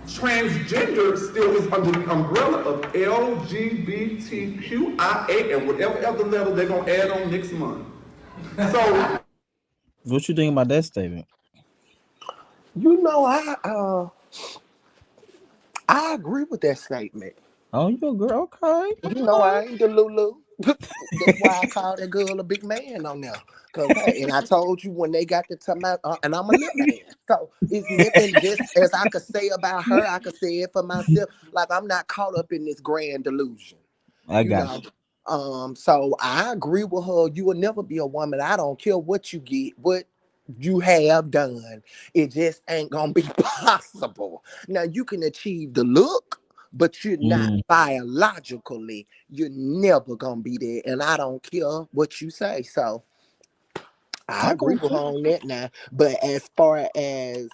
Transgender still is under the umbrella of LGBTQIA and whatever other level they're going to add on next month. So... What you think about that statement? I agree with that statement. Oh, you agree? Okay. I ain't the Lulu. That's why I call that girl a big man on there. And I told you when they got to tell me, and I'm a lip man. So it's nothing just as I could say about her, I could say it for myself. Like I'm not caught up in this grand delusion. I got you. So I agree with her. You will never be a woman. I don't care what you get, what you have done. It just ain't gonna be possible. Now you can achieve the look, but you're not biologically. You're never gonna be there. And I don't care what you say. So I agree with her on that now. But as far as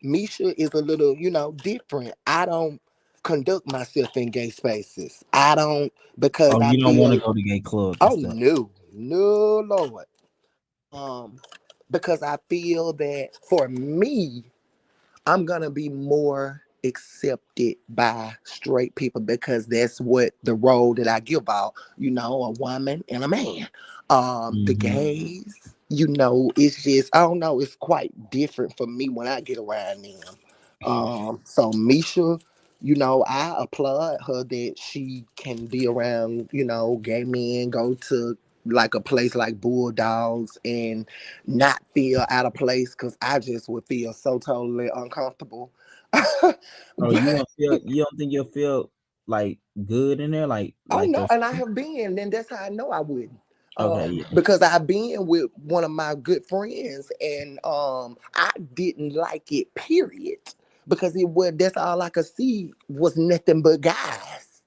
Misha is a little, different. I don't conduct myself in gay spaces. I don't because Oh, I you don't want to feel go to gay clubs and oh stuff. no, no Lord. Um, because I feel that for me, I'm gonna be more accepted by straight people because that's what the role that I give out, a woman and a man. The Hmm. gays, it's just I don't know, it's quite different for me when I get around them. So Misha, I applaud her that she can be around, gay men, go to like a place like Bulldogs and not feel out of place because I just would feel so totally uncomfortable. Oh, you But don't feel? You don't think you'll feel like good in there? oh Like no, your and I have been, and that's how I know I wouldn't. okay, yeah. Because I've been with one of my good friends, and I didn't like it. Period. Because it was that's all I could see was nothing but guys,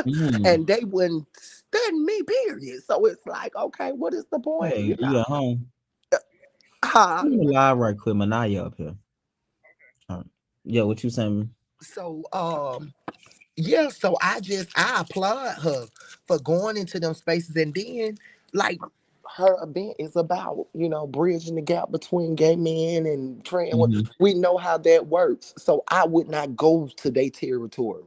Mm. and they wouldn't stand me. Period. So it's like, okay, what is the point? Hey, you at home? Huh? Let me live right quick. Manaya up here. All right. Yeah, what you saying? So yeah, so I applaud her for going into them spaces, and then like her event is about bridging the gap between gay men and trans. Hmm. We know how that works, so I would not go to their territory.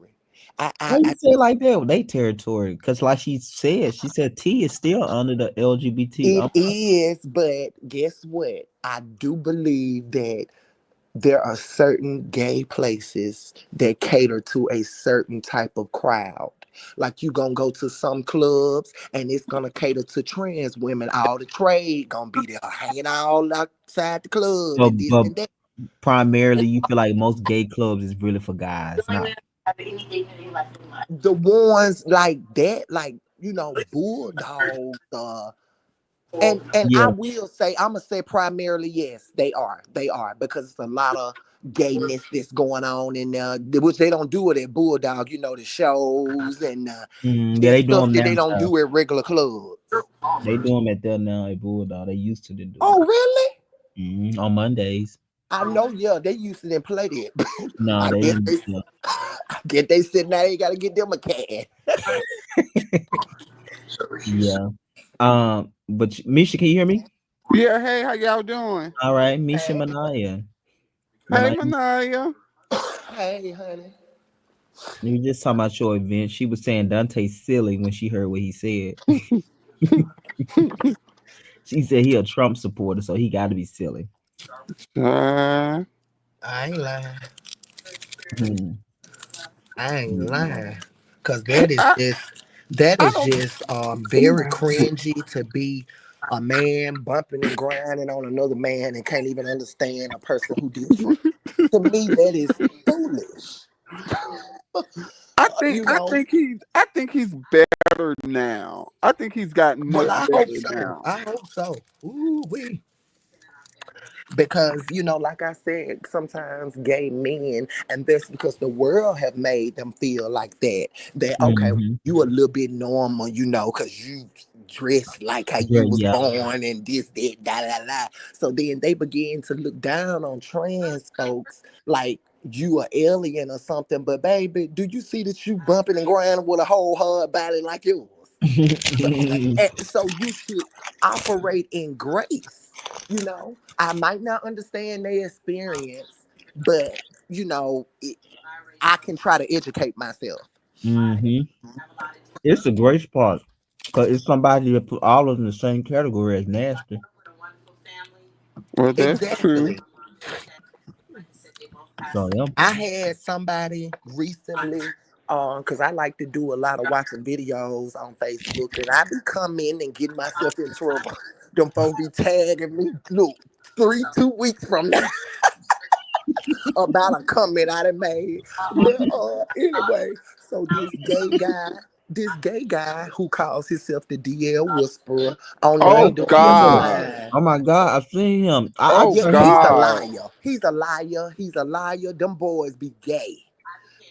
Why I you say it like that with they territory? Because like she said T is still under the LGBT. it is, but guess what? I do believe that there are certain gay places that cater to a certain type of crowd. Like you gonna go to some clubs and it's gonna cater to trans women. All the trade gonna be there hanging all outside the club and this But and that. primarily, you feel like most gay clubs is really for guys, not. The ones like that, like bulldogs, and I Yeah. will say, I'm gonna say primarily, yes, they are because it's a lot of gayness that's going on in there, which they don't do it at Bulldog. The shows and Yeah, the they do stuff them that now. they don't do at regular clubs. They do them at there now at Bulldog. They used to do it Oh, really? on Mondays. I know. Yeah, they used to then play that. No, I they guess didn't. they, Yeah. I guess they said now you got to get them a can. Yeah. But Misha, can you hear me? Yeah, hey, how y'all doing? All right, Misha Manaya. Hey, Manaya, Manaya. Hey, honey. we were just talking about your event. She was saying Dante's silly when she heard what he said. She said he a Trump supporter, so he got to be silly. Uh, I ain't lying. Hmm. I ain't Yeah. lying. Cause that is I, just that I is don't. just very cringy to be a man bumping and grinding on another man and can't even understand a person who different. To me, that is foolish. I Uh, think you I know, think he's I think he's better now. I think he's gotten well, much I hope better so. now. I hope so. Ooh wee. Because like I said, sometimes gay men, and that's because the world have made them feel like that okay, Hmm. you a little bit normal, because you dress like how Yeah, you was yeah. born and this that da da da. So then they begin to look down on trans folks like you a alien or something. But baby, do you see that you bumping and grinding with a whole hard body like yours? So, and so you should operate in grace. I might not understand their experience, but I can try to educate myself. Hmm. It's the great part, cause it's somebody that put all of them in the same category as nasty. Well, that's true. Exactly. So yeah. I had somebody recently, because I like to do a lot of watching videos on Facebook, and I be coming and getting myself in trouble. Them folks be tagging me. Look, 2 weeks from now about a comment I done made. But anyway, so this gay guy who calls himself the DL Whisperer on there Oh doing his God. line. Oh my God, I've seen him. I Oh just Yeah, heard him he's a God. liar. He's a liar. He's a liar. Them boys be gay.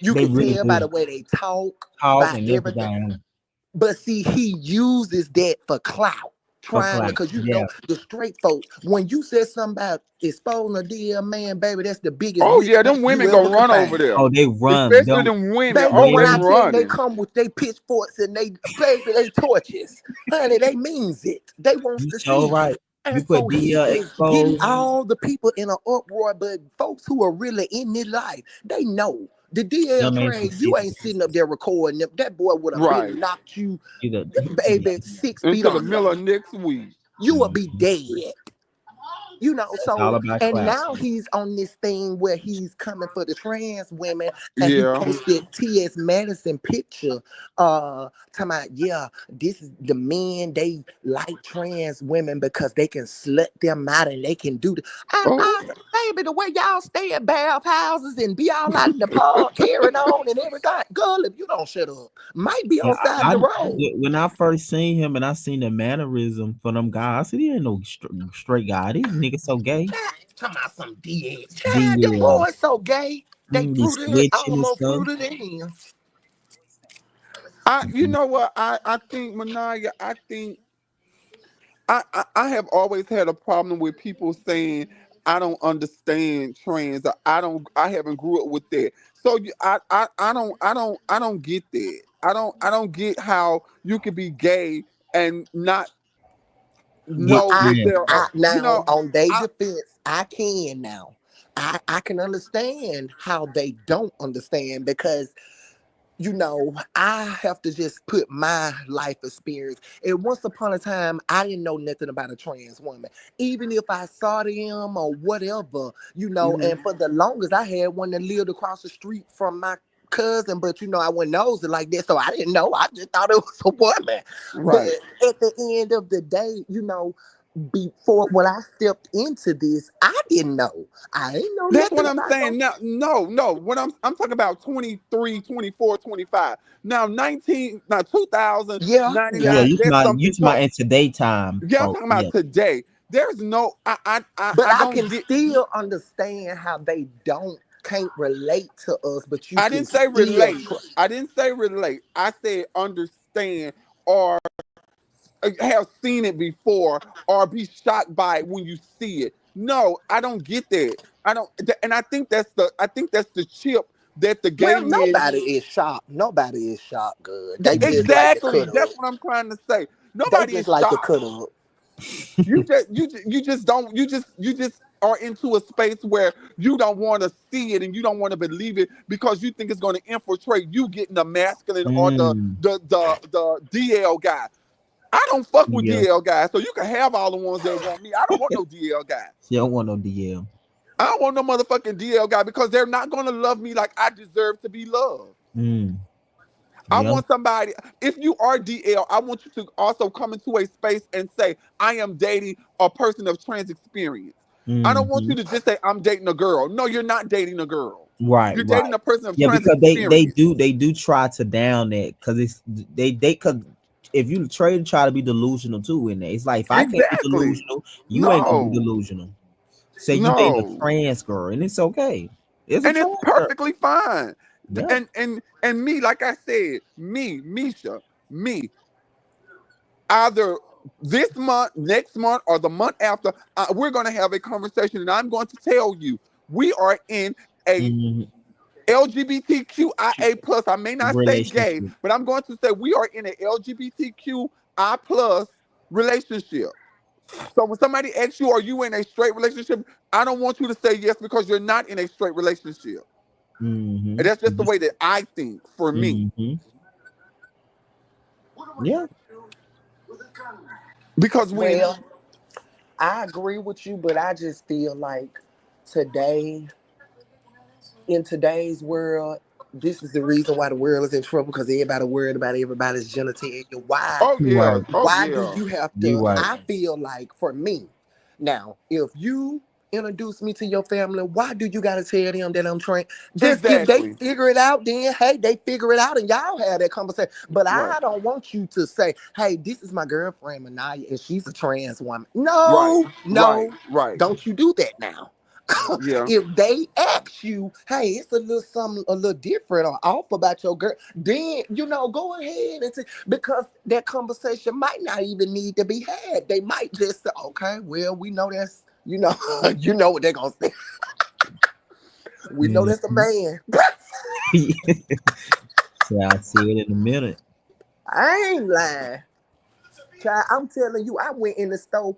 You they can really tell by do the way they talk, talk by and everything. everything. But see, he uses that for clout. for trying to, clout. because Yeah. the straight folks, when you said something about exposing a DL man, baby, that's the biggest Oh witch yeah, hunt them you women ever go could run over find. there. Oh, they run. Especially Don't them women. Baby, Oh, when they I women. tell you they running. come with their pitchforks and they torches, honey, they means it. They wants You to so see. right. You And put so he DL is getting exposed. all the people in an uproar, but folks who are really in this life, they know the DL Them ain't for train. You sitting. ain't sitting up there recording them. That boy would have been Right. knocked you, You the yeah. baby, 6 feet Into the under. middle of next week. You will be Mhm. dead. It's all So about and clout. now he's on this thing where he's coming for the trans women, and he Yeah. posted T.S. Madison picture, talking about, yeah, this is the men, they like trans women because they can slut them out and they can do the I Oh. said, baby, the way y'all stay in bathhouses and be all out in the park carrying on and everything, girl, if you don't shut up, might be Yeah, on side of the road. when I first seen him and I seen the mannerism for them guys, I said he ain't no straight guy. These niggas so gay. Child, talking about some DX. Child, them DL. boys so gay. They Be fruited, switching and almost stuff. fruited in him. You Mhm. know what? I think Manaya. I think I have always had a problem with people saying I don't understand trans. Or I haven't grew up with that. So I don't get that. I don't get how you could be gay and not Get know I, that trans. there are, I now on their I defense, I can now. I can understand how they don't understand because I have to just put my life experience. And once upon a time, I didn't know nothing about a trans woman. Even if I saw them or whatever, mhm. and for the longest, I had one that lived across the street from my cousin, but I went nosy like that, so I didn't know. I just thought it was a woman. But Right. at the end of the day, before when I stepped into this, I didn't know. I didn't know That's what nothing I'm about no. saying. Now, no. When I'm talking about 23, 24, 25. Now 19, now Yeah, Yeah, 2099, yeah. that's you something to my totally. in today time, Yeah, I'm folk. talking Yeah. about today. There's no But I I don't can get. still understand how they can't relate to us, but you I can didn't say still relate. I didn't say relate. I said understand or have seen it before or be shocked by it when you see it. No, I don't get that. I don't, and I think that's the chip that the well, gay men. nobody is shocked. Nobody is shocked, good. They just like to Exactly. cut That's up. what I'm trying to say. They Nobody just is like to shocked. cut up. You just don't you just are into a space where you don't want to see it and you don't want to believe it because you think it's going to infiltrate you getting the masculine or Mm, the DL guy. I don't fuck with yeah. DL guys, so you can have all the ones that want me. I don't want no DL guy. She don't want no DL. I don't want no motherfucking DL guy because they're not going to love me like I deserve to be loved. Mm, I yeah. want somebody, if you are DL, I want you to also come into a space and say, I am dating a person of trans experience. I don't want Hmm. you to just say, I'm dating a girl. No, you're not dating a girl. Right, You're right. dating a person of Yeah, trans because experience. they do try to down that because they because if you try to be delusional too in there, it's like if I can't be Exactly. delusional, you ain't gonna be No, delusional. Say you dating a no. trans girl, and it's okay. It's a And it's trans girl. perfectly fine. Yeah. And me, like I said, me, Misha, me, either this month, next month, or the month after, we're going to have a conversation, and I'm going to tell you we are in a Hmm. LGBTQIA plus. I may not say gay, Relationship. but I'm going to say we are in an LGBTQI plus relationship. So when somebody asks you, are you in a straight relationship? I don't want you to say yes because you're not in a straight relationship. Hmm. And that's just the way that I think for me. Hmm. Yeah. Because when Well, I agree with you, but I just feel like today, in today's world, this is the reason why the world is in trouble because everybody worried about everybody's genitalia. Why? oh You yeah, right. oh Why do yeah, you have You to? right. I feel like for me, now, if you introduce me to your family, why do you gotta tell them that I'm trained? Just if they exactly. figure it out, then hey, they figure it out and y'all have that conversation. But Right, I don't want you to say, hey, this is my girlfriend Manaya and she's a trans woman. right, No, right, no, right. don't you do that now. Yeah. If they ask you, hey, it's a little something a little different or off about your girl, then go ahead and say, because that conversation might not even need to be had. They might just say, okay, well, we know that's you know what they're gonna say. We know that's a Mhm. man. So I'll see it in a minute. I ain't lying. Child, I'm telling you, I went in the store.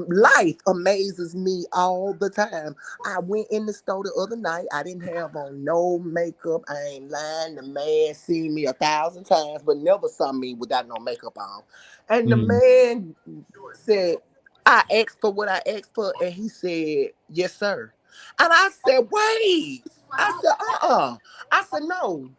Life amazes me all the time. I went in the store the other night. I didn't have on no makeup. I ain't lying. The man seen me 1,000 times, but never saw me without no makeup on. And the Mm. man said, I asked for what I asked for, and he said, yes, sir. And I said, wait. I said, I said, no.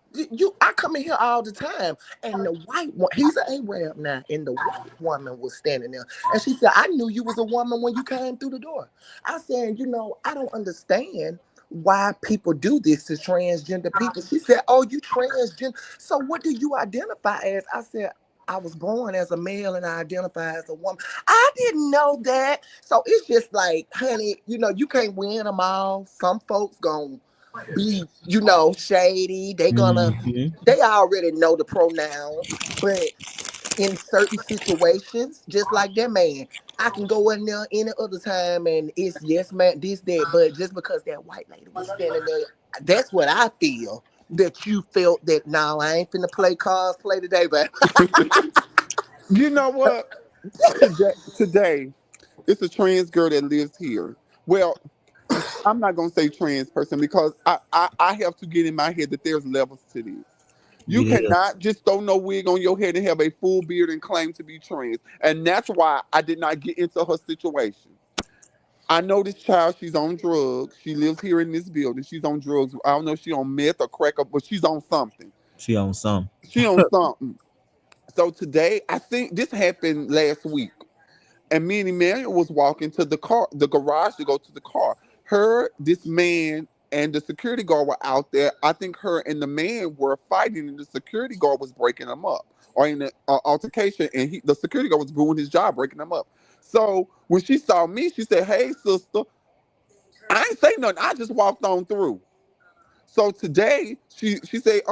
I come in here all the time. And the white one, he's an Arab now, and the white woman was standing there. And she said, I knew you was a woman when you came through the door. I said, I don't understand why people do this to transgender people. She said, oh, you transgender. So what do you identify as? I said, I was born as a male and I identify as a woman. I didn't know that. So it's just like, honey, you can't win them all. Some folks gonna be, shady. Mhm. They already know the pronouns, but in certain situations, just like that man, I can go in there any other time and it's yes, man, this, that. But just because that white lady was standing there, that's what I feel. That you felt that now I ain't finna play cosplay today, but You know what? Today, it's a trans girl that lives here. Well, I'm not gonna say trans person because I have to get in my head that there's levels to this. You Yeah. cannot just throw no wig on your head and have a full beard and claim to be trans. And that's why I did not get into her situation. I know this child, she's on drugs. She lives here in this building. She's on drugs. I don't know if she's on meth or crack, but she's on something. She on some. She on something. So today, I think this happened last week. And me and Emmanuel was walking to the garage to go to the car. Her, this man, and the security guard were out there. I think her and the man were fighting, and the security guard was breaking them up, or in an altercation, and the security guard was doing his job, breaking them up. So when she saw me, she said, "Hey, sister." I ain't say nothing. I just walked on through. So today she said,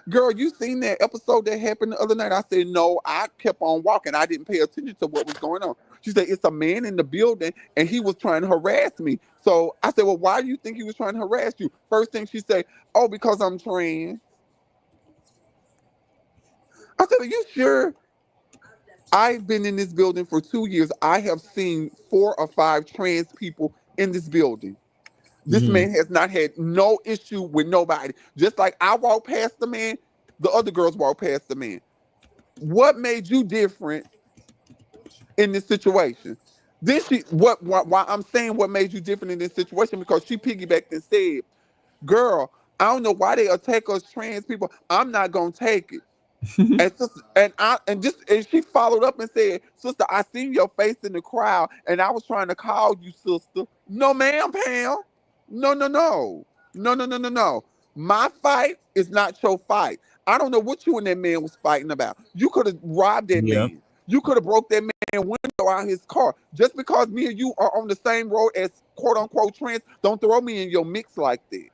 girl, you seen that episode that happened the other night? I said, no, I kept on walking. I didn't pay attention to what was going on. She said, it's a man in the building and he was trying to harass me. So I said, well, why do you think he was trying to harass you? First thing she said, oh, because I'm trans. I said, are you sure? I've been in this building for 2 years. I have seen 4 or 5 trans people in this building. This Mm. man has not had no issue with nobody. Just like I walk past the man, the other girls walk past the man. What made you different in this situation? Then she why I'm saying what made you different in this situation because she piggybacked and said, "Girl, I don't know why they attack us trans people. I'm not gonna take it." And sister, and she followed up and said, "Sister, I seen your face in the crowd, and I was trying to call you, sister." No, ma'am, Pam. No, no, no, no, no, no, no, no. My fight is not your fight. I don't know what you and that man was fighting about. You could have robbed that Yeah. man. You could have broke that man window out his car. Just because me and you are on the same road as quote unquote trans, don't throw me in your mix like that.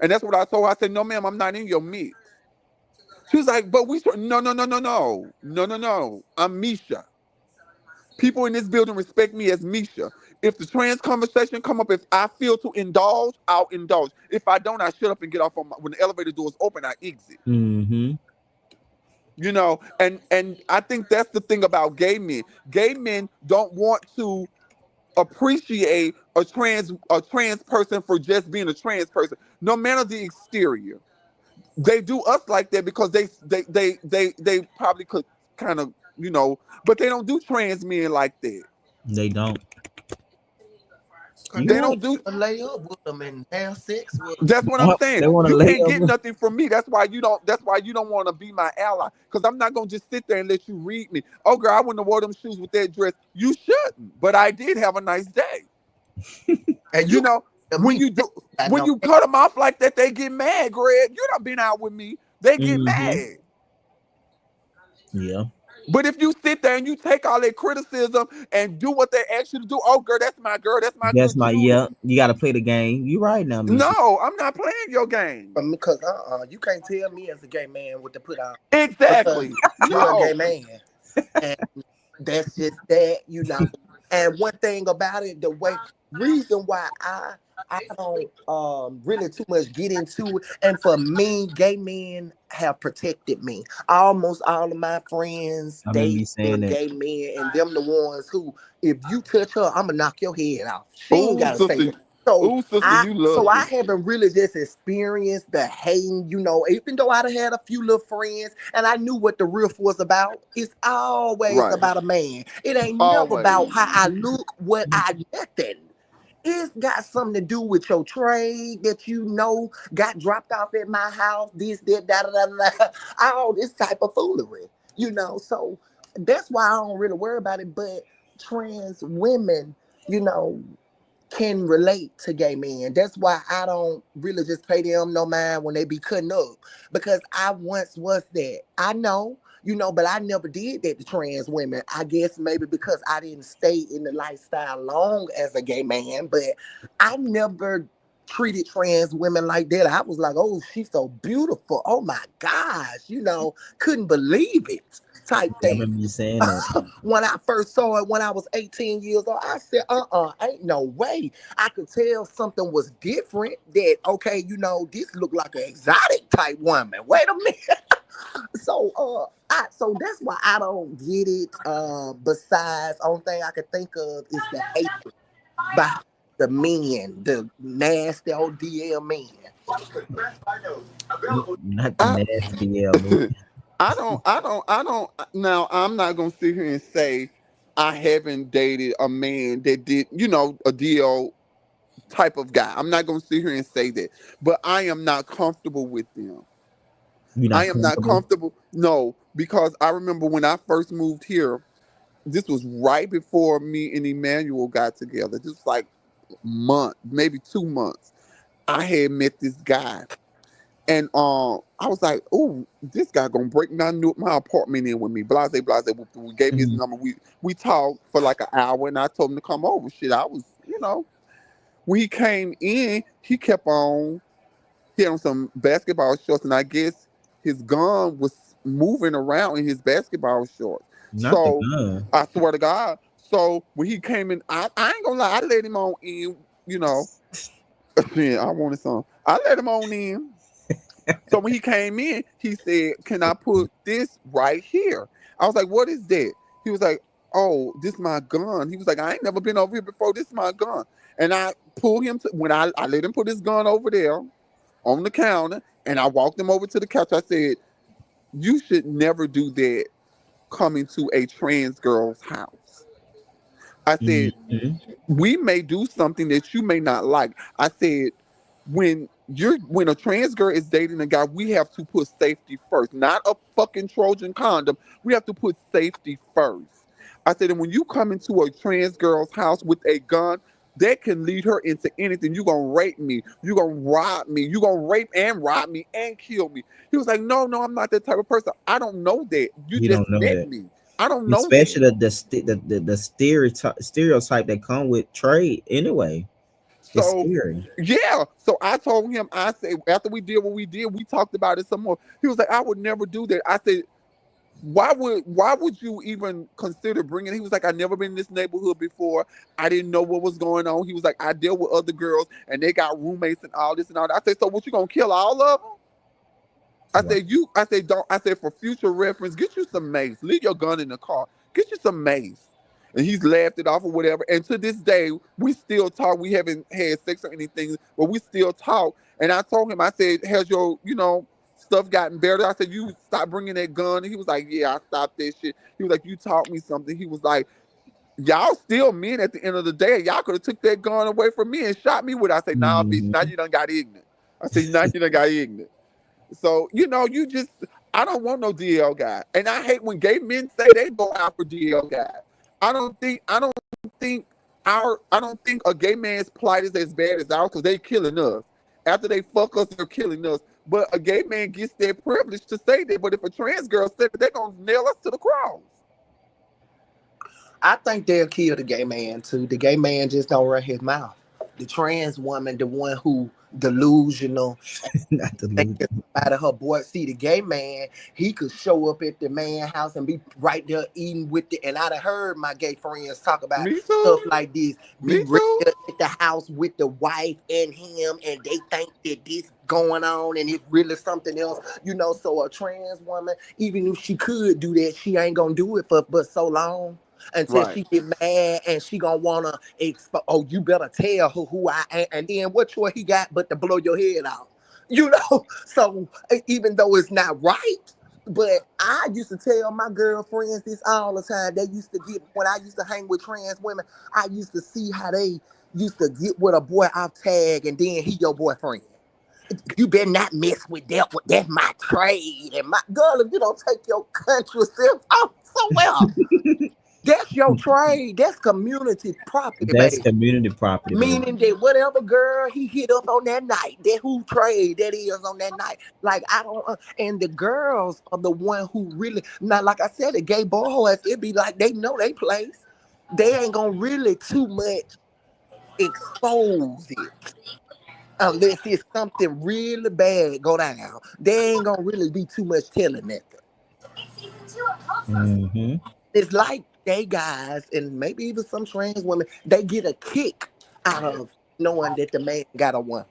And that's what I told her. I said, no, ma'am, I'm not in your mix. She was like, but no, no, no, no, no, no, no, no. I'm Misha. People in this building respect me as Misha. If the trans conversation come up, if I feel to indulge, I'll indulge. If I don't, I shut up and get off when the elevator doors open, I exit. Mhm. And I think that's the thing about gay men. Gay men don't want to appreciate a trans person for just being a trans person, no matter the exterior. They do us like that because they probably could kind of but they don't do trans men like that. They don't. cause You they They want? don't do. lay up with them and have sex with them. That's what I'm saying. They want to You lay can't up. get nothing from me. That's why you don't want to be my ally, because I'm not gonna just sit there and let you read me. Oh girl, I wouldn't have wore them shoes with that dress. You shouldn't, but I did have a nice day. And you you know can't when me you do got when no you cut them off like that, they get mad. Greg, you done been out with me, they get Mhm. mad. Yeah. But if you sit there and you take all that criticism and do what they ask you to do, oh girl, that's my That's good my jewelry. yeah. You got to play the game. You right now, Misha. No, I'm not playing your game. Because you can't tell me as a gay man what to put on because Exactly. you're a gay No. man, and that's just that, you know. And one thing about it, the way reason why I don't really too much get into it, and for me, gay men have protected me. Almost all of my friends I remember date you saying been that. gay men, and them the ones who, if you touch her, I'ma knock your head off. She ain't Ooh, gotta say sister. it. So Ooh, sister, you I lucky. haven't really just experienced the hating, you know, even though I'd had a few little friends and I knew what the riff was about. It's always Right. about a man. It ain't never about Always. how I look, what I nothing. It's got something to do with your trade that you know got dropped off at my house, this, that, da, da, da, da, all this type of foolery, you know. So that's why I don't really worry about it. But trans women, you know, can relate to gay men. That's why I don't really just pay them no mind when they be cutting up. Because I once was that. I know, you know, but I never did that to trans women. I guess maybe because I didn't stay in the lifestyle long as a gay man, but I never treated trans women like that. I was like, oh, she's so beautiful. Oh my gosh, you know, couldn't believe it type I thing. remember you saying that. When I first saw it when I was 18 years old, I said, ain't no way. I could tell something was different that, okay, you know, this looked like an exotic type woman. Wait a minute. So, so that's why I don't get it. Besides, only thing I can think of is the hatred behind the men, the nasty old DL men. Not the I nasty yeah, man. I don't now I'm not gonna sit here and say I haven't dated a man that did, a DL type of guy. I'm not gonna sit here and say that. But I am not comfortable with them. You I not am not comfortable? comfortable. No, because I remember when I first moved here, this was right before me and Emmanuel got together. This was like maybe 2 months. I had met this guy. And I was like, "Oh, this guy gonna break my apartment in with me." Blase, blase. We gave me his Mhm. number. We talked for like an hour, and I told him to come over. Shit, I was, when he came in, he kept on. He had on some basketball shorts, and I guess his gun was moving around in his basketball shorts. Not the So gun. I swear to God. So when he came in, I ain't gonna lie, I let him on in. You know, yeah, I wanted some. I let him on in. So when he came in, he said, "Can I put this right here?" I was like, "What is that?" He was like, "Oh, this my gun." He was like, "I ain't never been over here before. This is my gun." And I pulled him to when I let him put his gun over there on the counter, and I walked him over to the couch. I said, "You should never do that coming to a trans girl's house." I said, Mhm. we may do something that you may not like. I said, when a trans girl is dating a guy, we have to put safety first, not a fucking Trojan condom. We have to put safety first. I said, and when you come into a trans girl's house with a gun, that can lead her into anything. You gonna rape me. You gonna rob me. You gonna rape and rob me and kill me. He was like, no, no, I'm not that type of person. I don't know that. You You just don't know met that. me. I don't know that. Especially the stereotype that come with trade anyway. It's So scary. yeah. So I told him, I said, after we did what we did, we talked about it some more. He was like, I would never do that. I said, why would you even consider bringing? He was like, I never been in this neighborhood before. I didn't know what was going on. He was like, I deal with other girls and they got roommates and all this and all that. I said, so what, you gonna kill all of them? Wow. I said, don't, I said, for future reference, get you some mace. Leave your gun in the car. Get you some mace. And he's laughed it off or whatever. And to this day, we still talk. We haven't had sex or anything, but we still talk. And I told him, I said, has your, stuff gotten better? I said, you stop bringing that gun. And he was like, yeah, I stopped that shit. He was like, you taught me something. He was like, y'all still men at the end of the day. Y'all could have took that gun away from me and shot me with it. I said, nah, bitch, now Mhm. you done got ignorant. I said, now you done got ignorant. So, I don't want no DL guy. And I hate when gay men say they go out for DL guys. I don't think I don't think a gay man's plight is as bad as ours because they killing us. After they fuck us, they're killing us. But a gay man gets their privilege to say that. But if a trans girl said it, they're gonna nail us to the cross. I think they'll kill the gay man too. The gay man just don't run his mouth. The trans woman, the one who delusional, Not the loot. thinking out of her boy. See, the gay man, he could show up at the man house and be right there eating with it. And I'd have heard my gay friends talk about Me stuff too. like this. Be Me right too. there at the house with the wife and him, and they think that this going on and it's really something else. So a trans woman, even if she could do that, she ain't gonna do it for but so long. Until Right. she get mad and she gonna wanna oh, you better tell her who I am, and then what choice he got but to blow your head off. So even though it's not right, but I used to tell my girlfriends this all the time. They used to get when I used to hang with trans women. I used to see how they used to get with a boy off tag, and then he your boyfriend. You better not mess with that. That's my trade, and my girl. If you don't take your country self off somewhere, that's your trade. That's community property, That's baby. community property, baby. Meaning that whatever girl he hit up on that night, that who trade that is on that night. Like I don't, and the girls are the one who really now. Like I said, the gay boys, it be like they know they place. They ain't gonna really too much expose it unless it's something really bad go down. They ain't gonna really be too much telling that. Hmm. It's like gay guys and maybe even some trans women, they get a kick out of knowing that the man got a woman.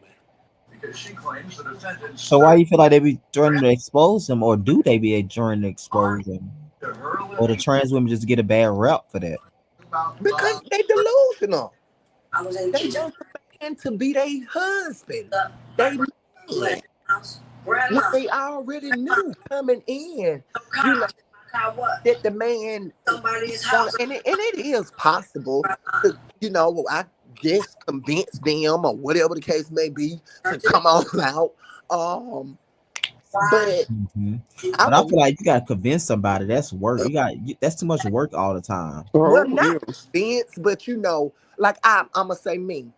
So why you feel like they be trying to expose him, or do they be trying to expose him, or the trans women just get a bad rap for that? Because they delusional. They want the man to be their husband. They man. When they already knew coming in, you know, that the man want, and it is possible to, I guess convince them or whatever the case may be to come on out. Um, but Hmm. I But I believe, feel like you gotta convince somebody. That's work. That's too much work all the time. well, Oh not yeah. convince, but like I'm gonna say me.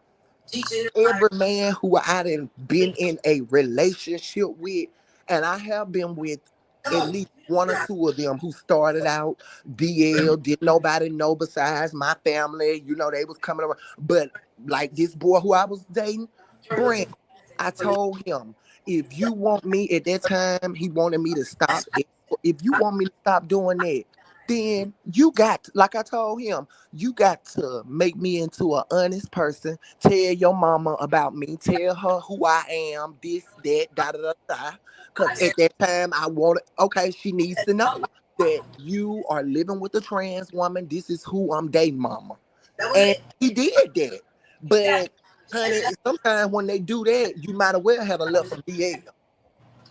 Every man who I done been in a relationship with, and I have been with at least one or two of them who started out DL, didn't nobody know besides my family. They was coming around. But like this boy who I was dating, Brent, I told him, if you want me at that time, he wanted me to stop. If you want me to stop doing that, then like I told him, you got to make me into an honest person. Tell your mama about me. Tell her who I am, this, that, da da da da. Because at that time, I wanted, okay, she needs to know that you are living with a trans woman. This is who I'm dating, mama. And he did that. But, honey, sometimes when they do that, you might as well have a left from DL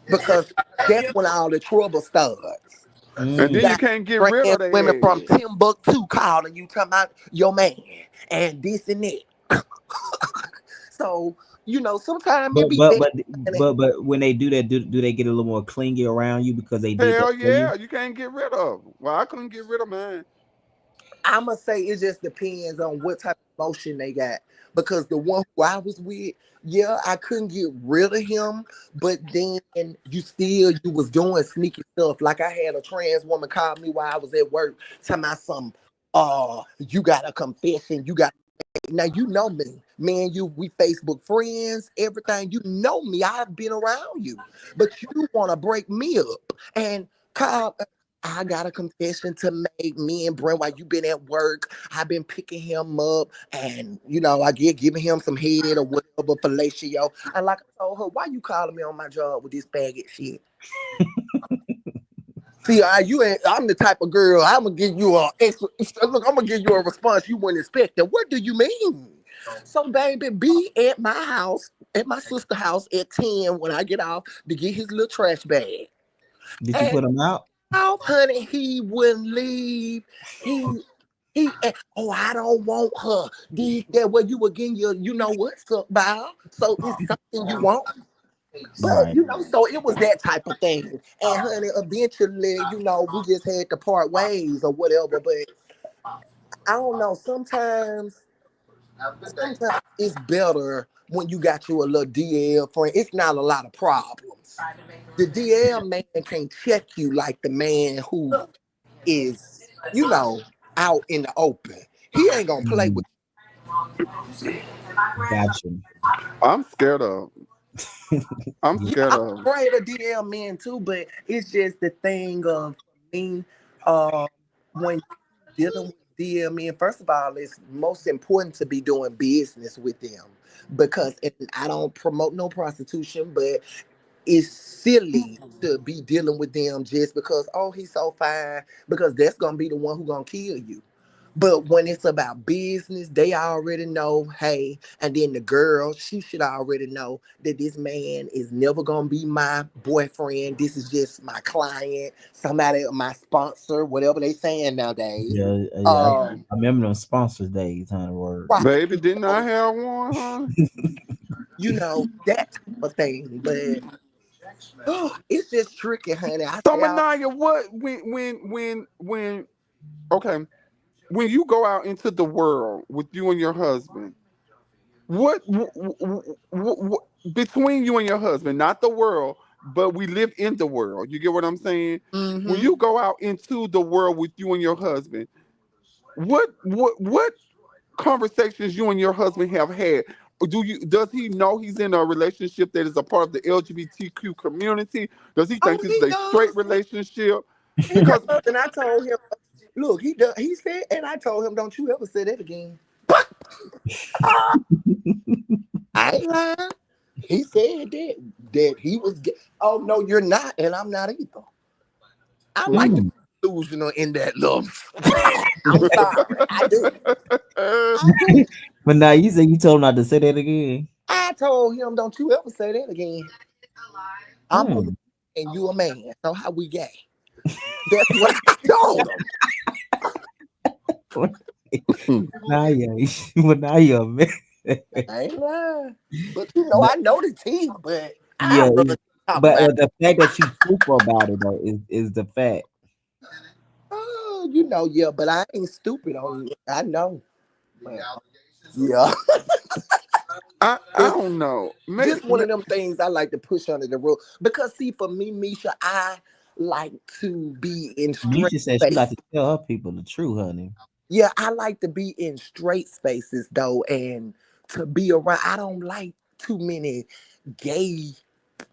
because that's when all the trouble starts. And You then Mm. you got can't get rid trans of women from their ass. Timbuktu calling you, talking about your man and this and that. So, sometimes it But be but best. but but when they do that, do they get a little more clingy around you because they did that Hell for you? yeah, you can't get rid of 'em. Well, I couldn't get rid of mine. I'ma say it just depends on what type of emotion they got. Because the one who I was with, yeah, I couldn't get rid of him, but then you was doing sneaky stuff. Like I had a trans woman call me while I was at work, telling me some, you got a confession, you got now you know me. Man, we Facebook friends, everything. You know me. I've been around you. But you want to break me up. And Kyle, I got a confession to make. Me and Brent, while you been at work, I've been picking him up and I get giving him some head or whatever fellatio. And like I told her, why you calling me on my job with this faggot shit? See, I'm the type of girl. I'm gonna give you a extra. Look, I'm gonna give you a response you wouldn't expect. And what do you mean? So, baby, be at my house, at my sister's house at 10 when I get off to get his little trash bag. Did you And put them out? off, honey, he wouldn't leave. Oh, I don't want her. That way you were getting your, what's up, Bow. So it's something you want. But Right. so it was that type of thing. And honey, eventually, we just had to part ways or whatever. But I don't know. Sometimes it's better when you got you a little DL friend. It's not a lot of problems. The DL man can't check you like the man who is, out in the open. He ain't gonna play with. Mm, gotcha. I'm scared of. I'm Yeah, scared I'm of. afraid of DL men too, but it's just the thing of me. Uh, when dealing with DL men, first of all, it's most important to be doing business with them because and I don't promote no prostitution, but it's silly to be dealing with them just because oh he's so fine because that's gonna be the one who gonna kill you. But when it's about business, they already know, hey, and then the girl, she should already know that this man is never gonna be my boyfriend. This is just my client, somebody, my sponsor, whatever they saying nowadays. Yeah, yeah. Um, I remember them sponsors days, honey. Word. right, Baby, didn't I have one, huh? that type of thing. But oh, it's just tricky, honey. I So tell Manaya, what okay, when you go out into the world with you and your husband, what, between you and your husband, not the world, but we live in the world. You get what I'm saying? When mm-hmm. you go out into the world with you and your husband, what conversations you and your husband have had? Does he know he's in a relationship that is a part of the LGBTQ community? Does he Oh, think this is he a straight does. relationship? He Because does. And I told him, look, he does. He said, and I told him, don't you ever say that again. I ain't lying. He said that he was. Oh no, you're not, and I'm not either. I like to Mm. be delusional in that love. I'm sorry, I do. I do. But now you say you told him not to say that again. I told him, don't you ever say that again. I'm a woman Mm. and you a man, so how we gay? That's what I told him. Now you, but now you're a man. I ain't lying, but But I know the tea, but yeah, I'd rather talk but about. the fact that you truthful about it though is the fact. Oh, yeah, but I ain't stupid on. I know. But, yeah. I It's don't know. just one of them things I like to push under the rug. Because see, for me, Misha, I like to be in straight Misha said she like space. to tell her people the truth, honey. Yeah, I like to be in straight spaces though, and to be around. I don't like too many gay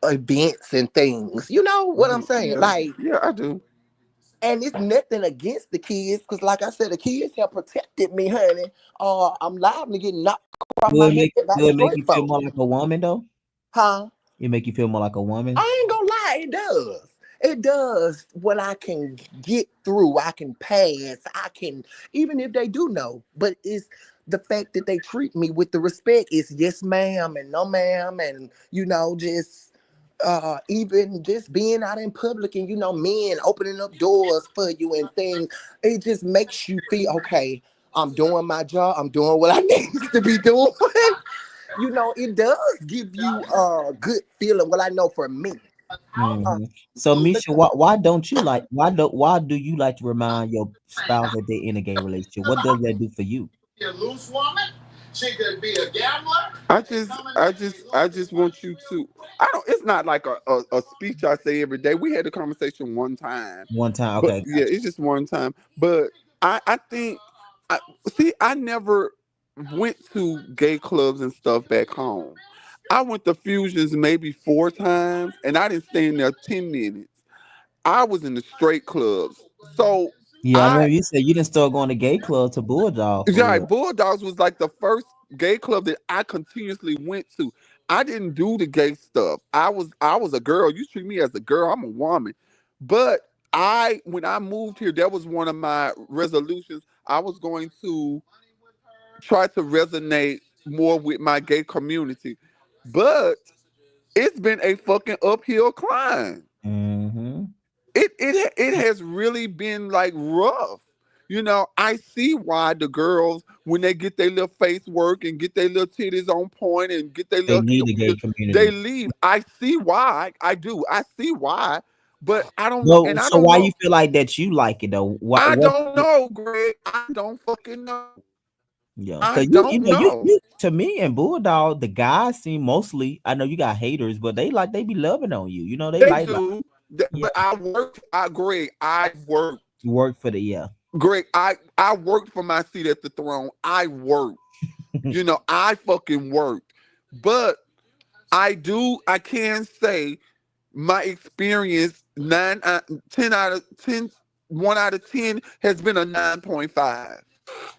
events and things. You know what I'm saying? Yeah, Like, yeah, I do. and it's nothing against the kids, because like I said, the kids have protected me, honey. I'm liable to get knocked off my head by Do it make straight you feel folks. more like a woman though? Huh? It make you feel more like a woman? I ain't gonna lie, it does. It does. What I can get through, I can pass. I can, even if they do know. But it's the fact that they treat me with the respect. It's yes, ma'am, and no, ma'am, and just even just being out in public and men opening up doors for you and things. It just makes you feel okay. I'm doing my job. I'm doing what I need to be doing. It does give you a good feeling. Well, I know for me. Uh, Hmm. So Misha, why do you like to remind your spouse that they're in a gay relationship? What does that do for you? A loose woman. She could be a gambler. I just want you to. I don't. It's not like a speech I say every day. We had a conversation one time, One time, but okay, yeah, gotcha. it's just one time. But I think, I see. I never went to gay clubs and stuff back home. I went to Fusions maybe 4 times, and I didn't stay in there 10 minutes. I was in the straight clubs, so Yeah, I I remember you said you didn't start going to gay club to Bulldog for yeah, real. like Bulldogs was like the first gay club that I continuously went to. I didn't do the gay stuff. I was a girl. You treat me as a girl. I'm a woman. But when I moved here, that was one of my resolutions. I was going to try to resonate more with my gay community. But it's been a fucking uphill climb. Mm-hmm. It has really been like rough. I see why the girls, when they get their little face work and get their little titties on point and get their They little leave the gay pictures, they community. leave. I see why. I do. I see why. But I don't know. Well, And I so don't why you know. feel like that you like it though? I What? don't know, Greg. I don't fucking know. Yeah, I because you don't know know. you to me and Bulldog, the guys seem mostly. I know you got haters, but they be loving on you. They They like do. yeah. But I worked. Greg, I worked. You work for the yeah. Greg, I worked for my seat at the throne. I worked. I fucking worked. But I can say my experience 10 out of 10, 1 out of 10 has been a 9.5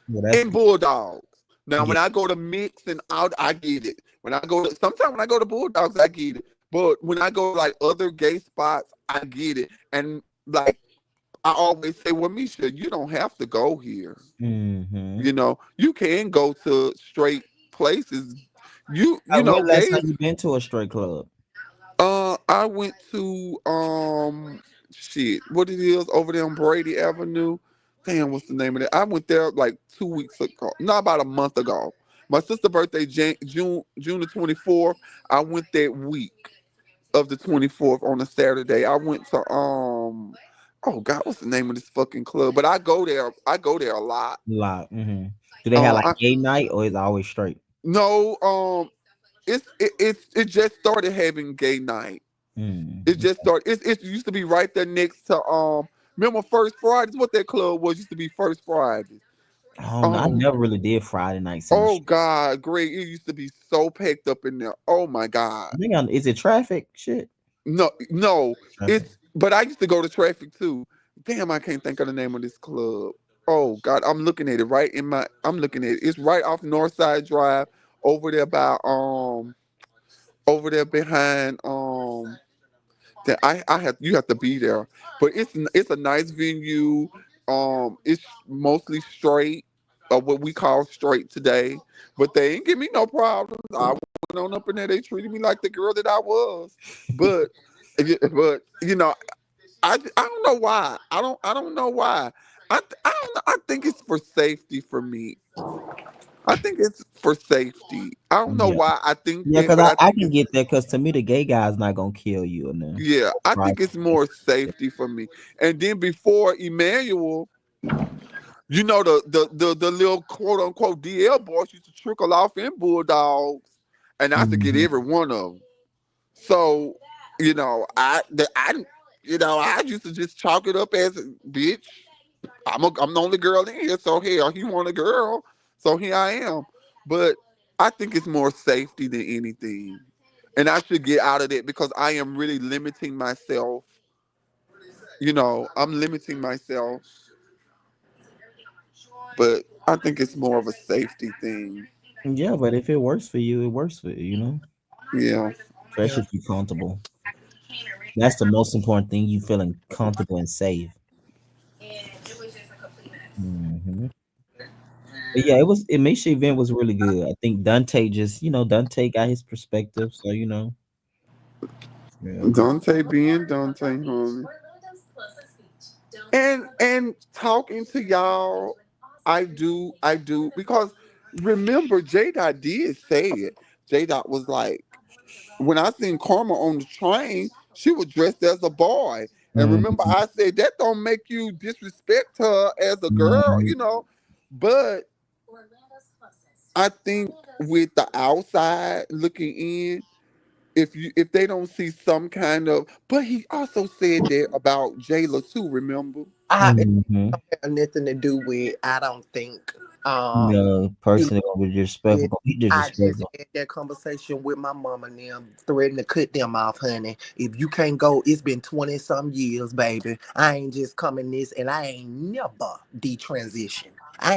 Well, that's in good. Bulldogs. Now, Yeah. when I go to mix and out, I get it. Sometimes when I go to Bulldogs, I get it. But when I go to like other gay spots, I get it. And like I always say, well, Misha, you don't have to go here. Mm-hmm. You can go to straight places. When last Gay time is. you been to a straight club? I went to shit, what it is over there on Brady Avenue. Damn, what's the name of it? I went there like 2 weeks ago, not about a month ago. My sister's birthday, June the 24th. I went that week of the 24th on a Saturday. I went to oh God, what's the name of this fucking club? But I go there. I go there a lot. Lot. Mm-hmm. Do they have like I gay night or is it always straight? no it just started having gay night. It Mm. just started. It used to be right there next to Remember First Fridays? What that club was used to be First Fridays. I don't know. I Um. never really did Friday nights in the Oh street. God, Greg! It used to be so packed up in there. Oh my God. Is it traffic? Shit. No, no. Traffic. But I used to go to traffic too. Damn, I can't think of the name of this club. Oh God, I'm looking at it right in my. I'm looking at it. It's right off Northside Drive, over there by over there behind that I have you have to be there. But it's a nice venue. It's mostly straight, or what we call straight today. But they ain't give me no problems. I went on up in there. They treated me like the girl that I was. But but I don't know why. I don't know why. I don't know. I think it's for safety for me. I think it's for safety. I don't know Yeah. why I think Yeah, that, because but I I think can it's get that because to me the gay guy's not gonna kill you in there. yeah, I Right. think it's more safety for me. And then before Emmanuel, the little quote unquote DL boys used to trickle off in Bulldogs, and I used to get Mm-hmm. every one of them. So, I used to just chalk it up as bitch. I'm the only girl in here, so hell, he want a girl, so here I am. But I think it's more safety than anything, and I should get out of that because I am really limiting myself. I'm limiting myself, but I think it's more of a safety thing. Yeah, but if it works for you, it works for you. Yeah. Especially if you're comfortable. That's the most important thing. You feeling comfortable and safe. Hmm. But yeah, it makes the event was really good. I think Dante just Dante got his perspective. So yeah. Dante being Dante, homie. And talking to y'all, I do because remember J Dot did say it. J Dot was like, when I seen Karma on the train, she was dressed as a boy. And remember Mhm. I said that don't make you disrespect her as a Mhm. girl. But I think with the outside looking in, if they don't see some kind of, but he also said that about Jayla too, remember? It Mhm. don't have nothing to do with. I don't think. Uh, The you person gonna be Yeah, disrespectful, gonna be I just disrespectful. had that conversation with my mama and them, threatening to cut them off, honey. If you can't go, it's been 20 some years, baby. I ain't just coming this, and I ain't never detransition.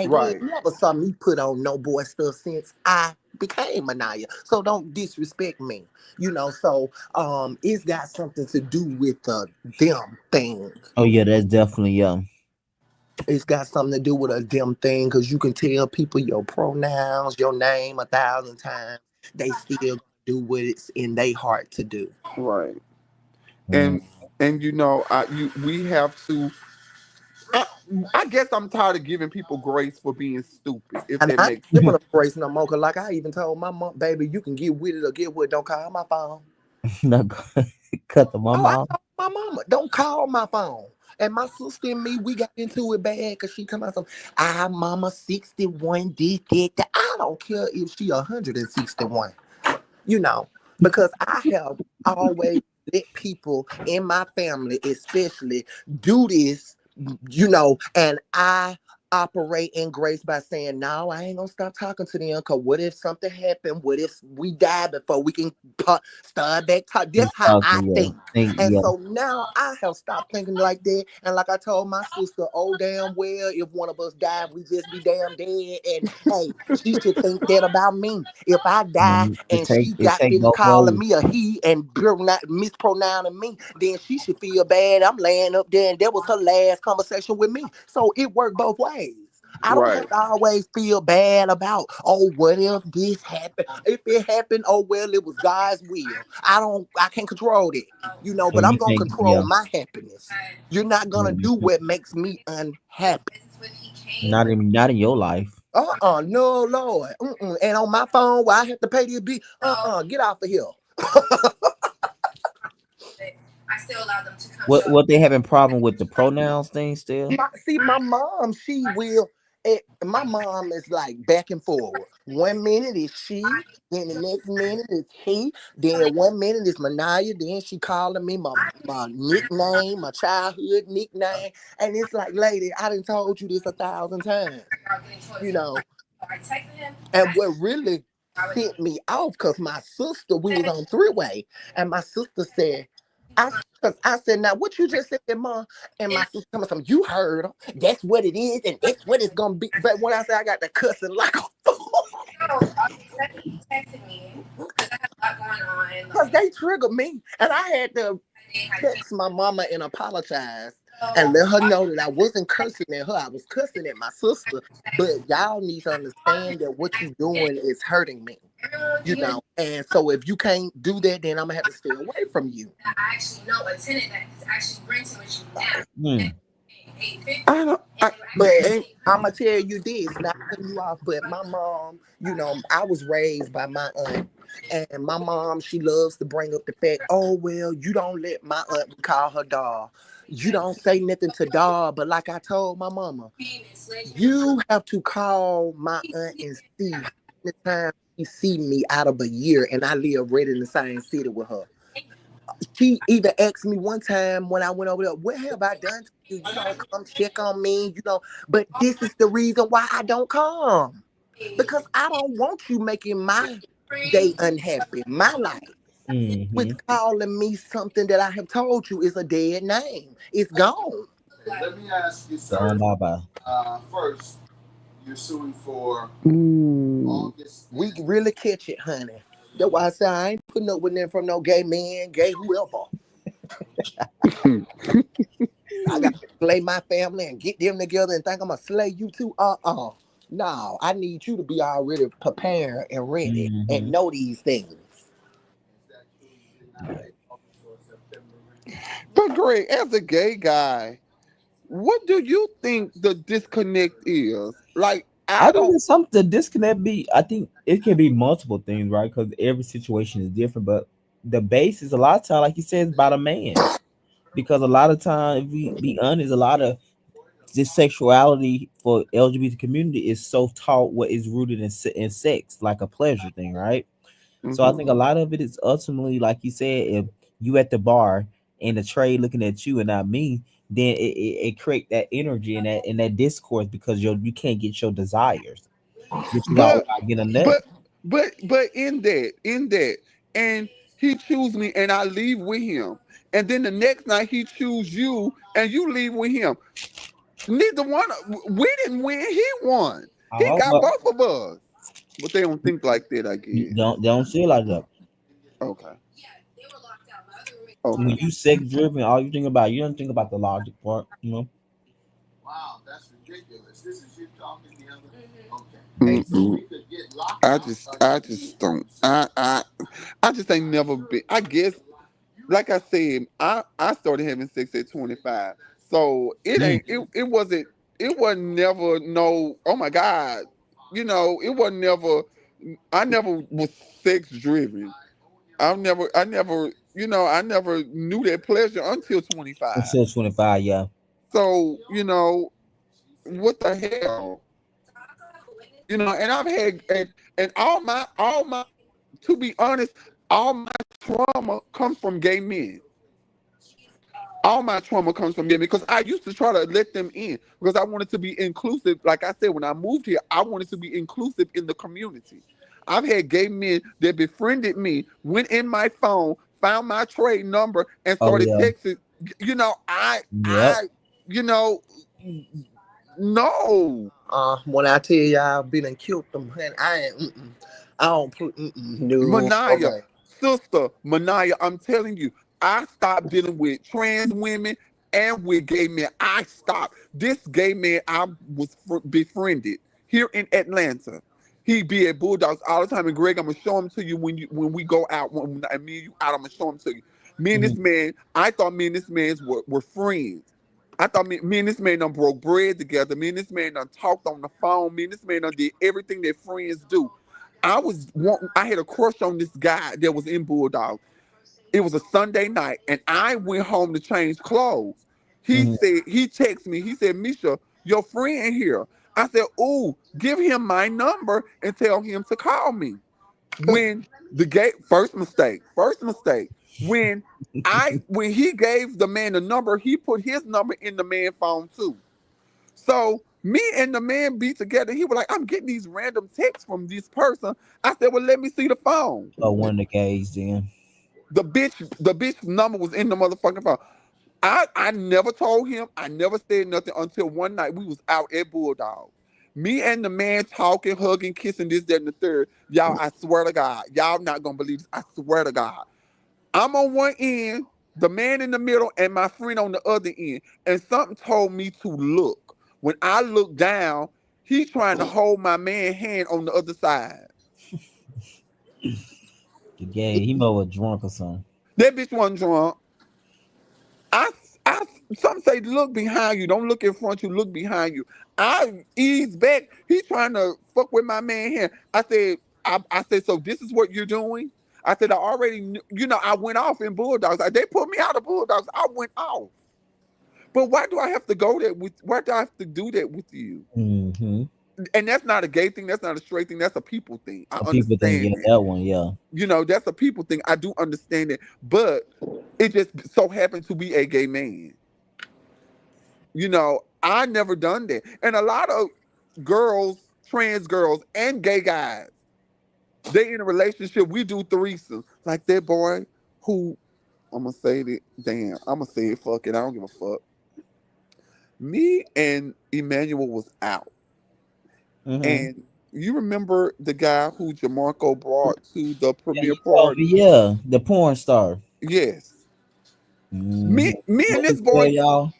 You Right. ain't never saw me put on no boy stuff since I became Manaya. So don't disrespect me. So it's got something to do with the them thing. Oh yeah, that's definitely It's got something to do with a damn thing because you can tell people your pronouns, your name 1,000 times. They still do what it's in their heart to do. Right. Mm. And we have to. I, I guess I'm tired of giving people grace for being stupid. If And that I ain't makes giving sense. them grace no more. Cause like I even told my mom, baby, you can get with it or get with it. Don't call my phone. Not cut the Oh, mama I off. told my mama, don't call my phone. And my sister and me, we got into it bad because she come out some, mama 61 did that. I don't care if she 161. you know, because I have always let people in my family, especially, do this. And I operate in grace by saying, no, I ain't gonna stop talking to them. Cause what if something happened? What if we die before we can start back talk? That's how I Yeah, think. think And yeah. so now I have stopped thinking like that. And like I told my sister, oh damn well, if one of us died, we just be damn dead. And hey, she should think that about me. If I die It and take she it got take this both calling ways. me a he and mispronouncing me, then she should feel bad. I'm laying up there and that was her last conversation with me. So it worked both ways. I don't Right. have to always feel bad about, oh, what if this happened? If it happened, oh well, it was God's will. I can't control that, So but I'm you gonna think control my happiness. You're not gonna do you- what makes me unhappy. not in your life. No, Lord. And on my phone, where I have to pay this bill, get off of here. What they having problem with the pronouns thing still? My mom, my mom is like back and forward. 1 minute is she, then the next minute is he, then 1 minute is Manaya, then she calling me my nickname, my childhood nickname. And it's like, lady, I done told you this 1,000 times, you know. And what really sent me off, because my sister, we was on three-way, and my sister said, cause I said, now what you just said, Mom? And my sister coming from, you heard her. That's what it is, and that's what it's gonna be. But when I say I got the cussing like a fool, because they triggered me. And I had to text my mama and apologize and let her know that I wasn't cursing at her. I was cussing at my sister. But y'all need to understand that what you doing is hurting me. And so if you can't do that, then I'm gonna have to stay away from you. Hmm. I don't. But I'm gonna tell you this, not cutting you off, but my mom, I was raised by my aunt, and my mom, she loves to bring up the fact, oh well, you don't let my aunt, we call her doll. You don't say nothing to doll, but like I told my mama, you have to call my aunt and see how many times she see me out of a year, and I live right in the same city with her. She even asked me one time when I went over there, what have I done to you? You don't come check on me, but this is the reason why I don't come. Because I don't want you making my day unhappy, my life, with Mm-hmm. calling me something that I have told you is a dead name. It's gone. Let me ask you, Gone sir. bye bye. First, you're suing for Ooh, August. we really catch it, honey. That's why I say I ain't putting up with them from no gay man, gay whoever. I got to slay my family and get them together and think I'm gonna slay you too. No, I need you to be already prepared and ready and Mm-hmm. know these things. But Greg, as a gay guy, what do you think the disconnect is? Like, I I think don't. it's something the disconnect be. I think it can be multiple things, right? Because every situation is different. But the base is a lot of time, like you said, it's about a man. Because a lot of time, if we be honest, a lot of this sexuality for LGBT community is so taught what is rooted in sex, like a pleasure thing, right? So I Mhm. think a lot of it is ultimately, like you said, if you at the bar and the trade looking at you and not me, then it create that energy and that discourse because you can't get your desires, but you got oh But I get a nut. but but in that, and he choose me and I leave with him, and then the next night he choose you and you leave with him. Neither one. We didn't win. He won. He Oh got well, both of us. But they don't think like that, I guess. don't feel like that. Okay. When Okay. you sex driven, all you think about you don't think about the logic part, you know. Wow, that's ridiculous. This is you talking the other. Okay. Hey, so Mm-mm. we could get locked I out. just, I just don't. I just ain't never been. I guess, like I said, I started having sex at 25, so it Mm. ain't. It wasn't never no. Oh my God, it wasn't never. I never was sex driven. I never knew that pleasure until 25. Until 25, yeah. So, what the hell? And I've had and all my to be honest, all my trauma comes from gay men. All my trauma comes from men because I used to try to let them in because I wanted to be inclusive. Like I said, when I moved here, I wanted to be inclusive in the community. I've had gay men that befriended me, went in my phone, found my trade number, and Oh started yeah. texting. You know, Yep. you know, no. When I tell y'all been and killed them, man, I ain't. I don't put no. Manaya, Okay. sister, Manaya, I'm telling you, I stopped dealing with trans women and with gay men. I stopped. This gay man I was befriended here in Atlanta. He be at Bulldogs all the time. And Greg, I'm gonna show him to you when we go out. When me and you out, I'm gonna show him to you. Me and Hmm. this man, I thought me and this man were friends. I thought me and this man done broke bread together. Me and this man done talked on the phone. Me and this man done did everything that friends do. I had a crush on this guy that was in Bulldog. It was a Sunday night, and I went home to change clothes. Hmm. He texted me, he said, Misha, your friend here. I said, ooh, give him my number and tell him to call me. When the gate first mistake. When when he gave the man the number, he put his number in the man phone too. So me and the man be together. He was like, I'm getting these random texts from this person. I said, well, let me see the phone. Oh, one of the gays then. The bitch number was in the motherfucking phone. I never told him. I never said nothing until one night we was out at Bulldog. Me and the man talking, hugging, kissing, this, that, and the third. Y'all, I swear to God, y'all not gonna believe this. I swear to God. I'm on one end, the man in the middle, and my friend on the other end. And something told me to look. When I looked down, he trying to hold my man hand on the other side. The gay, he must was drunk or something. That bitch wasn't drunk. I, I, some say look behind you. Don't look in front you. Look behind you. I eased back. He trying to fuck with my man here. I said, so this is what you're doing. I said, I already, I went off in Bulldogs. They put me out of Bulldogs. I went off. But why do I have to go there with? Why do I have to do that with you? Hmm. And that's not a gay thing. That's not a straight thing. That's a people thing. I People think, understand yeah, that. that one, yeah. That's a people thing. I do understand it. But it just so happened to be a gay man. I never done that. And a lot of girls, trans girls, and gay guys, they in a relationship. We do threesomes. Like that boy who I'm gonna say that. Damn, I'm gonna say it. Fuck it. I don't give a fuck. Me and Emmanuel was out. Hmm. And you remember the guy who Jamarco brought to the Yeah, premiere you told me, party? yeah, the porn star. Yes. Hmm. Me What and he this tell boy, y'all?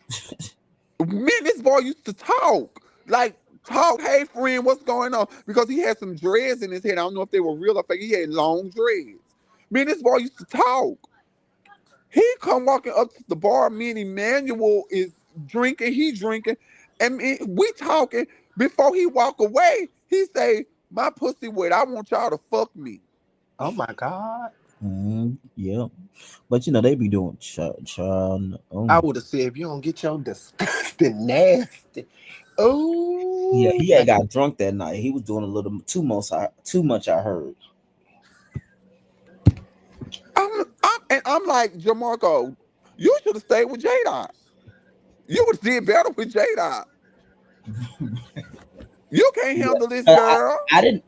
me and this boy used to talk. Like talk, hey friend, what's going on? Because he had some dreads in his head. I don't know if they were real or fake. He had long dreads. Me and this boy used to talk. He come walking up to the bar. Me and Emmanuel is drinking. He drinking, and we talking. Before he walk away, he say, "My pussy wet. I want y'all to fuck me." Oh my God. Yeah, but they be doing child. I Oh, would have said if you don't get your disgusting nasty. yeah, Oh, he had got drunk that night. He was doing a little too much. Too much. I heard. I'm like Jamarco. You should have stayed with J Dot. You would have did better with J Dot. You can't Yeah, handle this but girl. I didn't.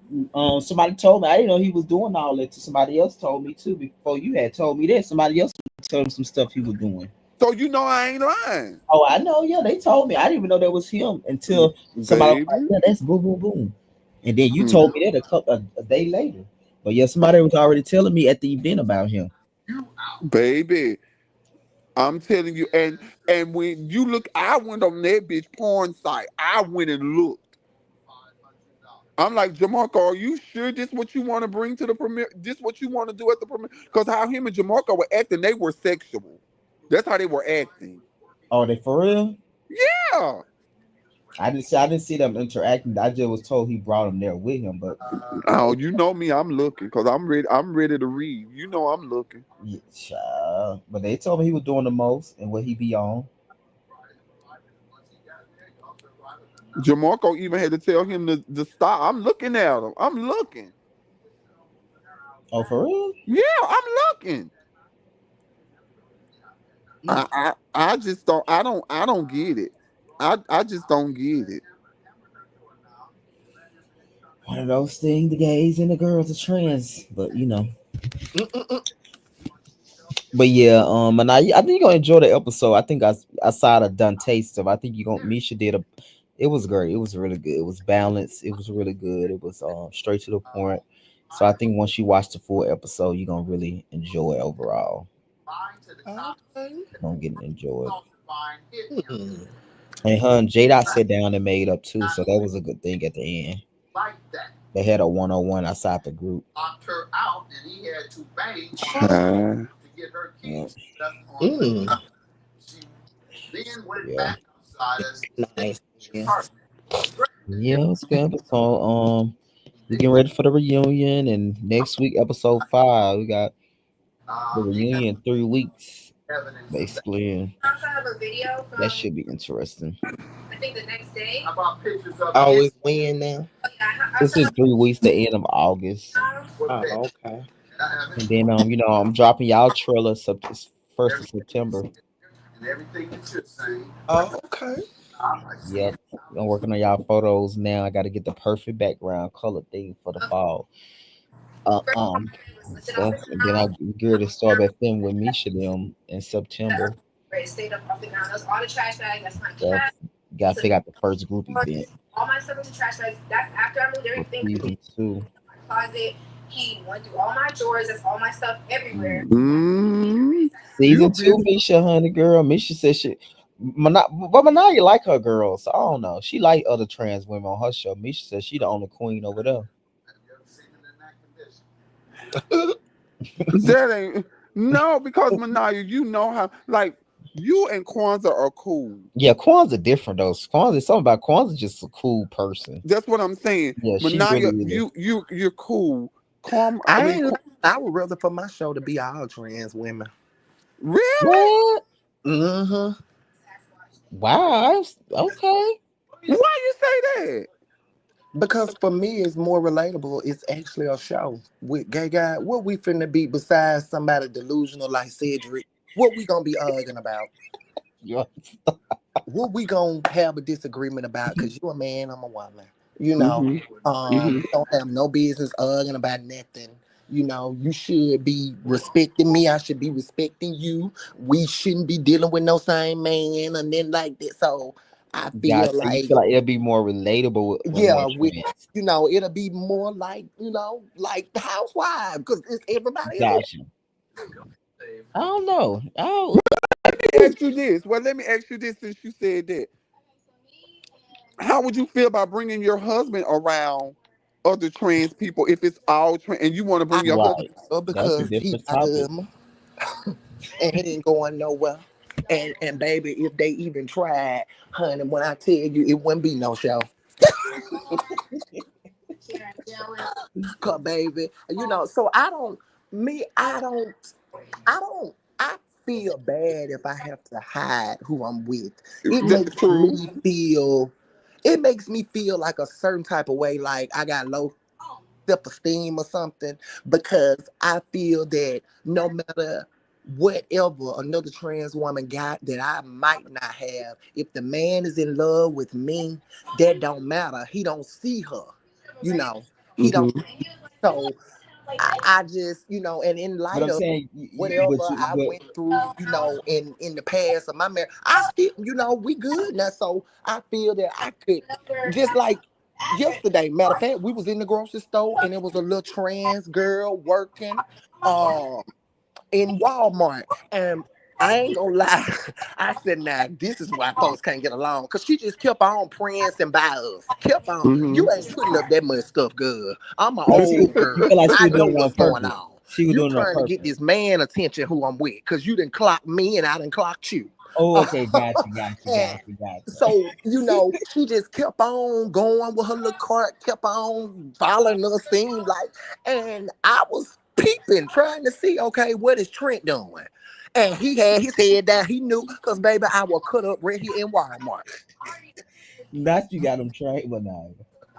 Somebody told me. I didn't know he was doing all that. Somebody else told me too. Before you had told me that, somebody else told him some stuff he was doing. So I ain't lying, Oh, I know. Yeah, they told me. I didn't even know that was him until somebody was like, baby. "Yeah, that's boom, boom, boom," and then you Mm. told me that a day later. But yeah, somebody was already telling me at the event about him. Baby. I'm telling you, and when you look, I went on that bitch porn site. I went and looked. I'm like, Jamarco, are you sure this what you want to bring to the premiere? This what you want to do at the premiere? Because how him and Jamarco were acting, they were sexual. That's how they were acting. Oh, they for real? Yeah. I didn't see them interacting. I just was told he brought him there with him, but Oh, you know me, I'm looking because I'm ready. I'm ready to read. You know I'm looking. yeah, child. But they told me he was doing the most and what he be on. Jamarco even had to tell him to stop. I'm looking at him. I'm looking. Oh, for real? Yeah, I'm looking. I just don't. I don't get it. I just don't get it. One of those things, the gays and the girls are trans, but you know. Mm-mm-mm. But yeah, and I think you're gonna enjoy the episode. I think outside of Dante stuff, I think you gonna Misha did a. It was great. It was really good. It was balanced. It was really good. It was straight to the point. So I think once you watch the full episode, you're gonna really enjoy it overall. Okay. You're gonna get enjoy it. Hmm. And her and J Dot sat down and made up too, so that was a good thing at the end. They had a 101 outside the group. Child. Yeah. Mm. Yeah. Nice. Yeah. Yeah, it's good. So we getting ready for the reunion, and next week, episode 5, we got the reunion in 3 weeks, basically, and that should be interesting. Always win now. It's in 3 weeks, the end of August, Oh, okay. and then I'm dropping y'all trailer it's 1st of September. Oh, okay. Yep, I'm working on y'all photos now. I got to get the perfect background color thing for the fall. Uh, um, and stuff, and then I get ready to start back filming with Misha them in September. Stuff. Got to figure out the first group event for season 2. Mm, you Season 2, been Misha, honey girl. Misha said she, but Manaya like her girls. So I don't know. She like other trans women on her show. Misha said she the only queen over there. that ain't no because Manaya, you know how like you and Kwanzaa are cool. Yeah, Kwanzaa different though. Kwanzaa, something about Kwanzaa just a cool person. That's what I'm saying. Yeah, she really Manaya, is. you're cool. Calm. I I mean, ain't. I would rather for my show to be all trans women. really? What? Mm-hmm. Wow. Okay. Why you say that? Because for me, it's more relatable. It's actually a show with gay guy. What we finna be besides somebody delusional like Cedric? What we gonna be arguing about? Yeah. What we gonna have a disagreement about? Cause you a man, I'm a woman. You know, Mm-hmm. Mm-hmm. we don't have no business arguing about nothing. You know, you should be respecting me. I should be respecting you. We shouldn't be dealing with no same man and then like that. So I feel Gotcha. You like feel like it'll be more relatable with more yeah, with trans. it'll be more like like the housewife because it's everybody is. Gotcha. I don't know. Oh, Let me ask you this. Well, let me ask you this since you said that. How would you feel about bringing your husband around other trans people if it's all trans and you want to I bring your husband? right. That's a because he different my topic. husband and he ain't going nowhere. And baby, if they even tried, honey, when I tell you, it wouldn't be no show. Cause baby, so I don't. I feel bad if I have to hide who I'm with. It That's makes true. me feel. It makes me feel like a certain type of way, like I got low self-esteem or something, because I feel that no matter whatever another trans woman got that I might not have, if the man is in love with me, that don't matter. He don't see her, you know. He don't. Mm-hmm. So I just, and in But light I'm of saying, whatever I went through, in the past of my marriage, I still, we good now. So I feel that I could, just like yesterday. Matter of fact, we was in the grocery store and it was a little trans girl working. Um, in Walmart. And I ain't gonna lie. I said, now, this is why folks can't get along. Because she just kept on prancing by us. Kept on. Mm-hmm. You ain't putting up that much stuff, girl. I'm an but old you girl. feel like she I was know doing it on what's going purpose. on. She was You doing it on trying to get purpose. this man attention who I'm with. Because you didn't clock me and I didn't clock you. Oh, okay, gotcha, gotcha, And gotcha, gotcha. so, she just kept on going with her little cart, kept on following us, seemed like, and I was peeping, trying to see, okay, what is Trent doing? And he had his head down. He knew, because baby, I will cut up right here in Walmart. Not you got them trained, but no.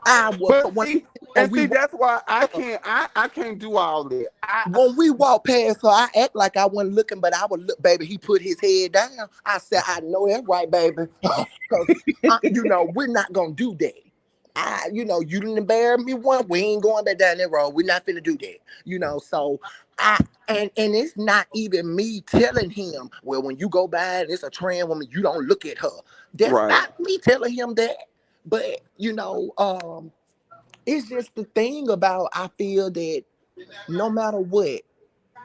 I will But see, when and we see, walk that's why I her, can't. I can't do all that. when we walk past her, I act like I wasn't looking, but I would look, baby. He put his head down. I said, I know that's right, baby. Cause we're not gonna do that. You didn't embarrass me one. We ain't going back down that road. We're not finna do that. So I and it's not even me telling him, well, when you go by and it's a trans woman, you don't look at her. That's Right. not me telling him that. But it's just the thing about I feel that no matter what,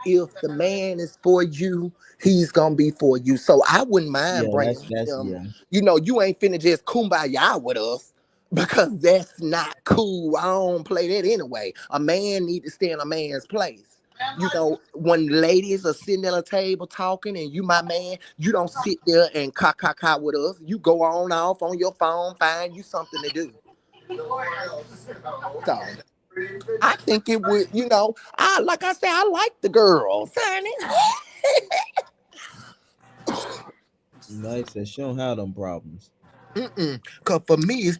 if the man is for you, he's gonna be for you. So I wouldn't mind Yeah, bringing that's him. yeah. You ain't finna just kumbaya with us because that's not cool. I don't play that anyway. A man need to stay in a man's place. When ladies are sitting at a table talking and you my man, you don't sit there and ka with us. You go on off on your phone, find you something to do. So I think it would, I like I said, I like the girls, honey. Nice that she don't have them problems. Cause for me,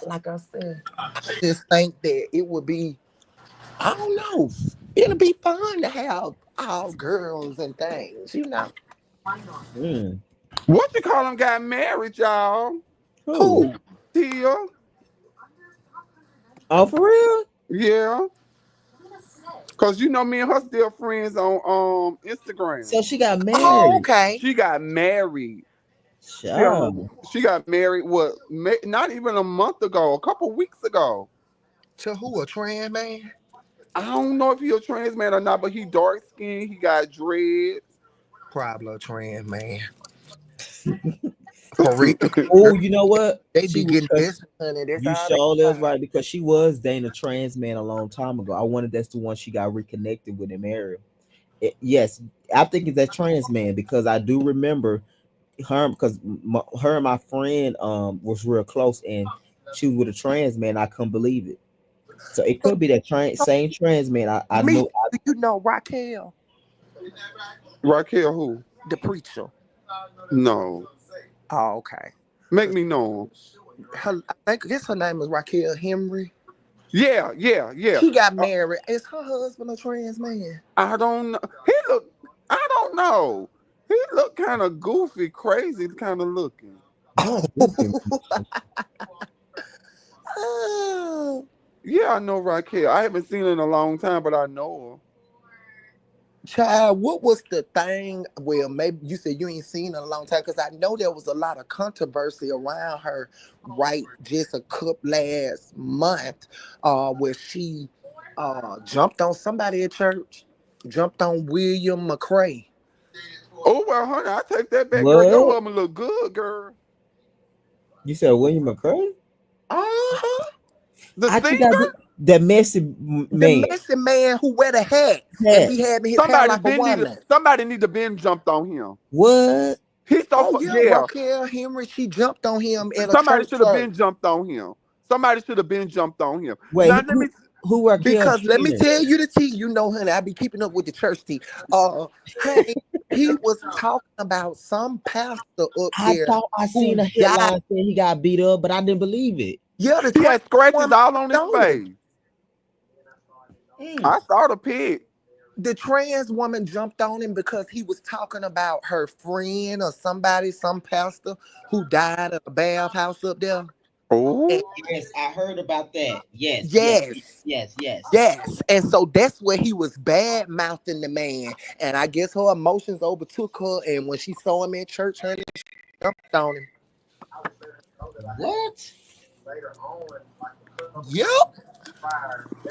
like I said, I just think that it would be, I don't know, it'll be fun to have all girls and things. Mm. What you call them got married, y'all? Who? Who? Tia. Oh, for real? Yeah. Cause me and her still friends on Instagram. So she got Oh, married. okay. She got married. Child. She got married. What? Not even a month ago. A couple weeks ago. To who? A trans man? I don't know if he a trans man or not, but he dark skinned. He got dreads. Probably a trans man. For real. 'Cause Oh, you know what? they She be getting because this, honey. That's you all they sure that's got. right because she was dating a trans man a long time ago. I wonder if that's the one she got reconnected with and married. Yes, I think it's that trans man because I do remember her because her and my friend was real close and she was with a trans man. I couldn't believe it. So it So, could be that same trans man. I me, know. do you know Raquel, Raquel who? the preacher? No. Oh, okay. Make me know. I guess her name is Raquel Henry. Yeah, yeah, yeah. She got married. Is her husband a trans man? I don't know. I don't know. He looked kind of goofy, crazy kind of looking. Oh, Goofy. oh. Yeah, I know Raquel. I haven't seen her in a long time, but I know Child, what was the thing? Well, maybe you said you ain't seen her in a long time because I know there was a lot of controversy around her, right? Just a couple last month, where she jumped on somebody at church, jumped on William McCray. her. Oh well, honey, I take that back, girl. Your What? husband look good, girl. You said William McCray? Uh-huh. The I think singer. that messy The man. messy man who wear the hats and Hat. be having his hair like a woman. Somebody need to been jumped on him. What? He's Oh yeah, yeah. Raquel Henry. She jumped on him at a Somebody church should have service. been jumped on him. Somebody should have been jumped on him. Wait, Now let me. who Raquel Because let me Trainer? tell you the tea, honey, I be keeping up with the church tea. Honey, he was talking about some pastor up I there thought I seen who a died. headline saying he got beat up, but I didn't believe it. Yeah, the He trans had scratches woman all on his jumped on him. face. Mm. I saw the pig. The trans woman jumped on him because he was talking about her friend or somebody, some pastor who died at a bathhouse up there. And Oh, Yes, I heard about that. Yes, yes, yes, yes, yes. yes. And so that's where he was bad mouthing the man. And I guess her emotions overtook her. And when she saw him in church, honey, she jumped on him. What? Yep.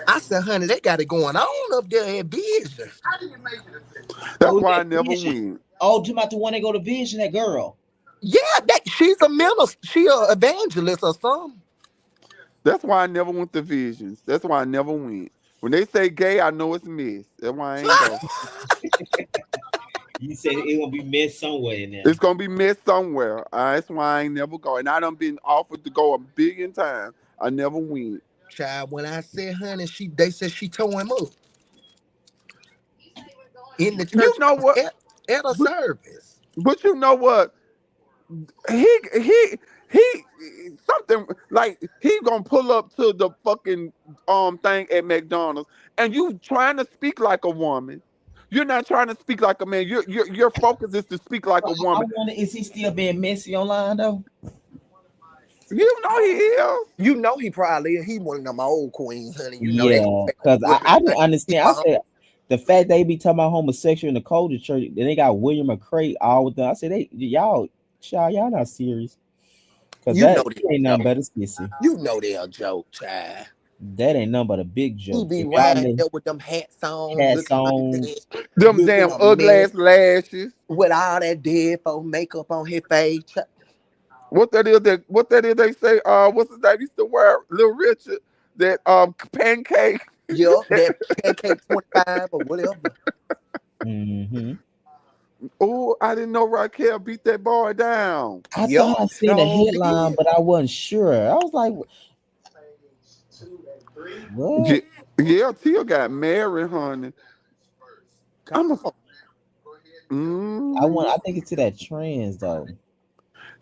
I said, honey, they got it going on up there at Vision. that's Who's why I that never Vision? win. Oh, you about the one that go to Vision? That girl. Yeah, she's a minister. She a evangelist or something. That's why I never went to visions. That's why I never went. When they say gay, I know it's miss. That's why I ain't go. You said it gonna be missed somewhere in there. It's gonna be missed somewhere. That's why I ain't never go. And I done been offered to go a billion times. I never went. Child, when I said, honey, they said she tore him up in the You church know what? at a But, service. but you know what? he something like he gonna pull up to the fucking thing at McDonald's and you trying to speak like a woman. You're not trying to speak like a man. Your focus is to speak like a I woman. wonder, is he still being messy online though? You know he is. You know he probably he one of them old queens, honey. You know they Yeah, gonna because make I everything didn't keep understand. I on. said the fact they be talking about homosexual in the culture church, then they got William McCray all with them. I said they y'all not serious. Cause You that know they ain't a nothing joke. but a sissy. You know they a joke, child. That ain't nothing but a big He joke. be If y'all riding live there with them hats on, cats looking like on, that, Them looking damn a ugly mess ass lashes. with all that dead folk makeup on his face. What that is they say, what's his name? He used to wear Little Richard, that pancake. Yup, that pancake 25 or whatever. hmm Oh, I didn't know Raquel beat that boy down. I Yup, thought I seen a sure headline, did. but I wasn't sure. I was like, Yeah, what? yeah, Tia got married, honey. Come I'm a on. mm, I think it's to that trans though.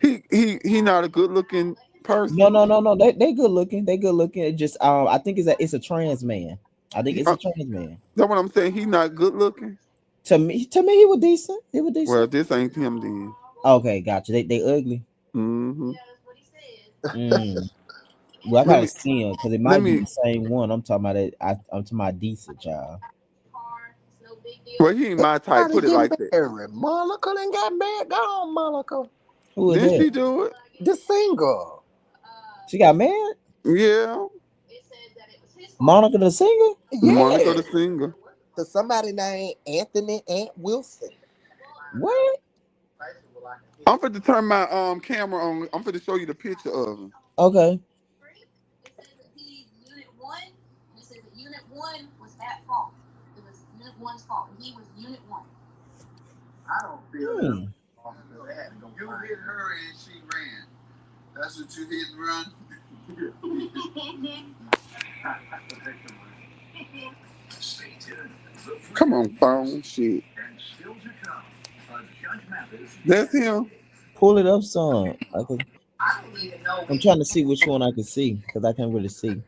he not a good looking No, person. no, no, no. They good looking. They good looking. It just I think it's a trans man. I think He, it's a trans man. that's what I'm saying. He not good looking. To me, he was decent. He was Well, decent. this ain't him then. Okay, gotcha. They ugly. Hmm. Mm. Well, I Let gotta me see him because it let might be me. the same one. I'm talking about it. I'm talking about decent, child. Well, he ain't my type. Everybody Put it getting like that. married. Monica done got married. Go on, Monica. Who is Didn't that? she do it? The singer. She got married. Yeah, Monica the singer. Monica Yeah. the singer. To somebody named Anthony Ant Wilson. What? I'm finna turn my camera on. I'm finna show you the picture of him. Okay. I don't feel that Hmm. off of that. You hit her and she ran. That's what you hit and run. Come on, phone shit. That's him. Pull it up, son. I'm trying to see which one I can see because I can't really see.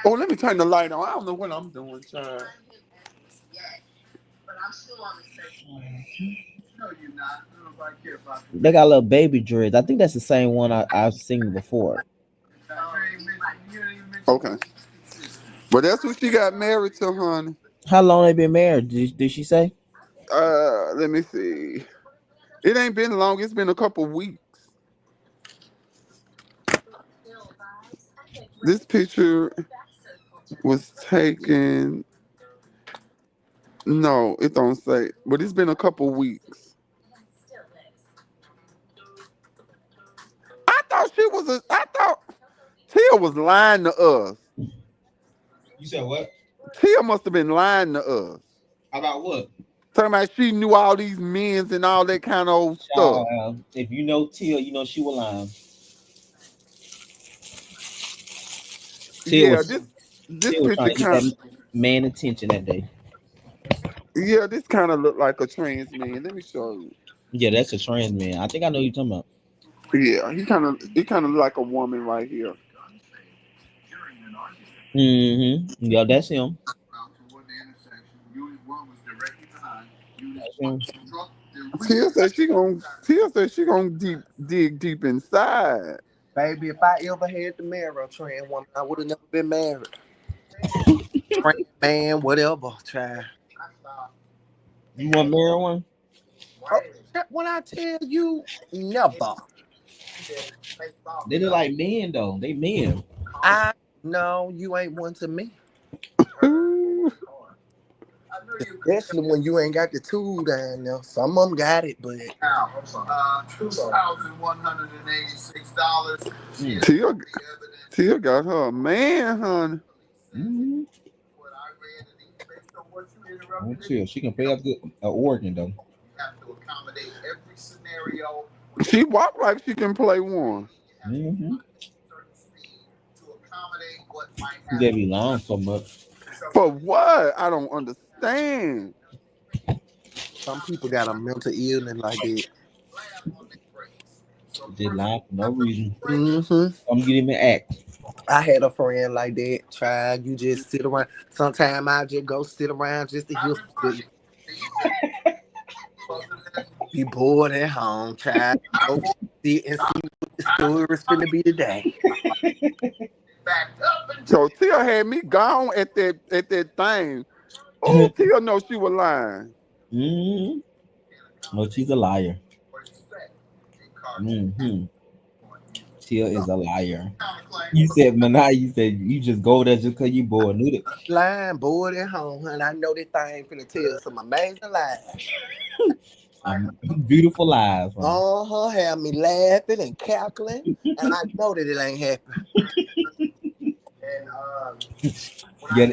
Oh, let me turn the light on. I don't know what I'm doing, child. No, you're not. Nobody care about the They got little baby dreads. I think that's the same one I've seen before. Okay. But that's who she got married to, honey. How long they been married? Did she say? Let me see. It ain't been long. It's been a couple weeks. This picture was taken. No, it don't say. But it's been a couple weeks. I thought she was a. I thought Tia was lying to us. You said what? Tia must have been lying to us. About what? Talking about she knew all these men's and all that kind of old stuff. Child, if you know Tia, you know she was lying. Tia Yeah, was this Tia was picture trying to get kind. that man attention that day. Yeah, this kind of look like a trans man. Let me show you. Yeah, that's a trans man. I think I know who you're talking about. Yeah, he kind of look like a woman right here. Yeah, that's him. toward the intersection. Unit 1 was directly behind. Unit That's 1 him. struck the Tia rear. said she gon' Tia said she gonna dig deep inside. Baby, if I ever had to marry a trans woman, I would have never been married. Trans man, whatever, child. You want to marry one? Oh, when I tell you, never. They look like men though. They men. I know you ain't one to me. Especially when you ain't got the tool down there. Some of them got it, but Now, $2,186. Mm. Tia got her a man, honey. Mm-hmm. Oh, chill. She can play up good organ though. Have to accommodate every scenario. She walk like she can play one. Mm-hmm. To accommodate what might You gotta happen. be long so much. For what? I don't understand. some people got a mental illness like that. Just lying for no reason. Mm-hmm. Some you didn't even act. I had a friend like that. Try you just sit around. Sometimes I just go sit around just to hear some be bored at home. Try go sit and see what the story is finna be today. So Tia had me gone at that thing. Oh, Tia knows she was lying. Mm-hmm. Oh, she's a liar. Mm-hmm. Tia is a liar. You said, Manai, you said you just go there just because you bored. Knew that. Lying bored at home, and I know this thing finna tell some amazing lies. Beautiful lies, huh? Have me laughing and cackling, and I know that it ain't happen. Yeah,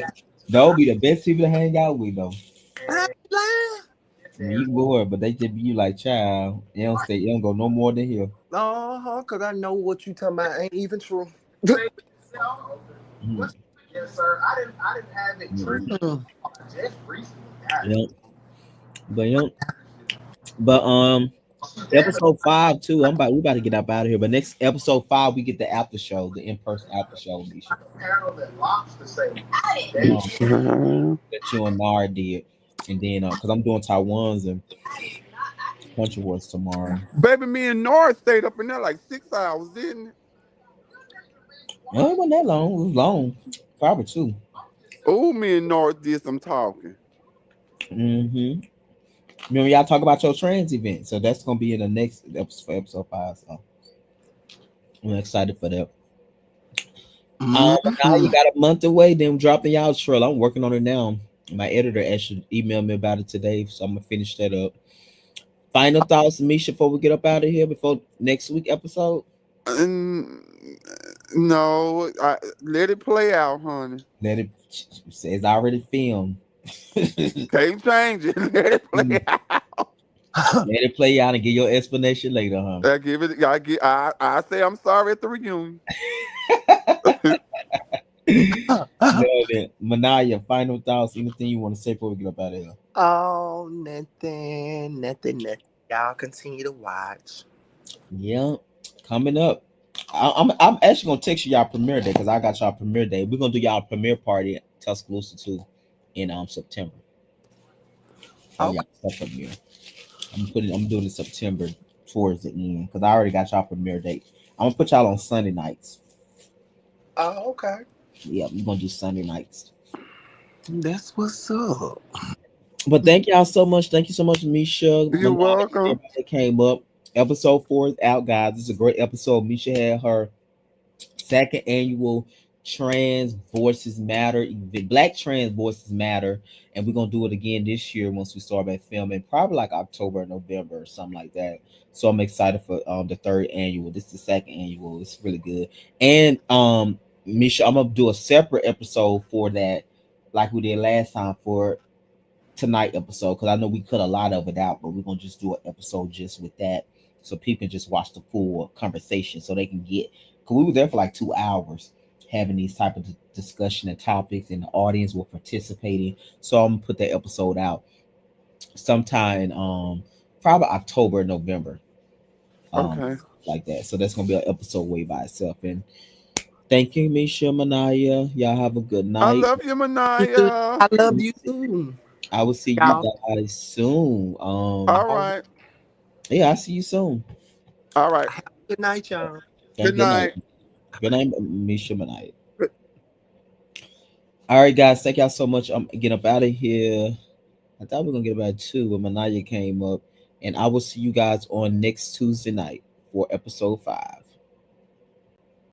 they'll be the best people to hang out with, though. I ain't lying. When you bored, but they just be you like, child, they don't go no more than here. Cause I know what you talking about ain't even true. Mhm. Yes, sir. I didn't have it Mhm. just recently. Got it. Yep. But episode 5 too. We about to get up out of here. But next episode 5, we get the after show, the in person after show, Misha. Panel that locks the safe. That you and Nara did, and then because I'm doing Taiwan's and Country Wars tomorrow. Baby, me and Nora stayed up in there like 6 hours, didn't it? Well, it wasn't that long. It was long, probably 2. Oh, me and Nora did some talking. Mm-hmm. Remember y'all talk about your trans event, so that's gonna be in the next episode for episode 5. So I'm excited for that. But now you Mm-hmm. got a month away. Then I'm dropping y'all trail. I'm working on it now. My editor actually emailed me about it today, so I'm gonna finish that up. Final thoughts, Misha, before we get up out of here, before next week episode. And no, let it play out, honey. Let it says already filmed. Can't change it. Let it play Let out. it play out and give your explanation later, huh? I give it. I say I'm sorry at the reunion. Well, then, Manaya, final thoughts. Anything you want to say before we get up out of here? Oh, nothing. Y'all continue to watch. Yeah, coming up. I'm actually gonna text you y'all premiere day because I got y'all premiere day. We're gonna do y'all premiere party at Tuscaloosa too in September. Oh Okay. yeah, stuff premiere. I'm doing it September towards the end because I already got y'all premiere date. I'm gonna put y'all on Sunday nights. Oh, okay. Yeah, we're gonna do Sunday nights. That's what's up. But thank y'all so much. Thank you so much, Misha, You're Manaya, welcome. everybody that came up. Episode 4 is out, guys. It's a great episode. Misha had her second annual Trans Voices Matter event. Black Trans Voices Matter, and we're gonna do it again this year once we start back filming, probably like October or November or something like that. So I'm excited for the third annual. This is the second annual. It's really good. And Misha, I'm gonna do a separate episode for that, like we did last time for tonight episode, because I know we cut a lot of it out, but we're gonna just do an episode just with that, so people can just watch the full conversation, so they can get. Because we were there for like 2 hours having these type of discussion and topics, and the audience were participating. So I'm gonna put that episode out sometime, probably October, November, um, Okay. like that. So that's gonna be an episode way by itself. And thank you, Misha, Manaya. Y'all have a good I night. love you, Manaya. I love you too. I will see you Y'all. guys soon. All right. Yeah, I'll see you soon. All right. Have a good night, y'all. Good Good night. night. Good night, Misha Manite. All right, guys. Thank y'all so much. I'm getting up out of here. I thought we were gonna get about 2, but Manaya came up, and I will see you guys on next Tuesday night for episode 5.